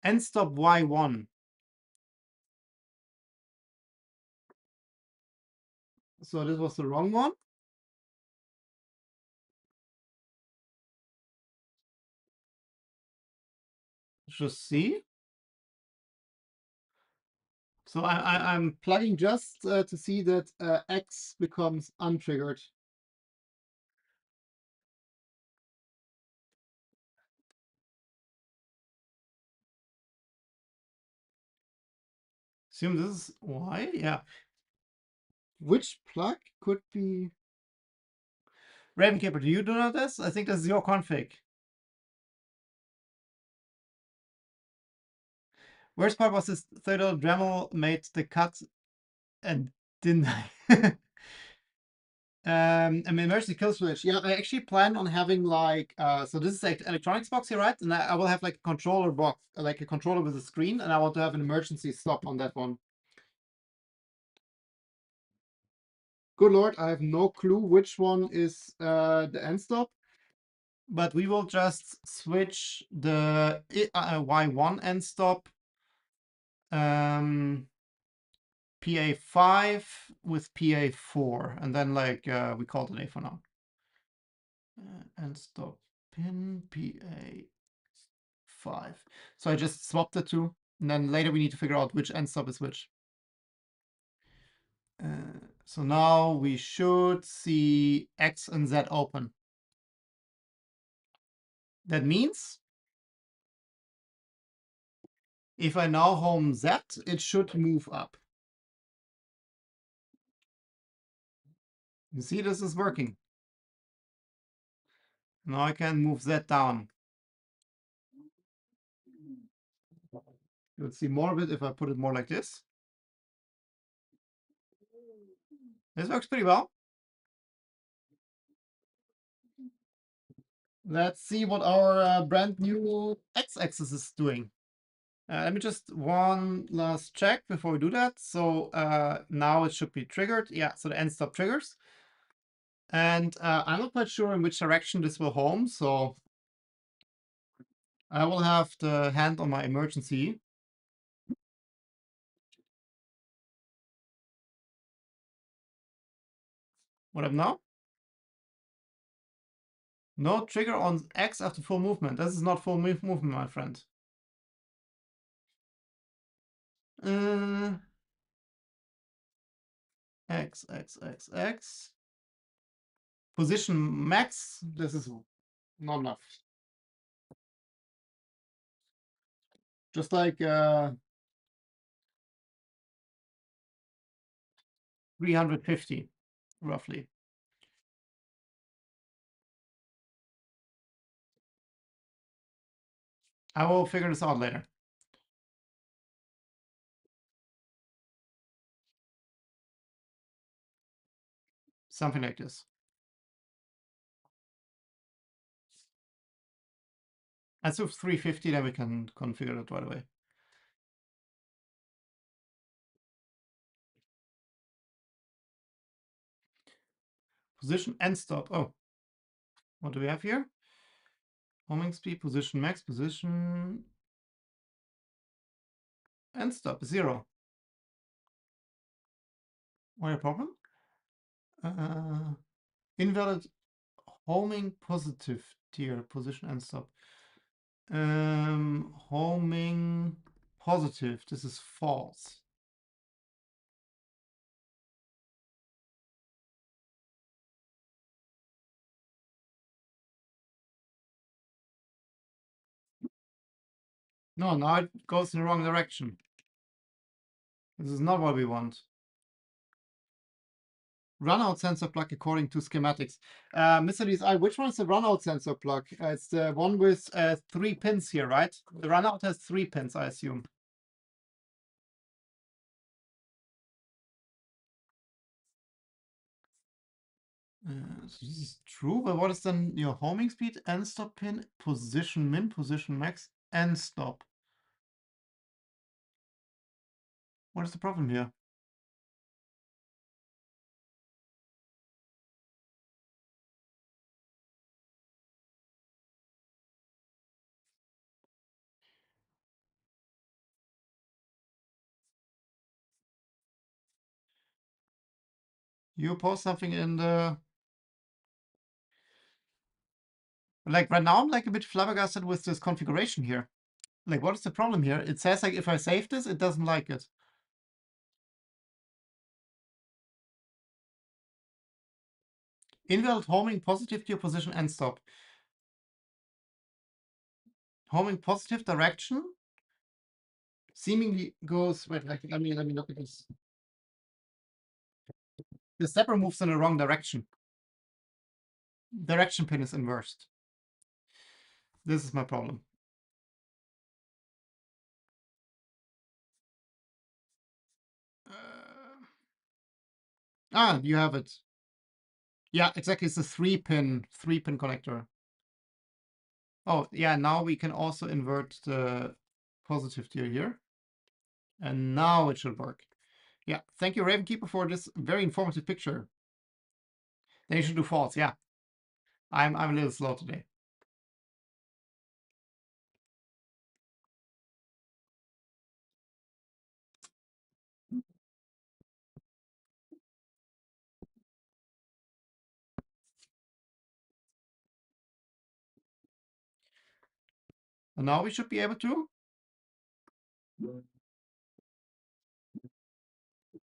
End stop Y1. So this was the wrong one. Just see. So I'm plugging just to see that X becomes untriggered. Assume this is Y, yeah. Which plug could be? Ravenkeeper, do you know this? I think this is your config. Worst part was this Theodore Dremel made the cut and didn't I? An emergency kill switch. Yeah, I actually plan on having like so this is like electronics box here, right? And I will have like a controller box, like a controller with a screen, and I want to have an emergency stop on that one. Good Lord, I have no clue which one is the end stop. But we will just switch the Y1 end stop PA5 with PA4, and then like we call it A for now. End stop pin PA5. So I just swapped the two, and then later we need to figure out which end stop is which. So now we should see X and Z open. That means if I now home Z, it should move up. You see, this is working. Now I can move Z down. You'll see more of it if I put it more like this. This works pretty well. Let's see what our brand new X-axis is doing. Let me just one last check before we do that. So now it should be triggered. Yeah, so the end stop triggers. And I'm not quite sure in which direction this will home. So I will have the hand on my emergency. What up now? No trigger on X after full movement. This is not full movement, my friend. X, X, X, X. Position max. This is not enough. Just like 350, roughly. I will figure this out later. Something like this. Let's do 350, then we can configure it right away. Position and stop. Oh, what do we have here? Homing speed, position max, position and stop. 0. What a problem? Invalid homing positive tier, position and stop. Homing positive. This is false. No, now it goes in the wrong direction. This is not what we want. Runout sensor plug according to schematics. Mr. Lees, which one is the runout sensor plug? It's the one with 3 pins here, right? The runout has 3 pins, I assume. So this is true, but what is then your homing speed, end stop pin, position min, position max, end stop? What is the problem here? You post something in the... Like right now, I'm like a bit flabbergasted with this configuration here. Like, what is the problem here? It says like if I save this, it doesn't like it. Invalid homing positive to your position end stop. Homing positive direction seemingly goes. Wait, like, let me look at this. The stepper moves in the wrong direction. Direction pin is inversed. This is my problem. You have it. Yeah, exactly. It's a 3-pin connector. Oh, yeah. Now we can also invert the positive tier here. And now it should work. Yeah. Thank you, Ravenkeeper, for this very informative picture. Then you should do false. Yeah. I'm a little slow today. And now we should be able to.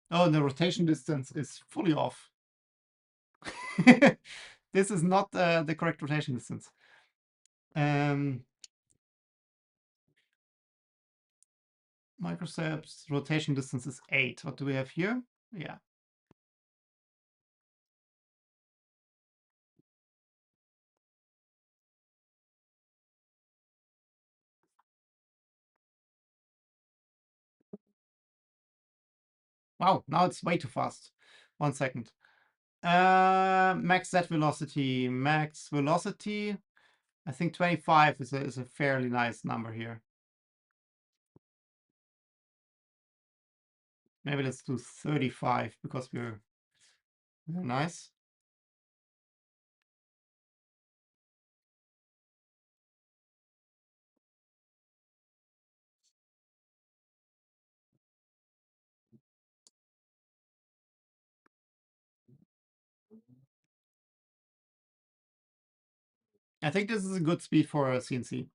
Oh, the rotation distance is fully off. This is not the correct rotation distance. Microsteps rotation distance is 8. What do we have here? Yeah. Wow, now it's way too fast. 1 second. Max Z velocity. Max velocity. I think 25 is a fairly nice number here. Maybe let's do 35 because we're nice. I think this is a good speed for a CNC.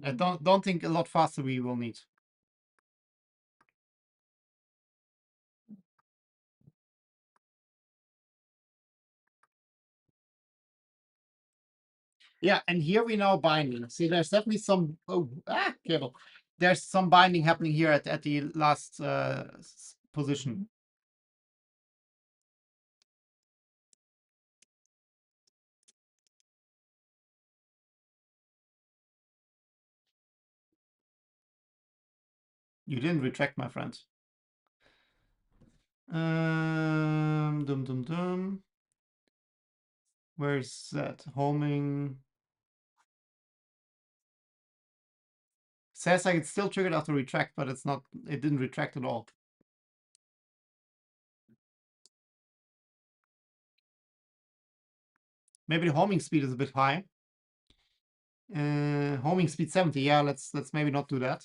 I don't think a lot faster we will need. Yeah, and here we know binding. See, there's definitely some cable. There's some binding happening here at the last position. You didn't retract, my friend. Dum dum dum. Where's that? Homing. Says like it's still triggered after retract, but it's not, it didn't retract at all. Maybe the homing speed is a bit high. Homing speed 70. Yeah, let's maybe not do that.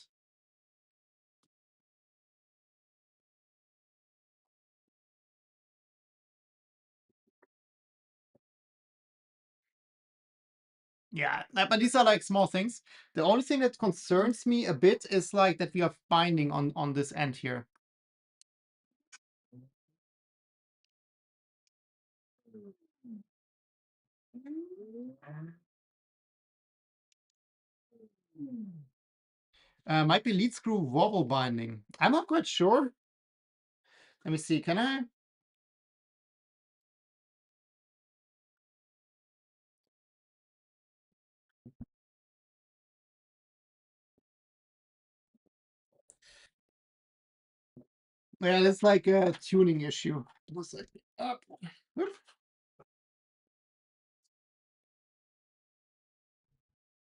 Yeah, but these are like small things. The only thing that concerns me a bit is like that we have binding on this end here. Might be lead screw wobble binding. I'm not quite sure. Let me see. Can I? Yeah, it's like a tuning issue. One second. Up. Whoop.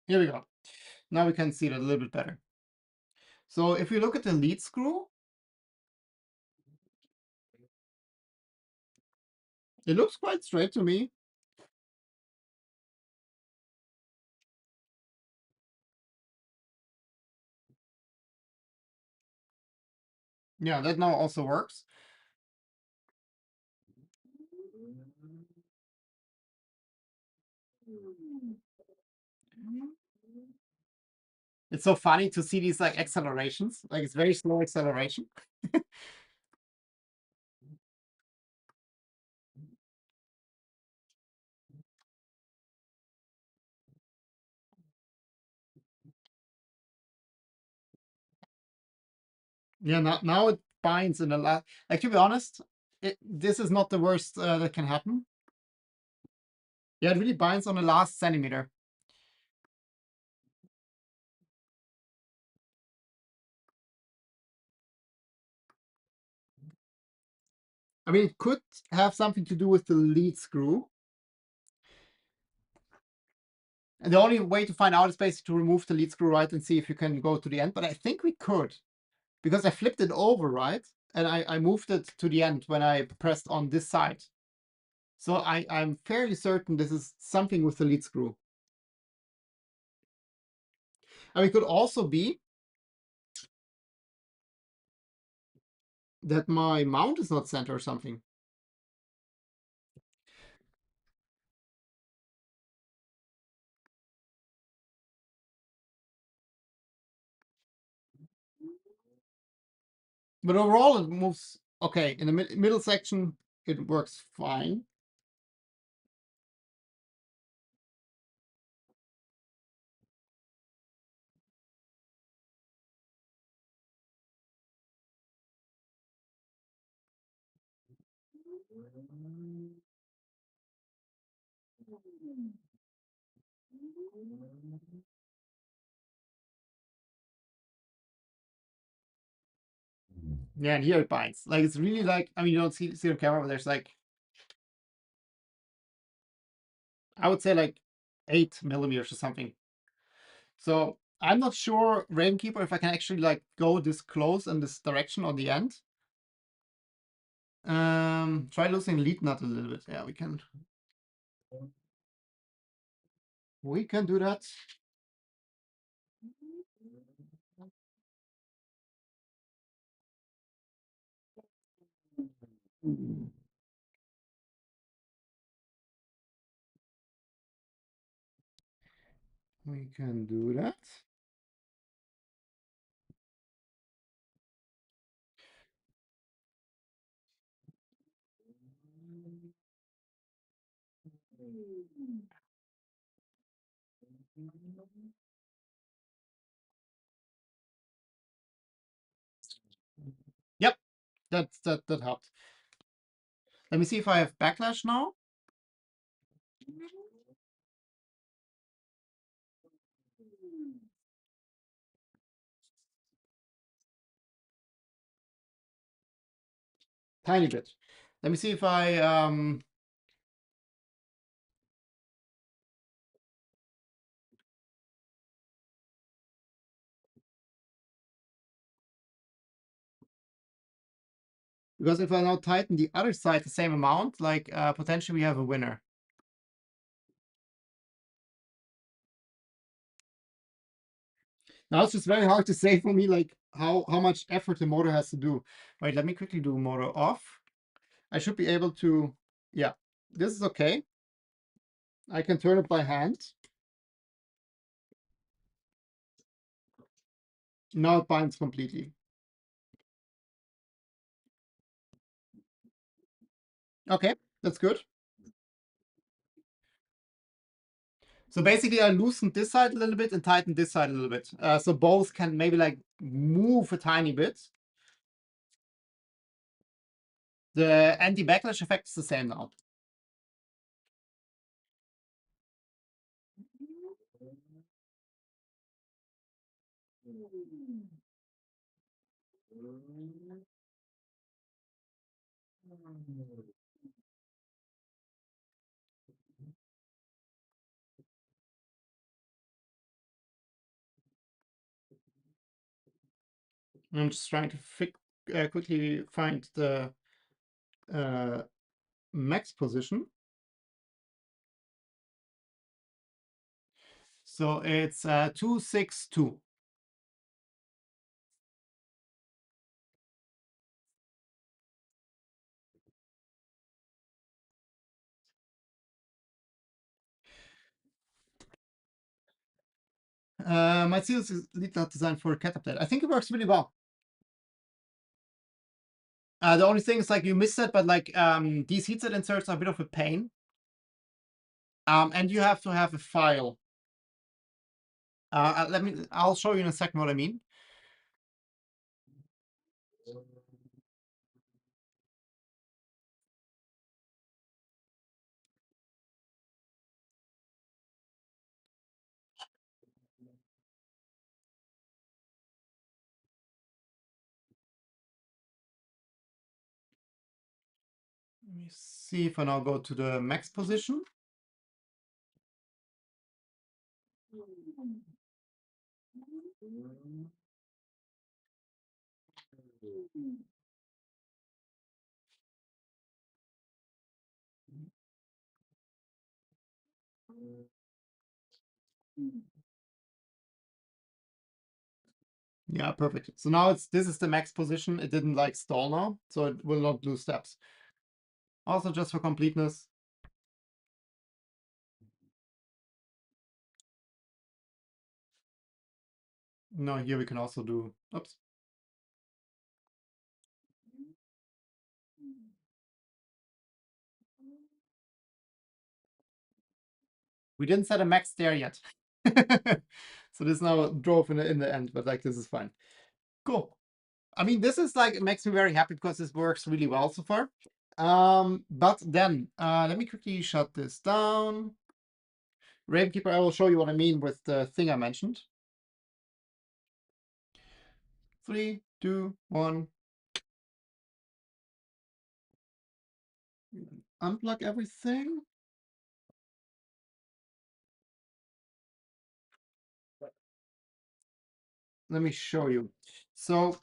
Here we go. Now we can see it a little bit better. So if we look at the lead screw, it looks quite straight to me. Yeah, that now also works. It's so funny to see these like accelerations. Like it's very slow acceleration. Yeah, now it binds in the last. Like to be honest, this is not the worst that can happen. Yeah, it really binds on the last centimeter. I mean, it could have something to do with the lead screw. And the only way to find out is basically to remove the lead screw, right, and see if you can go to the end. But I think we could, because I flipped it over, right? And I moved it to the end when I pressed on this side. So I'm fairly certain this is something with the lead screw. I mean, it could also be that my mount is not center or something. But overall, it moves okay. In the middle section, it works fine. Yeah, and here it binds. Like it's really like, I mean, you don't see on camera, but there's like, I would say like 8 millimeters or something. So I'm not sure, Ravenkeeper, if I can actually like go this close in this direction on the end. Try losing lead nut a little bit. Yeah, we can. We can do that. We can do that. Yep, that helped. Let me see if I have backlash now. Tiny bit. Let me see if I Because if I now tighten the other side the same amount, like potentially we have a winner. Now it's just very hard to say for me, like how much effort the motor has to do. Wait, let me quickly do motor off. I should be able to, yeah, this is okay. I can turn it by hand. Now it binds completely. Okay, that's good. So basically I loosened this side a little bit and tightened this side a little bit. So both can maybe like move a tiny bit. The anti-backlash effect is the same now. I'm just trying to quickly find the max position. So it's 262. My seals is lead not designed for a cat update. I think it works really well. The only thing is like you missed it, but like these heatset inserts are a bit of a pain. And you have to have a file. I'll show you in a second what I mean. Let me see if I now go to the max position. Yeah, perfect. So now this is the max position. It didn't like stall now, so it will not lose steps. Also, just for completeness. No, here we can also do, oops. We didn't set a max there yet. So this now drove in the end, but like this is fine. Cool. I mean, this is like, it makes me very happy because this works really well so far. But then let me quickly shut this down. Ravenkeeper, I will show you what I mean with the thing I mentioned. 3, 2, 1. Unplug everything. Let me show you. So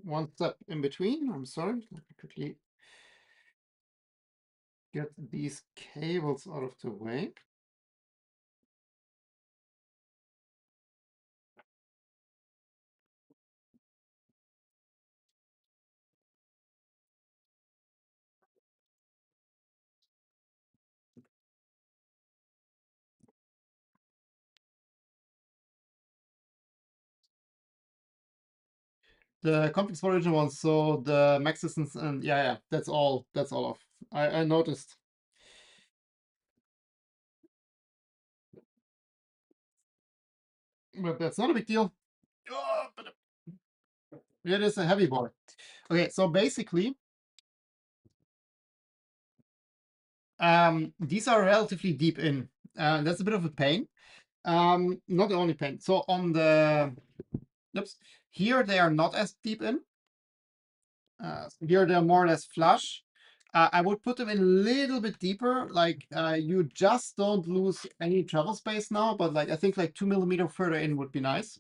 one step in between. I'm sorry. Let me quickly get these cables out of the way. The conflicts for original ones, so the max distance, and yeah, that's all off. I noticed. But that's not a big deal. Oh, but it is a heavy board. Okay, so basically, these are relatively deep in. That's a bit of a pain. Not the only pain. So on the, oops, here they are not as deep in. So here they're more or less flush. I would put them in a little bit deeper, like you just don't lose any travel space now, but like I think like 2 millimeter further in would be nice.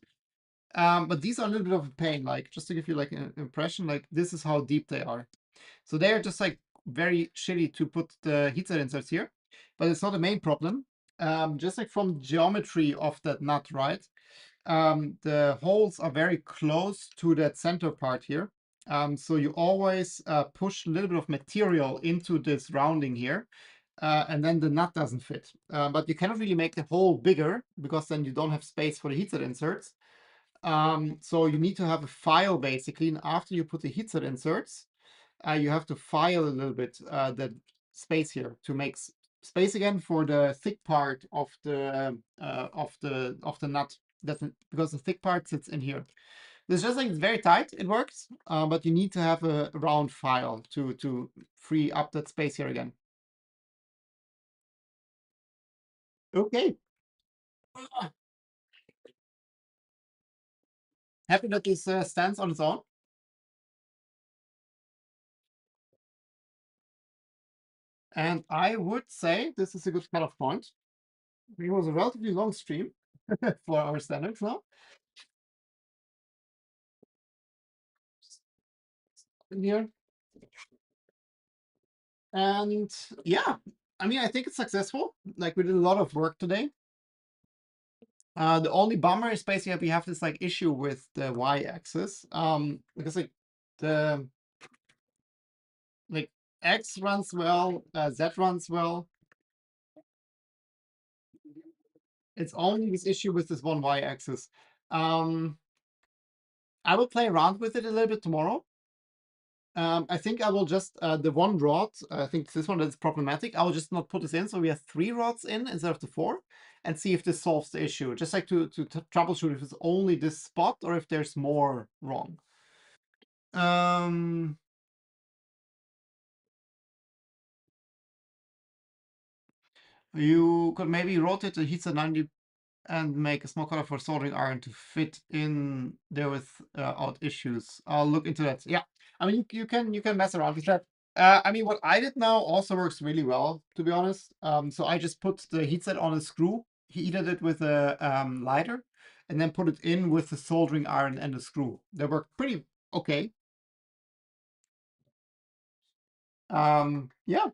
But these are a little bit of a pain, like just to give you like an impression, like this is how deep they are. So they are just like very shitty to put the heatside inserts here, but it's not the main problem. Just like from geometry of that nut, right? The holes are very close to that center part here. So you always push a little bit of material into this rounding here, and then the nut doesn't fit. But you cannot really make the hole bigger because then you don't have space for the heatside inserts. So you need to have a file basically, and after you put the heatside inserts, you have to file a little bit the space here to make space again for the thick part of the nut. That because the thick part sits in here. It's just like it's very tight. It works, but you need to have a round file to free up that space here again. Okay. Happy that this stands on its own. And I would say this is a good cutoff point. It was a relatively long stream for our standards now. In here. And yeah, I mean, I think it's successful. Like we did a lot of work today. The only bummer is basically we have this like issue with the y-axis. Because like the like x runs well, z runs well. It's only this issue with this one y-axis. I will play around with it a little bit tomorrow. I think I will just the one rod. I think this one is problematic. I will just not put this in, so we have 3 rods in instead of the 4, and see if this solves the issue. Just like to troubleshoot if it's only this spot or if there's more wrong. You could maybe rotate the heat at 90 and make a small cutter for soldering iron to fit in there without issues. I'll look into that. Yeah, I mean you can mess around with that. I mean what I did now also works really well, to be honest. So I just put the heatset on a screw, heated it with a lighter, and then put it in with the soldering iron and the screw. They worked pretty okay. Yeah,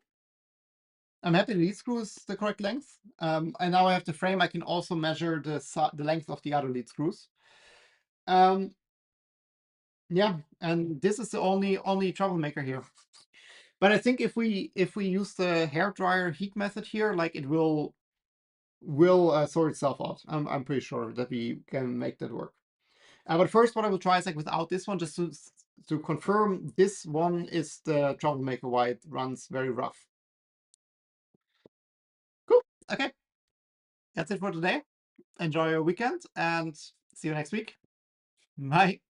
I'm happy the lead screw is the correct length. And now I have the frame. I can also measure the length of the other lead screws. Um, Yeah, and this is the only troublemaker here. But I think if we use the hair dryer heat method here, like it will sort itself out. I'm pretty sure that we can make that work. But first, what I will try is like without this one, just to confirm this one is the troublemaker why it runs very rough. Cool. Okay, that's it for today. Enjoy your weekend and see you next week. Bye.